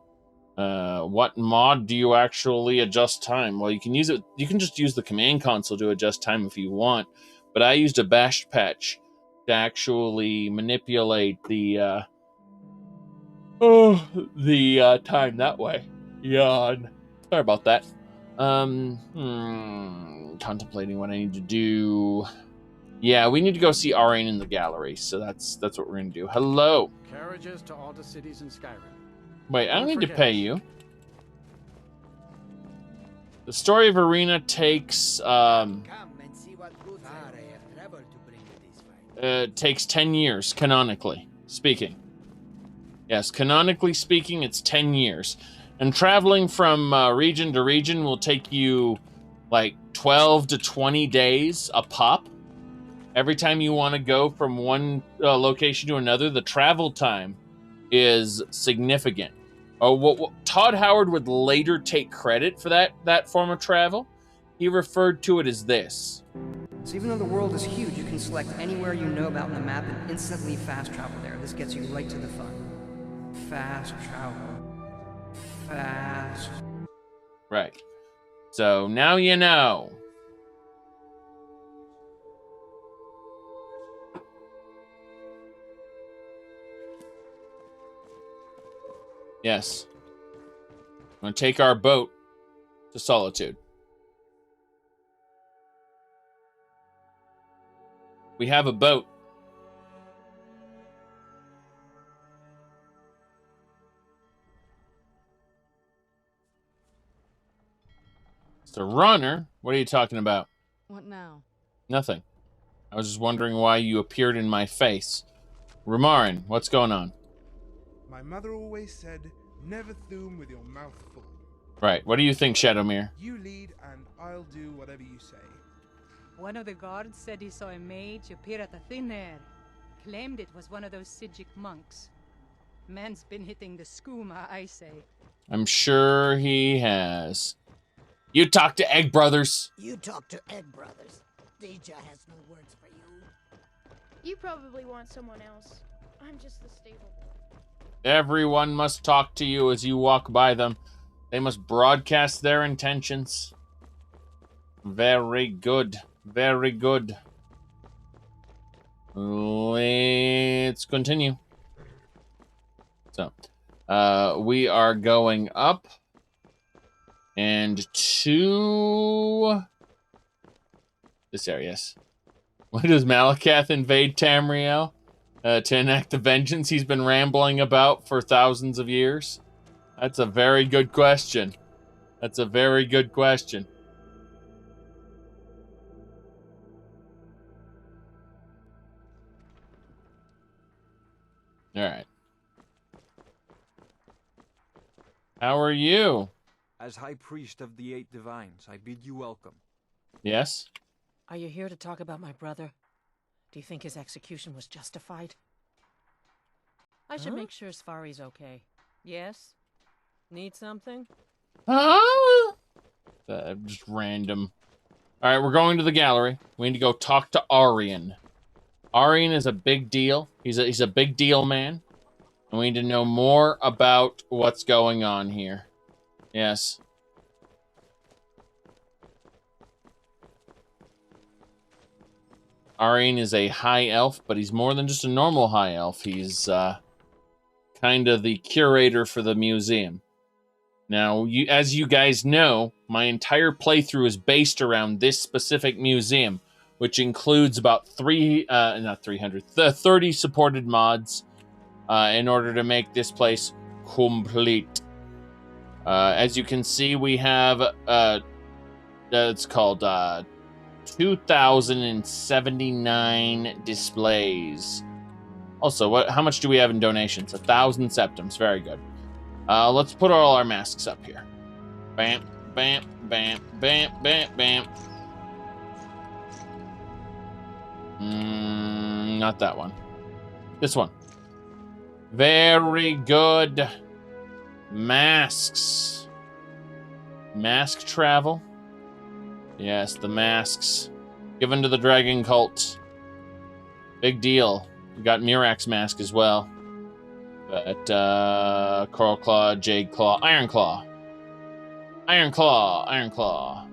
What mod do you actually adjust time? Well, you can use it. You can just use the command console to adjust time if you want. But I used a bash patch to actually manipulate the time that way. Yawn. Sorry about that. Contemplating what I need to do. Yeah, we need to go see Arian in the gallery, so that's what we're gonna do. Hello. Carriages to all the cities in Skyrim. Wait, I don't need to pay you. The story of Arena takes takes 10 years, canonically speaking. Yes, canonically speaking, it's 10 years. And traveling from region to region will take you like 12 to 20 days a pop. Every time you want to go from one location to another, the travel time is significant. Todd Howard would later take credit for that form of travel. He referred to it as this. So even though the world is huge, you can select anywhere you know about on the map and instantly fast travel there. This gets you right to the fun. Fast travel. Fast. Right. So now you know. Yes. I'm going to take our boat to Solitude. We have a boat. It's a runner? What are you talking about? What now? Nothing. I was just wondering why you appeared in my face. Ramarin, what's going on? My mother always said, never thoom with your mouth full. Right. What do you think, Shadowmere? You lead, and I'll do whatever you say. One of the guards said he saw a mage appear at the thin air. Claimed it was one of those Sijic monks. Man's been hitting the skooma, I say. I'm sure he has. You talk to Egg Brothers. You talk to Egg Brothers. Deja has no words for you. You probably want someone else. I'm just the stable boy. Everyone must talk to you as you walk by them. They must broadcast their intentions. Very good. Very good. Let's continue. So, we are going up and to this area. Yes. When does Malakath invade Tamriel? To enact the vengeance he's been rambling about for thousands of years? That's a very good question. That's a very good question. All right. How are you? As High Priest of the Eight Divines, I bid you welcome. Yes? Are you here to talk about my brother? Do you think his execution was justified? I should make sure Sfari's okay. Yes? Need something? Just random. Alright, we're going to the gallery. We need to go talk to Arian. Arian is a big deal. He's a big deal man. And we need to know more about what's going on here. Yes. Arian is a high elf, but he's more than just a normal high elf. He's kind of the curator for the museum. Now, as you guys know, my entire playthrough is based around this specific museum, which includes about 30 supported mods in order to make this place complete. As you can see, we have it's called 2,079 displays. Also, how much do we have in donations? 1,000 septims. Very good. Let's put all our masks up here. Bam, bam, bam, bam, bam, bam. Not that one. This one. Very good. Masks. Mask travel. Yes, the masks. Given to the dragon cult. Big deal. We got Mirak's mask as well. But, Coral Claw, Jade Claw, Iron Claw. Iron Claw, Iron Claw.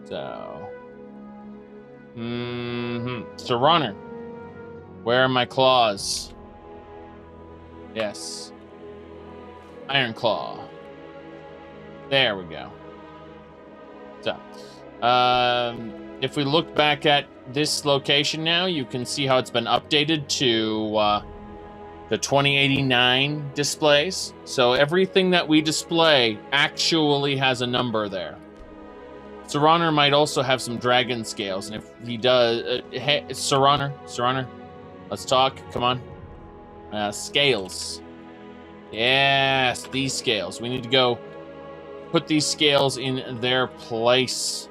So. Sir Runner. Where are my claws? Yes. Iron Claw. There we go. So. If we look back at this location now, you can see how it's been updated to, the 2089 displays. So everything that we display actually has a number there. Serraner might also have some dragon scales, and if he does, hey, Serraner, let's talk. Come on, scales. Yes, these scales. We need to go put these scales in their place.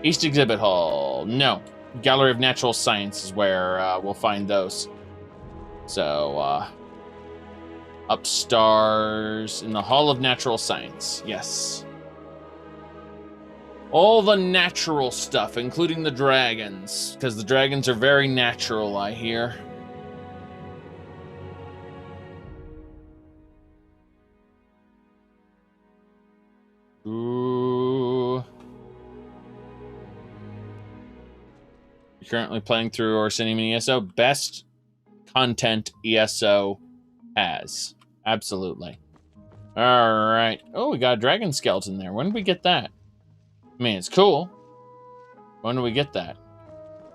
East Exhibit Hall. No, Gallery of Natural Science is where we'll find those. So, upstairs in the Hall of Natural Science. Yes. All the natural stuff, including the dragons, because the dragons are very natural, I hear. Ooh. You're currently playing through Orsinium ESO. Best content ESO has. Absolutely. All right. Oh, we got a dragon skeleton there. When did we get that? I mean, it's cool. When did we get that?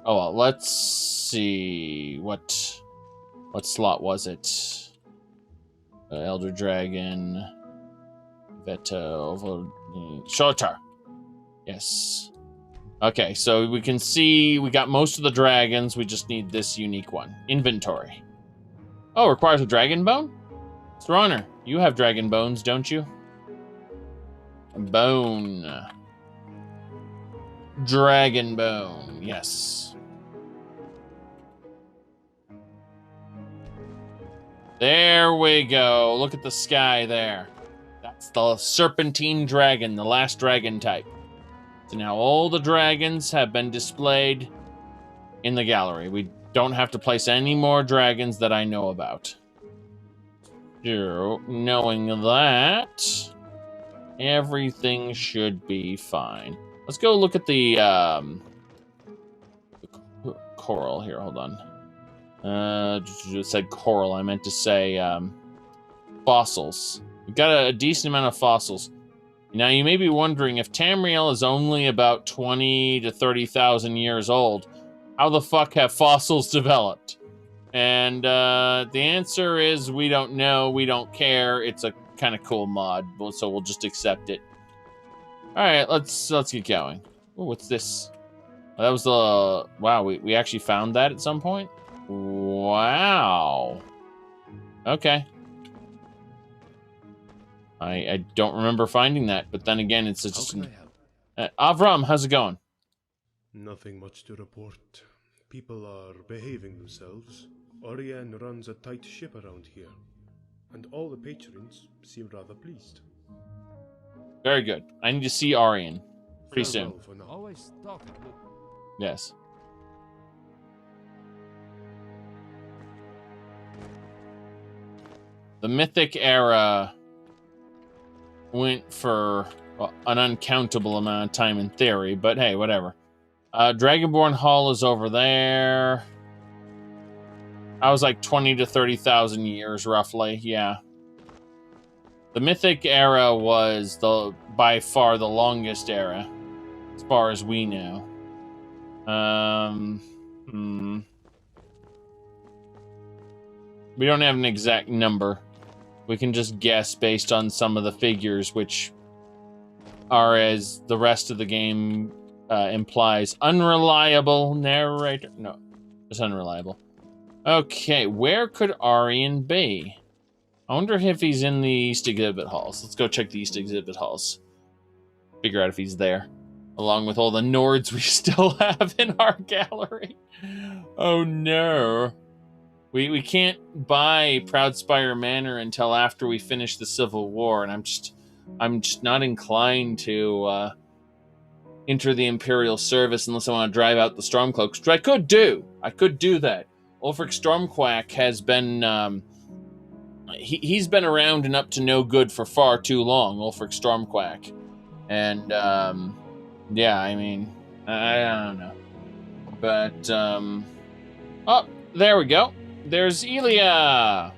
Oh, well, let's see. What slot was it? Elder Dragon. Veto. Shotar. Yes. Okay, so we can see we got most of the dragons. We just need this unique one. Inventory. Oh, requires a dragon bone? Serraner, you have dragon bones, don't you? Bone. Dragon bone, yes. There we go. Look at the sky there. That's the Serpentine Dragon, the last dragon type. So now all the dragons have been displayed in the gallery. We don't have to place any more dragons that I know about. So, knowing that, everything should be fine. Let's go look at the coral here. Hold on. It said coral. I meant to say fossils. We've got a decent amount of fossils. Now, you may be wondering, if Tamriel is only about 20 to 30,000 years old, how the fuck have fossils developed? And the answer is we don't know, we don't care. It's a kind of cool mod, so we'll just accept it. All right, let's get going. Ooh, what's this? Oh, that was the... Wow, we actually found that at some point? Wow. Okay. I don't remember finding that, but then again, it's just... Avram, how's it going? Nothing much to report. People are behaving themselves. Oriane runs a tight ship around here, and all the patrons seem rather pleased. Very good. I need to see Arian pretty soon. Always thought it would. Yes. The Mythic era went for an uncountable amount of time in theory, but hey, whatever. Dragonborn Hall is over there. I was like 20 to 30,000 years, roughly. Yeah. The Mythic era was by far the longest era, as far as we know. We don't have an exact number. We can just guess based on some of the figures, which are, as the rest of the game implies, unreliable narrator. No, just unreliable. Okay, where could Arian be? I wonder if he's in the East Exhibit Halls. Let's go check the East Exhibit Halls. Figure out if he's there. Along with all the Nords we still have in our gallery. Oh no. We can't buy Proudspire Manor until after we finish the Civil War, and I'm just not inclined to enter the Imperial service unless I want to drive out the Stormcloaks, which I could do. I could do that. Ulfric Stormquack has been he's been around and up to no good for far too long, Ulfric Stormquack. And yeah, I mean, I don't know. But oh, there we go. There's Elia.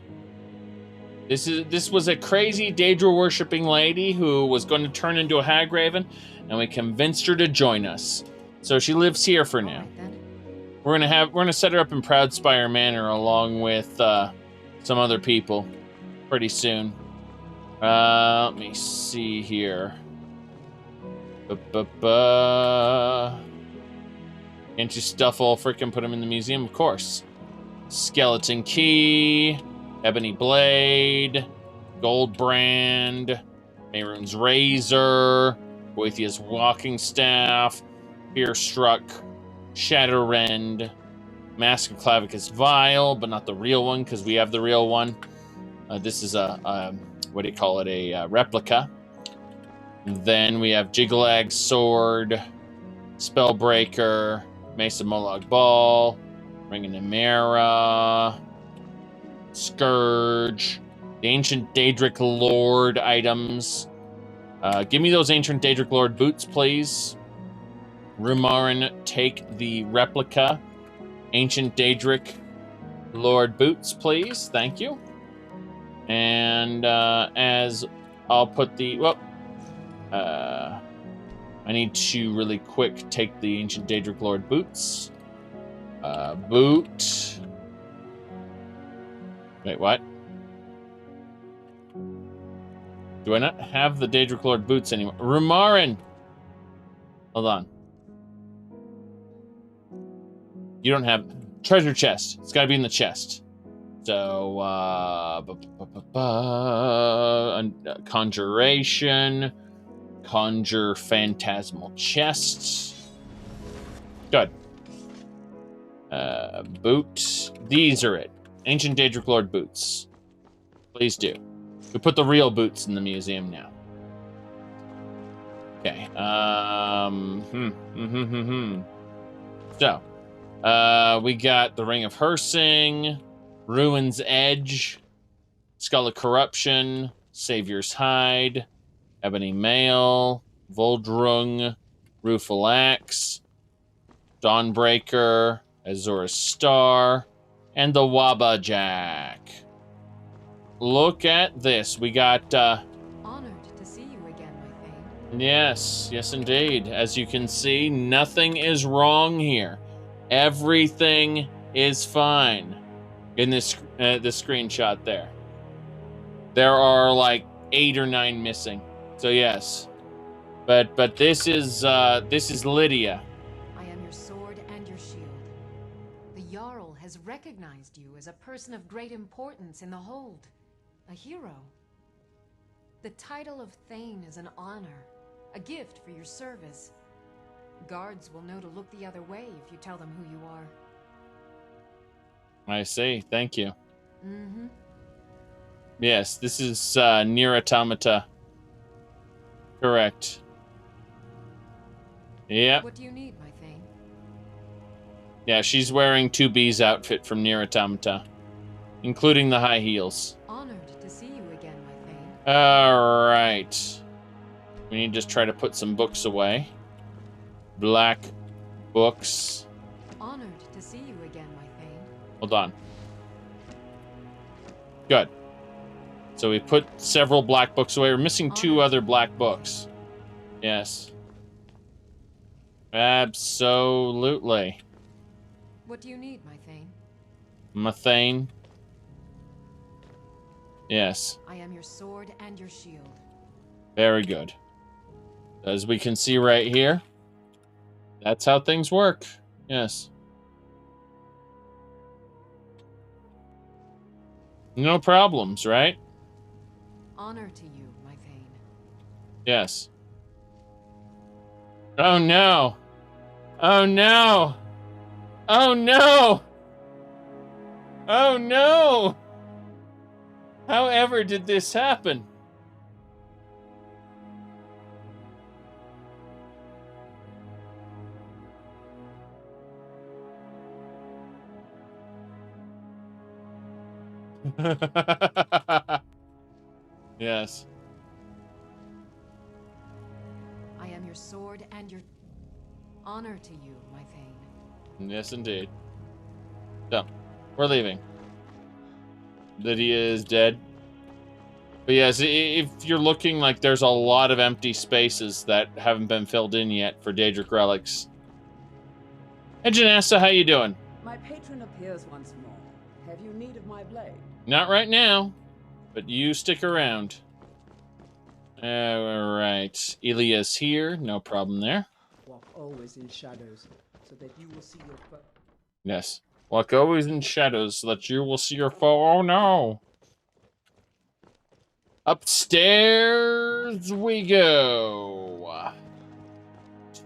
This was a crazy Daedra worshipping lady who was going to turn into a Hagraven, and we convinced her to join us. So she lives here for now. We're gonna set her up in Proudspire Manor along with some other people pretty soon. Let me see here. Can't you stuff Ulfric and put him in the museum? Of course. Skeleton Key, Ebony Blade, Gold Brand, Mehrunes Razor, Boethiah's Walking Staff, Fear Struck, Shadowrend, Mask of Clavicus Vial, but not the real one because we have the real one. This is a what do you call it? A replica. Then we have Jiggalag's Sword, Spellbreaker, Mace of Molag Bal, Ring of Nemera, Scourge, the Ancient Daedric Lord items. Give me those Ancient Daedric Lord boots, please. Rumarin, take the replica. Ancient Daedric Lord boots, please. Thank you. And as I'll put the... Well, I need to really quick take the Ancient Daedric Lord boots. Boot. Wait, what? Do I not have the Daedric Lord boots anymore? Rumarin! Hold on. You don't have... Treasure chest. It's gotta be in the chest. So, Conjuration. Conjure Phantasmal Chest. Good. Boot. These are it. Ancient Daedric Lord boots. Please do. We put the real boots in the museum now. Okay. So, we got the Ring of Hersing, Ruin's Edge, Skull of Corruption, Savior's Hide, Ebony Mail, Voldrung, Rueful Axe, Dawnbreaker, Azura's Star, and the Waba Jack. Look at this. We got, Honored to see you again, my Thane. Yes, yes indeed. As you can see, nothing is wrong here. Everything is fine in this screenshot there. There are like 8 or 9 missing. So yes. But this is Lydia. I am your sword and your shield. The Jarl has recognized you as a person of great importance in the Hold. A hero. The title of Thane is an honor, a gift for your service. Guards will know to look the other way if you tell them who you are. I see. Thank you. Mm-hmm. Yes, this is Nier Automata. Correct. Yep. What do you need, my Thane? Yeah, she's wearing 2B's outfit from Nier Automata, including the high heels. Honored to see you again, my Thane. All right. We need to just try to put some books away. Black Books. Honored to see you again, my Thane. Hold on. Good. So we put several black books away. We're missing 2 other black books. Yes. Absolutely. What do you need, my Thane? Methane. Yes. I am your sword and your shield. Very good. As we can see right here, that's how things work. Yes. No problems, right? Honor to you, my Thane. Yes. Oh no! Oh no! Oh no! Oh no! However did this happen? Yes. I am your sword and your... Honor to you, my Thane. Yes, indeed. So, we're leaving. Lydia is dead. But yes, if you're looking like there's a lot of empty spaces that haven't been filled in yet for Daedric relics. Hey, Janessa, how you doing? My patron appears once more. Have you need of my blade? Not right now, but you stick around. Alright. Ilia's here. No problem there. Walk always in shadows, so that you will see your foe. Yes. Walk always in shadows, so that you will see your foe. Oh no! Upstairs we go.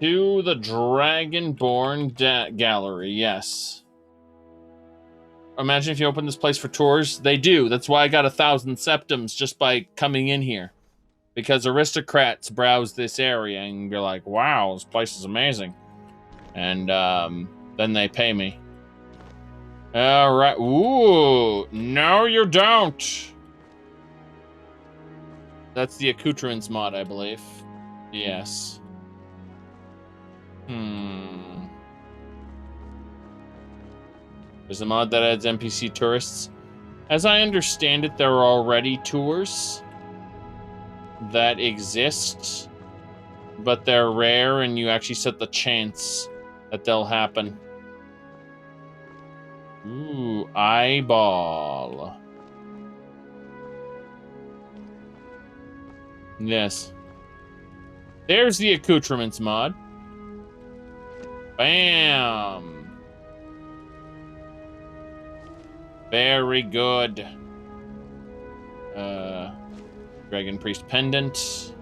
To the Dragonborn gallery, yes. Imagine if you open this place for tours. They do. That's why I got 1,000 septims just by coming in here. Because aristocrats browse this area and you're like, wow, this place is amazing. And then they pay me. Alright. Ooh. No, you don't. That's the accoutrements mod, I believe. Yes. There's a mod that adds NPC tourists. As I understand it, there are already tours that exist, but they're rare and you actually set the chance that they'll happen. Ooh, eyeball. Yes. There's the accoutrements mod. Bam! Very good. Dragon Priest Pendant.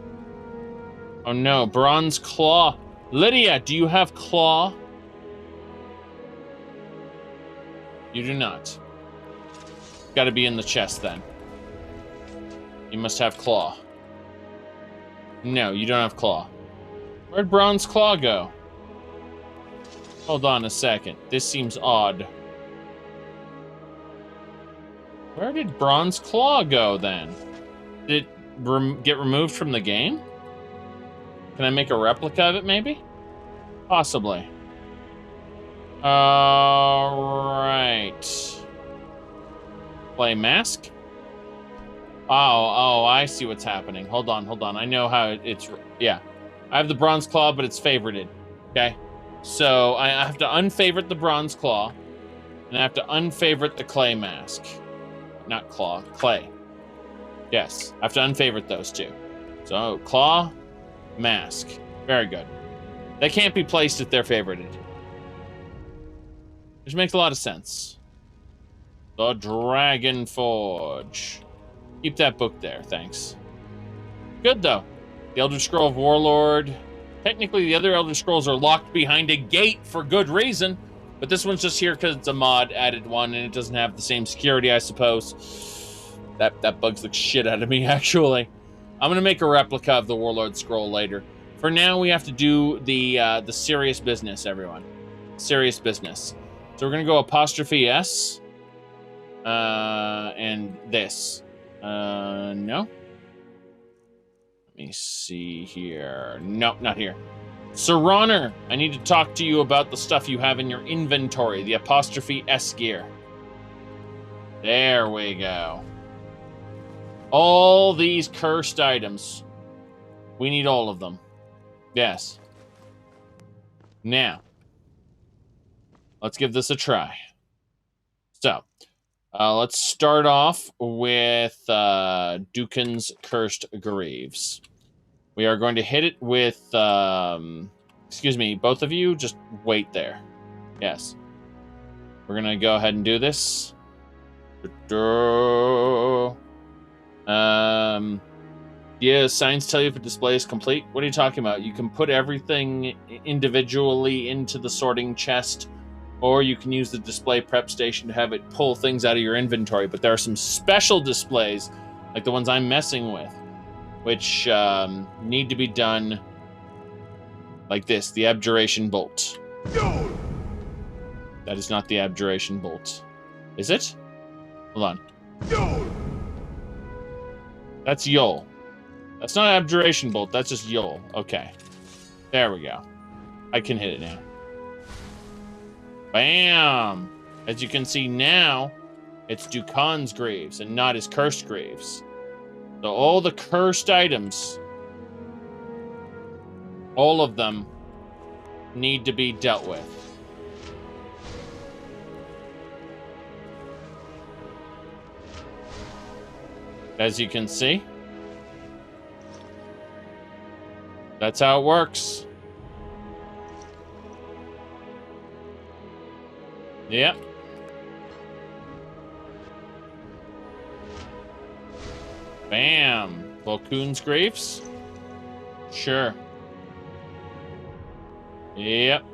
Oh no, Bronze Claw. Lydia, do you have Claw? You do not. Gotta be in the chest then. You must have Claw. No, you don't have Claw. Where'd Bronze Claw go? Hold on a second. This seems odd. Where did Bronze Claw go then? Did it get removed from the game? Can I make a replica of it maybe? Possibly. Alright. Play mask? Oh, I see what's happening. Hold on. I know how it's... Yeah. I have the Bronze Claw, but it's favorited. Okay? So, I have to unfavorite the Bronze Claw. And I have to unfavorite the clay mask. Not claw, clay. Yes, I have to unfavorite those two. So, claw, mask. Very good. They can't be placed if they're favorited. Which makes a lot of sense. The Dragon Forge. Keep that book there, thanks. Good, though. The Elder Scroll of Warlord. Technically, the other Elder Scrolls are locked behind a gate for good reason. But this one's just here because it's a mod, added one, and it doesn't have the same security, I suppose. That bugs the shit out of me, actually. I'm going to make a replica of the Warlord Scroll later. For now, we have to do the serious business, everyone. Serious business. So we're going to go apostrophe S. And this. No. Let me see here. Nope, not here. Sir Ronner, I need to talk to you about the stuff you have in your inventory, the apostrophe S gear. There we go. All these cursed items. We need all of them. Yes. Now, let's give this a try. So, let's start off with Dukin's Cursed Greaves. We are going to hit it with, excuse me, both of you, just wait there. Yes. We're going to go ahead and do this. Yeah, signs tell you if a display is complete. What are you talking about? You can put everything individually into the sorting chest, or you can use the display prep station to have it pull things out of your inventory. But there are some special displays, like the ones I'm messing with, which need to be done like this, the Abjuration Bolt. That is not the Abjuration Bolt. Is it? Hold on. That's Yol. That's not Abjuration Bolt, that's just Yol. Okay. There we go. I can hit it now. Bam! As you can see now, it's Dukan's Graves and not his Cursed Graves. So all the cursed items, all of them, need to be dealt with. As you can see, that's how it works. Yep. Bam. Volkun's Graves? Sure. Yep.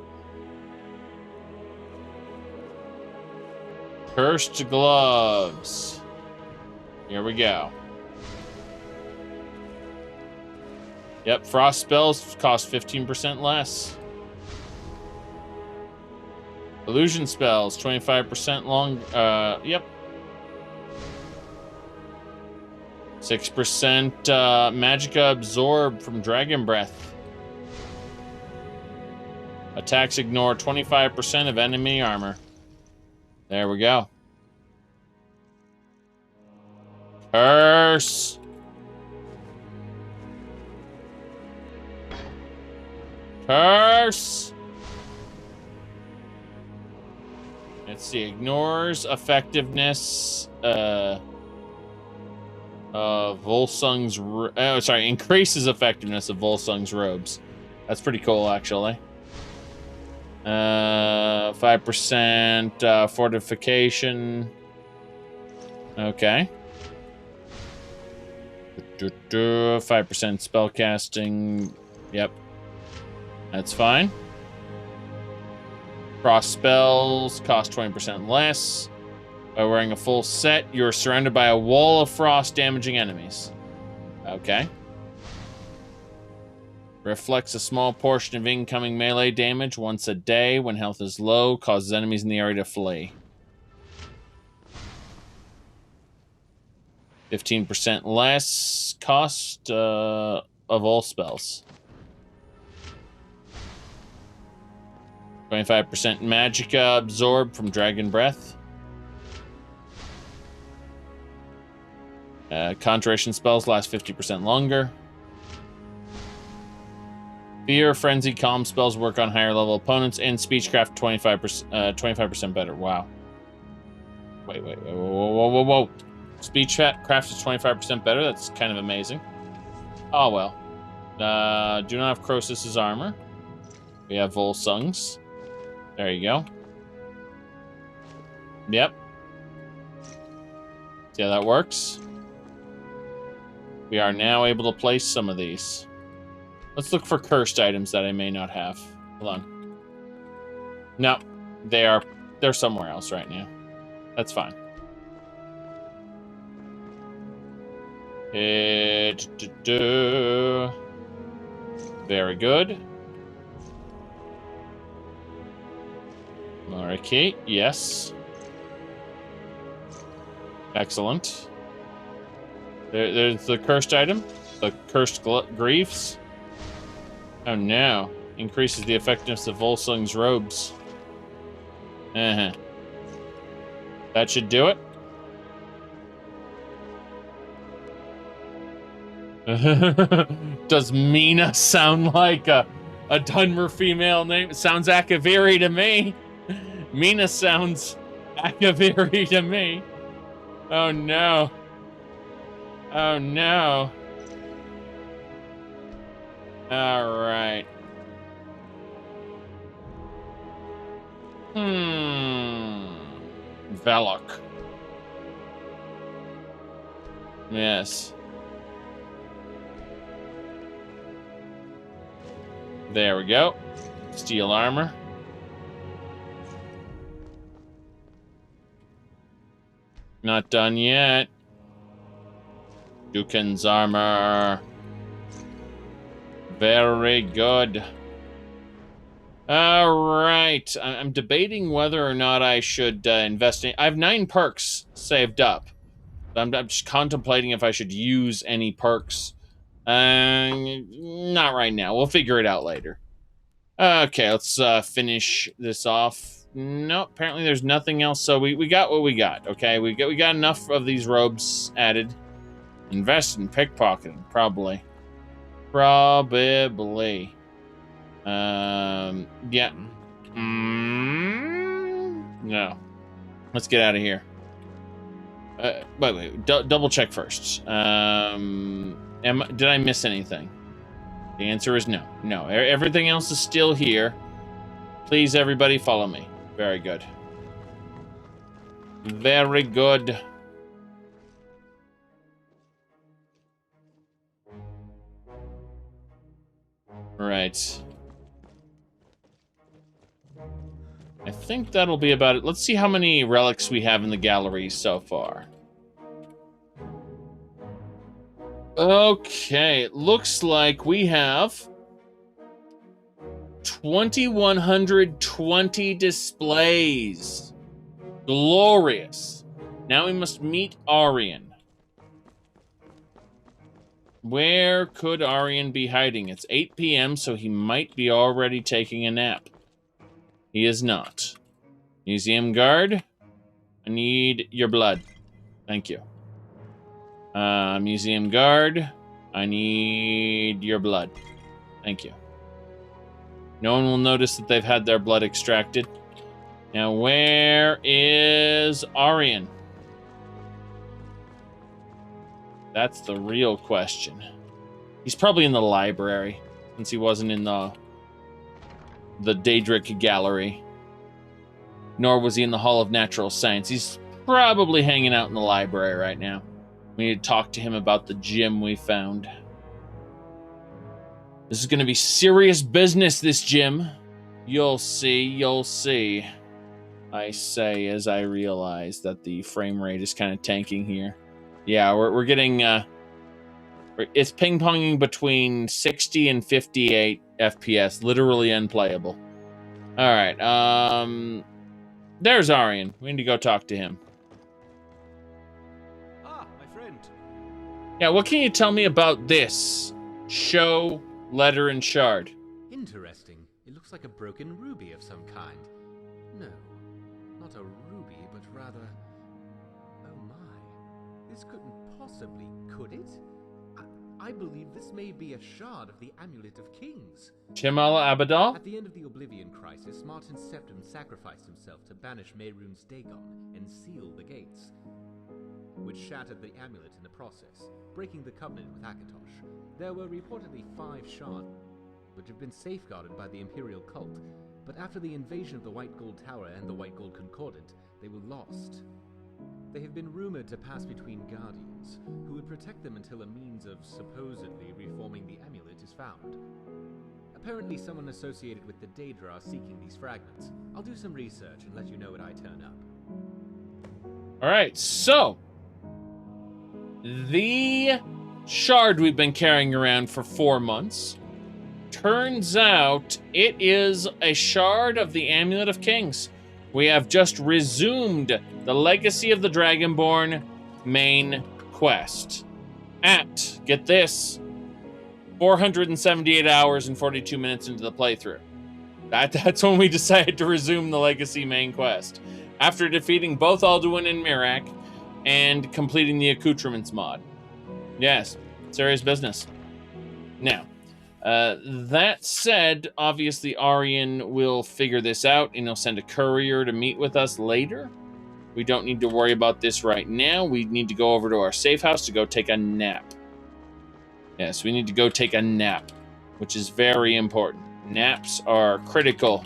Cursed Gloves. Here we go. Yep, frost spells cost 15% less. Illusion spells, 25% long, yep. 6% Magicka Absorb from Dragon Breath. Attacks ignore 25% of enemy armor. There we go. Curse! Curse! Let's see, ignores effectiveness Volsung's increases effectiveness of Volsung's robes. That's pretty cool, actually. 5% fortification. Okay. 5% spellcasting. Yep. That's fine. Frost spells cost 20% less. By wearing a full set, you're surrounded by a wall of frost damaging enemies. Okay. Reflects a small portion of incoming melee damage once a day when health is low, causes enemies in the area to flee. 15% less cost of all spells. 25% Magicka Absorb from Dragon Breath. Conjuration spells last 50% longer. Fear, Frenzy, Calm spells work on higher level opponents, and Speechcraft 25% better. Wow. Wait, whoa. Speechcraft is 25% better? That's kind of amazing. Oh, well. Do not have Croesus's armor. We have Volsung's. There you go. Yep. See how that works? We are now able to place some of these. Let's look for cursed items that I may not have. Hold on. No, they're somewhere else right now. That's fine. Very good. Okay, yes. Excellent. There's the cursed item. The cursed greaves. Oh no. Increases the effectiveness of Volsung's robes. Uh-huh. That should do it. Does Mina sound like a Dunmer female name? It sounds Akaviri to me. Mina sounds Akaviri to me. Oh no. Oh no. Alright. Velok. Yes. There we go. Steel armor. Not done yet. Dukin's armor. Very good. Alright. I'm debating whether or not I should invest in... I have 9 perks saved up. I'm just contemplating if I should use any perks. Not right now. We'll figure it out later. Okay, let's finish this off. No, apparently there's nothing else. So we got what we got. Okay, we got enough of these robes added. Invest in pickpocketing, probably. Probably. Yeah. No. Let's get out of here. Wait. Double check first. Did I miss anything? The answer is no. No. Everything else is still here. Please, everybody, follow me. Very good. Very good. Right. I think that'll be about it. Let's see how many relics we have in the gallery so far. Okay, it looks like we have 2,120 displays. Glorious. Now we must meet Arian. Where could Arian be hiding? It's 8 p.m., so he might be already taking a nap. He is not. Museum guard, I need your blood. Thank you. Museum guard, I need your blood. Thank you. No one will notice that they've had their blood extracted. Now, where is Arian? That's the real question. He's probably in the library, since he wasn't in the Daedric Gallery. Nor was he in the Hall of Natural Science. He's probably hanging out in the library right now. We need to talk to him about the gym we found. This is going to be serious business, this gym. You'll see, you'll see. I say as I realize that the frame rate is kind of tanking here. Yeah, we're getting... it's ping-ponging between 60 and 58 FPS. Literally unplayable. Alright, there's Arian. We need to go talk to him. Ah, my friend. Yeah, what can you tell me about this? Show, letter, and shard. Interesting. It looks like a broken ruby of some kind. No, not a ruby, but rather... Oh my. This couldn't possibly, could it? I believe this may be a shard of the Amulet of Kings. Chimal Abadal? At the end of the Oblivion Crisis, Martin Septim sacrificed himself to banish Mehrunes Dagon and seal the gates, which shattered the amulet in the process, breaking the covenant with Akatosh. There were reportedly 5 shards, which have been safeguarded by the Imperial cult, but after the invasion of the White Gold Tower and the White Gold Concordant, they were lost. They have been rumored to pass between guardians, who would protect them until a means of supposedly reforming the amulet is found. Apparently someone associated with the Daedra are seeking these fragments. I'll do some research and let you know when I turn up. Alright, so... the shard we've been carrying around for 4 months. Turns out it is a shard of the Amulet of Kings. We have just resumed the Legacy of the Dragonborn main quest at, get this, 478 hours and 42 minutes into the playthrough. That's when we decided to resume the Legacy main quest. After defeating both Alduin and Mirak and completing the accoutrements mod. Yes, serious business. Now, that said, obviously Aryan will figure this out and he'll send a courier to meet with us later. We don't need to worry about this right now. We need to go over to our safe house to go take a nap. Yes, we need to go take a nap, which is very important. Naps are critical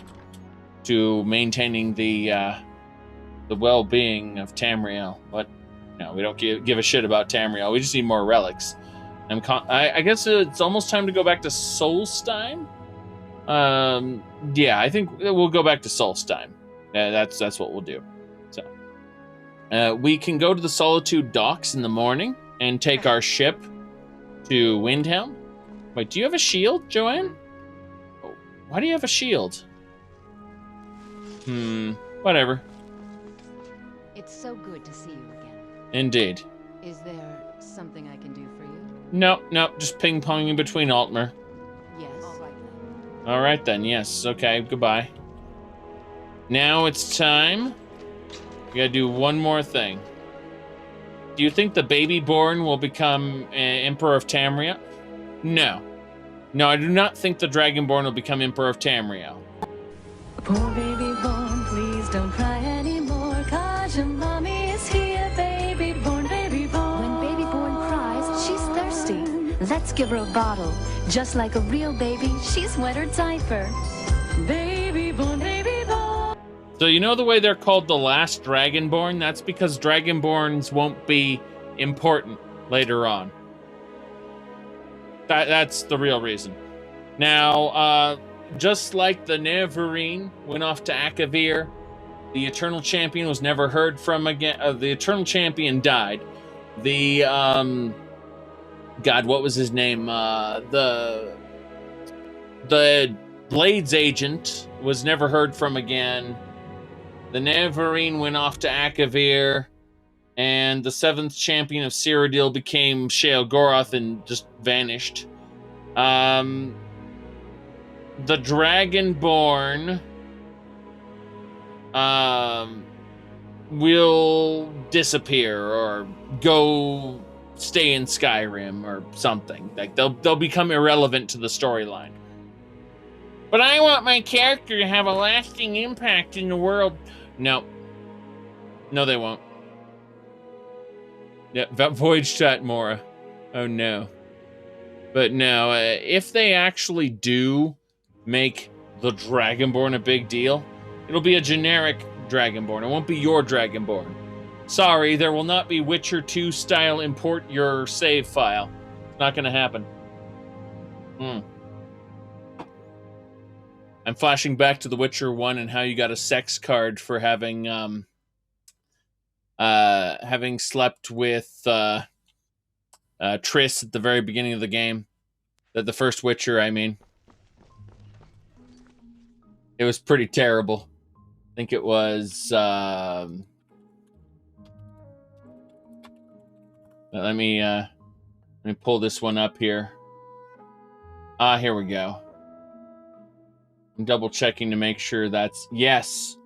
to maintaining the well-being of Tamriel. But no, we don't give a shit about Tamriel. We just need more relics. I guess it's almost time to go back to Solstheim. Yeah, I think we'll go back to Solstheim. That's what we'll do. So, we can go to the Solitude docks in the morning and take our ship to Windhelm. Wait, do you have a shield, Joanne? Oh, why do you have a shield? Whatever. It's so good to see you again. Indeed. Is there something I can do for you? No, just ping-ponging between Altmer. Yes. All right then. All right then, yes. Okay, goodbye. Now it's time. We gotta do one more thing. Do you think the baby born will become Emperor of Tamriel? No. No, I do not think the Dragonborn will become Emperor of Tamriel. Poor baby born, please don't cry anymore, 'cause your mommy is here, baby born, baby born. When baby born cries, she's thirsty. Let's give her a bottle. Just like a real baby, she's wet her diaper. Baby born, baby born. So you know the way they're called the last Dragonborn? That's because Dragonborns won't be important later on. That's the real reason. Now, just like the Neverine went off to Akavir, the Eternal Champion was never heard from again. The Eternal Champion died. The, God, what was his name? The Blades Agent was never heard from again. The Neverine went off to Akavir, and the 7th champion of Cyrodiil became Sheol Goroth and just vanished. The Dragonborn will disappear or go stay in Skyrim or something. Like they'll become irrelevant to the storyline. But I want my character to have a lasting impact in the world. No, they won't. Yeah, Voyage Chat Mora. Oh no. But no, if they actually do make the Dragonborn a big deal, it'll be a generic Dragonborn. It won't be your Dragonborn. Sorry, there will not be Witcher 2 style import your save file. It's not gonna happen. I'm flashing back to The Witcher 1 and how you got a sex card for having slept with Triss at the very beginning of the game. The first Witcher, I mean. It was pretty terrible. I think it was let me pull this one up here. Here we go. I'm double checking to make sure that's yes.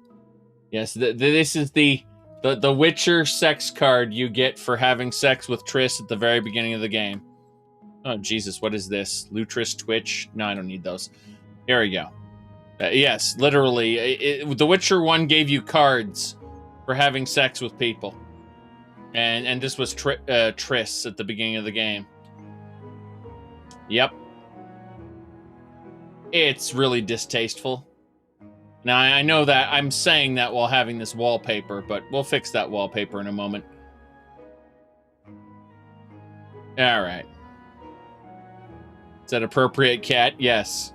This is the Witcher sex card you get for having sex with Triss at the very beginning of the game. Oh Jesus, what is this? Lutris Twitch? No, I don't need those. Here we go. Yes, literally, The Witcher 1 gave you cards for having sex with people, and this was Triss at the beginning of the game. Yep. It's really distasteful. Now, I know that I'm saying that while having this wallpaper, but we'll fix that wallpaper in a moment. All right. Is that appropriate, cat? Yes.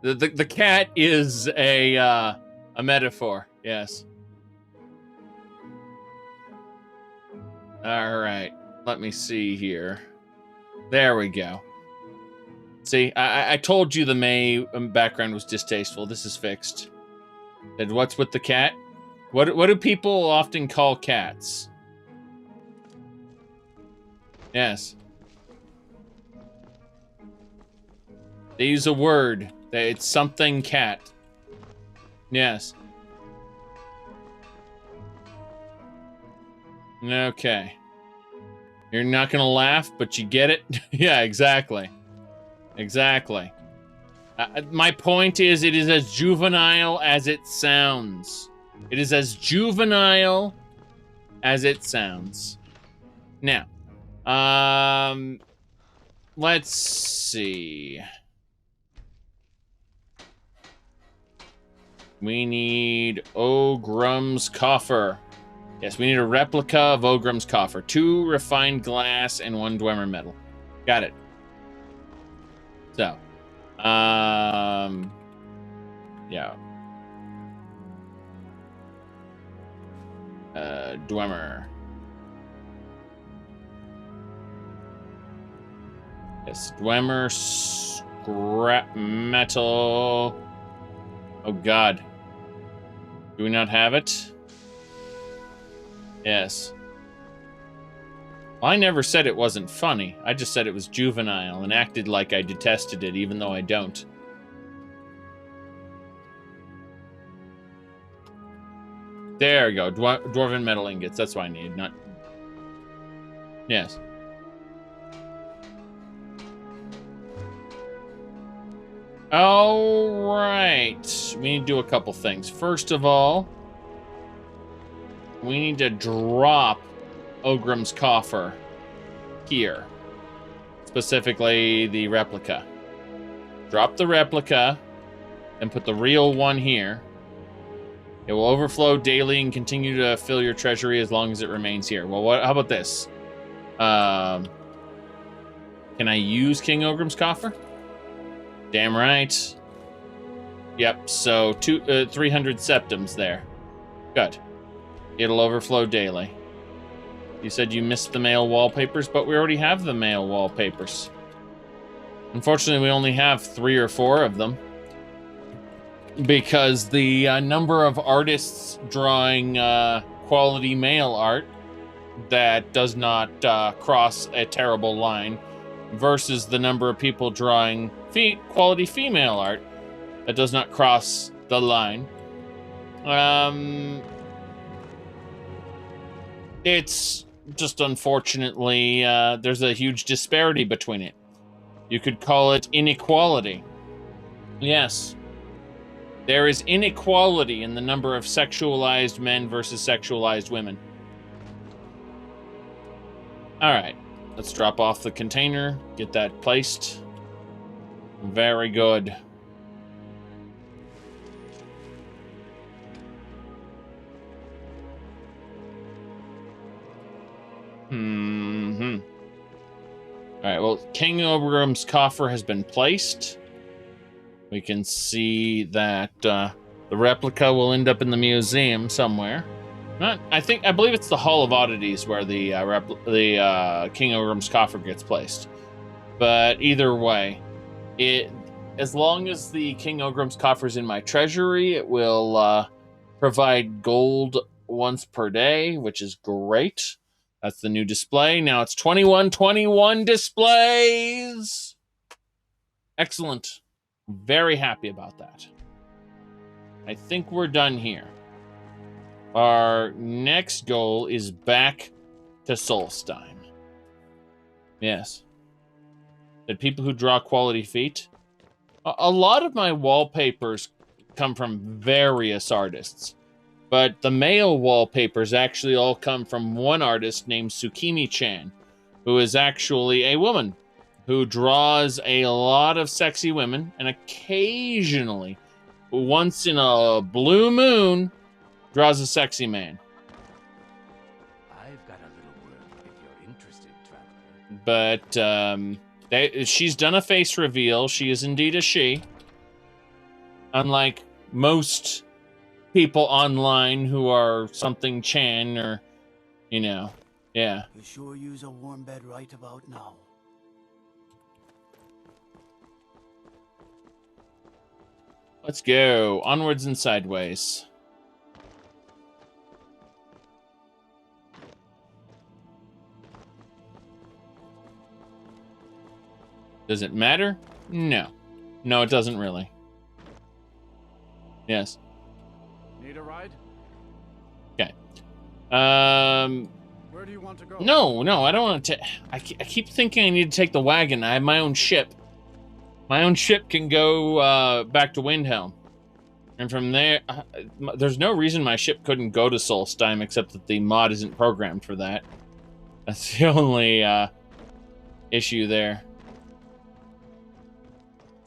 The cat is a metaphor. Yes. All right. Let me see here. There we go. See, I told you the May background was distasteful. This is fixed. And what's with the cat? What do people often call cats? Yes. They use a word. It's something cat. Yes. Okay. You're not gonna laugh, but you get it? Yeah, exactly. Exactly. My point is, it is as juvenile as it sounds. It is as juvenile as it sounds. Now, let's see. We need Ogram's coffer. Yes, we need a replica of Ogram's coffer. 2 refined glass and 1 Dwemer metal. Got it. So, yeah. Dwemer. Yes, Dwemer, scrap metal. Oh God. Do we not have it? Yes. Well, I never said it wasn't funny. I just said it was juvenile and acted like I detested it, even though I don't. There we go. Dwarven metal ingots. That's what I need. Not. Yes. All right. We need to do a couple things. First of all, we need to drop Ogram's coffer here. Specifically, the replica. Drop the replica and put the real one here. It will overflow daily and continue to fill your treasury as long as it remains here. Well, how about this? Can I use King Ogram's coffer? Damn right. Yep, so 300 septums there. Good. It'll overflow daily. You said you missed the male wallpapers, but we already have the male wallpapers. Unfortunately, we only have 3 or 4 of them. Because the number of artists drawing quality male art that does not cross a terrible line versus the number of people drawing quality female art that does not cross the line. It's just unfortunately, there's a huge disparity between it. You could call it inequality. Yes. There is inequality in the number of sexualized men versus sexualized women. All right, let's drop off the container, get that placed. Very good. All right, well, King Ogram's coffer has been placed. We can see that the replica will end up in the museum somewhere. I believe it's the Hall of Oddities where the King Ogram's coffer gets placed. But either way, as long as the King Ogram's coffer is in my treasury, it will provide gold once per day, which is great. That's the new display. Now it's 2121 displays. Excellent. Very happy about that. I think we're done here. Our next goal is back to Solstein. Yes. The people who draw quality feet. A lot of my wallpapers come from various artists, but the male wallpapers actually all come from one artist named Tsukimi-chan, who is actually a woman who draws a lot of sexy women, and occasionally, once in a blue moon, draws a sexy man. I've got a little work if you're interested, traveler. But she's done a face reveal. She is indeed a she. Unlike most people online who are something Chan or, yeah. You sure use a warm bed right about now. Let's go. Onwards and sideways. Does it matter? No. No, it doesn't really. Yes. Need a ride? Okay. Where do you want to go? No, I don't want to. I keep thinking I need to take the wagon. I have my own ship. My own ship can go back to Windhelm. And from there, there's no reason my ship couldn't go to Solstheim, except that the mod isn't programmed for that. That's the only issue there.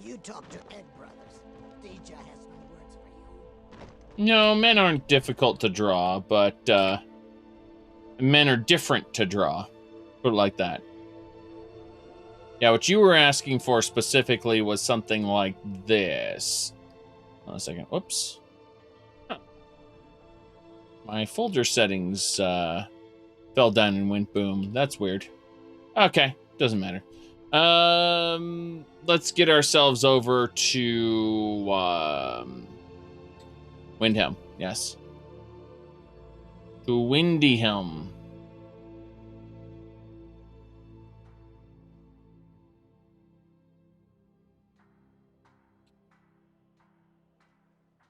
You talk to Egg Brothers. Deja has no words for you. No, men aren't difficult to draw, but men are different to draw. Put it like that. Yeah, what you were asking for specifically was something like this. Hold on a second. Whoops. Huh. My folder settings fell down and went boom. That's weird. Okay, doesn't matter. Let's get ourselves over to Windhelm. Yes. To Windyhelm.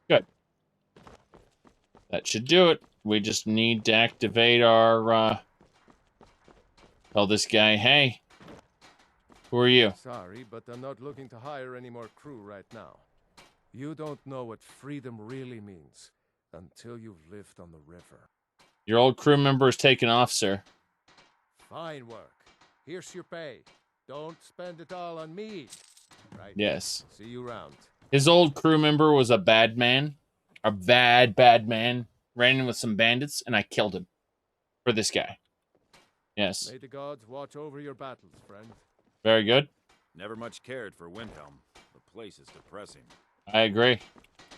Good. That should do it. We just need to activate our, tell this guy, hey, who are you? Sorry, but I'm not looking to hire any more crew right now. You don't know what freedom really means until you've lived on the river. Your old crew member is taking off, sir. Fine work. Here's your pay. Don't spend it all on me. Right. Yes. See you around. His old crew member was a bad man. A bad man. Ran in with some bandits, and I killed him. For this guy. Yes. May the gods watch over your battles, friend. Very good. Never much cared for Windhelm. The place is depressing. I agree.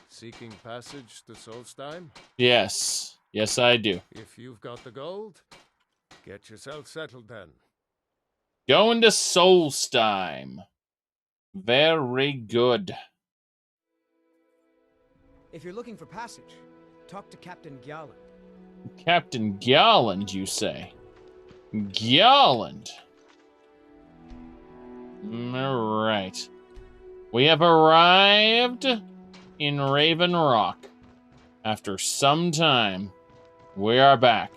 Seeking passage to Solstheim? Yes. Yes, I do. If you've got the gold, get yourself settled then. Going to Solstheim. Very good. If you're looking for passage, talk to Captain Gjalland. Captain Gjalland, you say? Gjalland. All right. We have arrived in Raven Rock. After some time, we are back.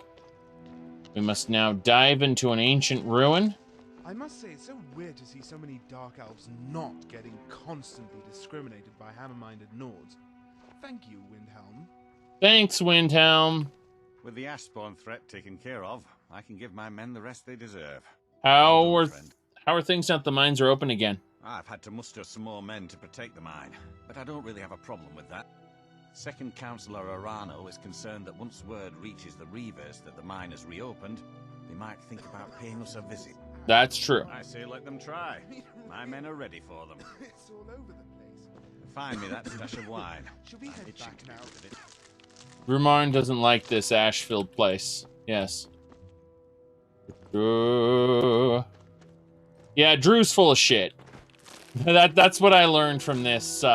We must now dive into an ancient ruin. I must say, it's so weird to see so many Dark Elves not getting constantly discriminated by hammer-minded Nords. Thank you, Windhelm. Thanks, Windhelm. With the Ashspawn threat taken care of, I can give my men the rest they deserve. How are things now that the mines are open again? I've had to muster some more men to protect the mine, but I don't really have a problem with that. Second Councillor Arano is concerned that once word reaches the Reavers that the mine has reopened, they might think about paying us a visit. That's true. I say let them try. My men are ready for them. It's all over the place. Find me that stash of wine. Should we head back now? Rumarn doesn't like this ash-filled place. Yes. Yeah, Drew's full of shit. That's what I learned from this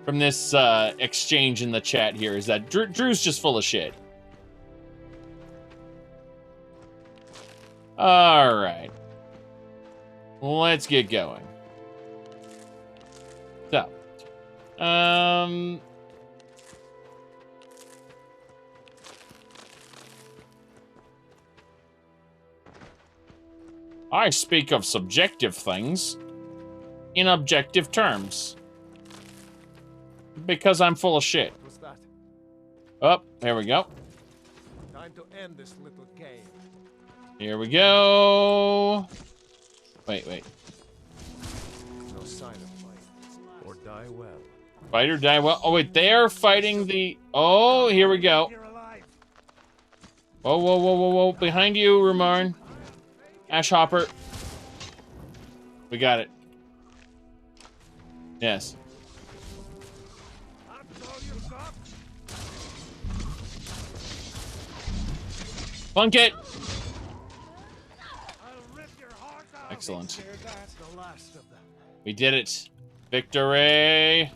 exchange in the chat here, is that Drew's just full of shit. All right. Let's get going. So, I speak of subjective things in objective terms. Because I'm full of shit. What's that? Oh, there we go. Time to end this little game. Here we go. Wait. No sign of fight. Or die well. Fight or die well. Oh, wait, they're fighting the... Oh, here we go. Whoa. Behind you, Rumarn. Ashhopper. We got it. Yes. Funk it! Excellent. We did it. Victory!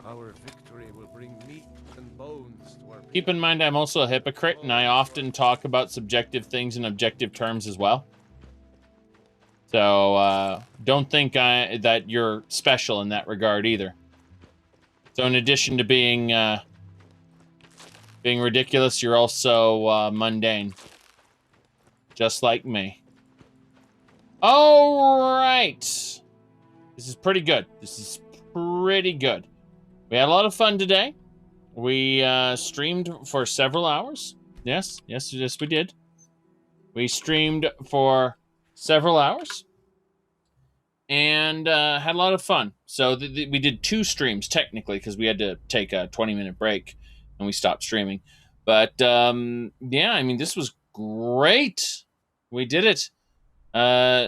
Our victory will bring meat and bones to our... Keep in mind I'm also a hypocrite, and I often talk about subjective things in objective terms as well. So don't think that you're special in that regard either. So in addition to being ridiculous, you're also mundane. Just like me. All right. This is pretty good. This is pretty good. We had a lot of fun today. We streamed for several hours. Yes, we did. We streamed for several hours. And had a lot of fun. So we did 2 streams, technically, because we had to take a 20-minute break. And we stopped streaming. But, yeah, I mean, this was great. We did it.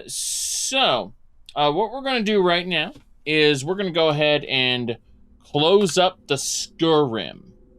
So, what we're going to do right now is we're going to go ahead and close up the Skyrim.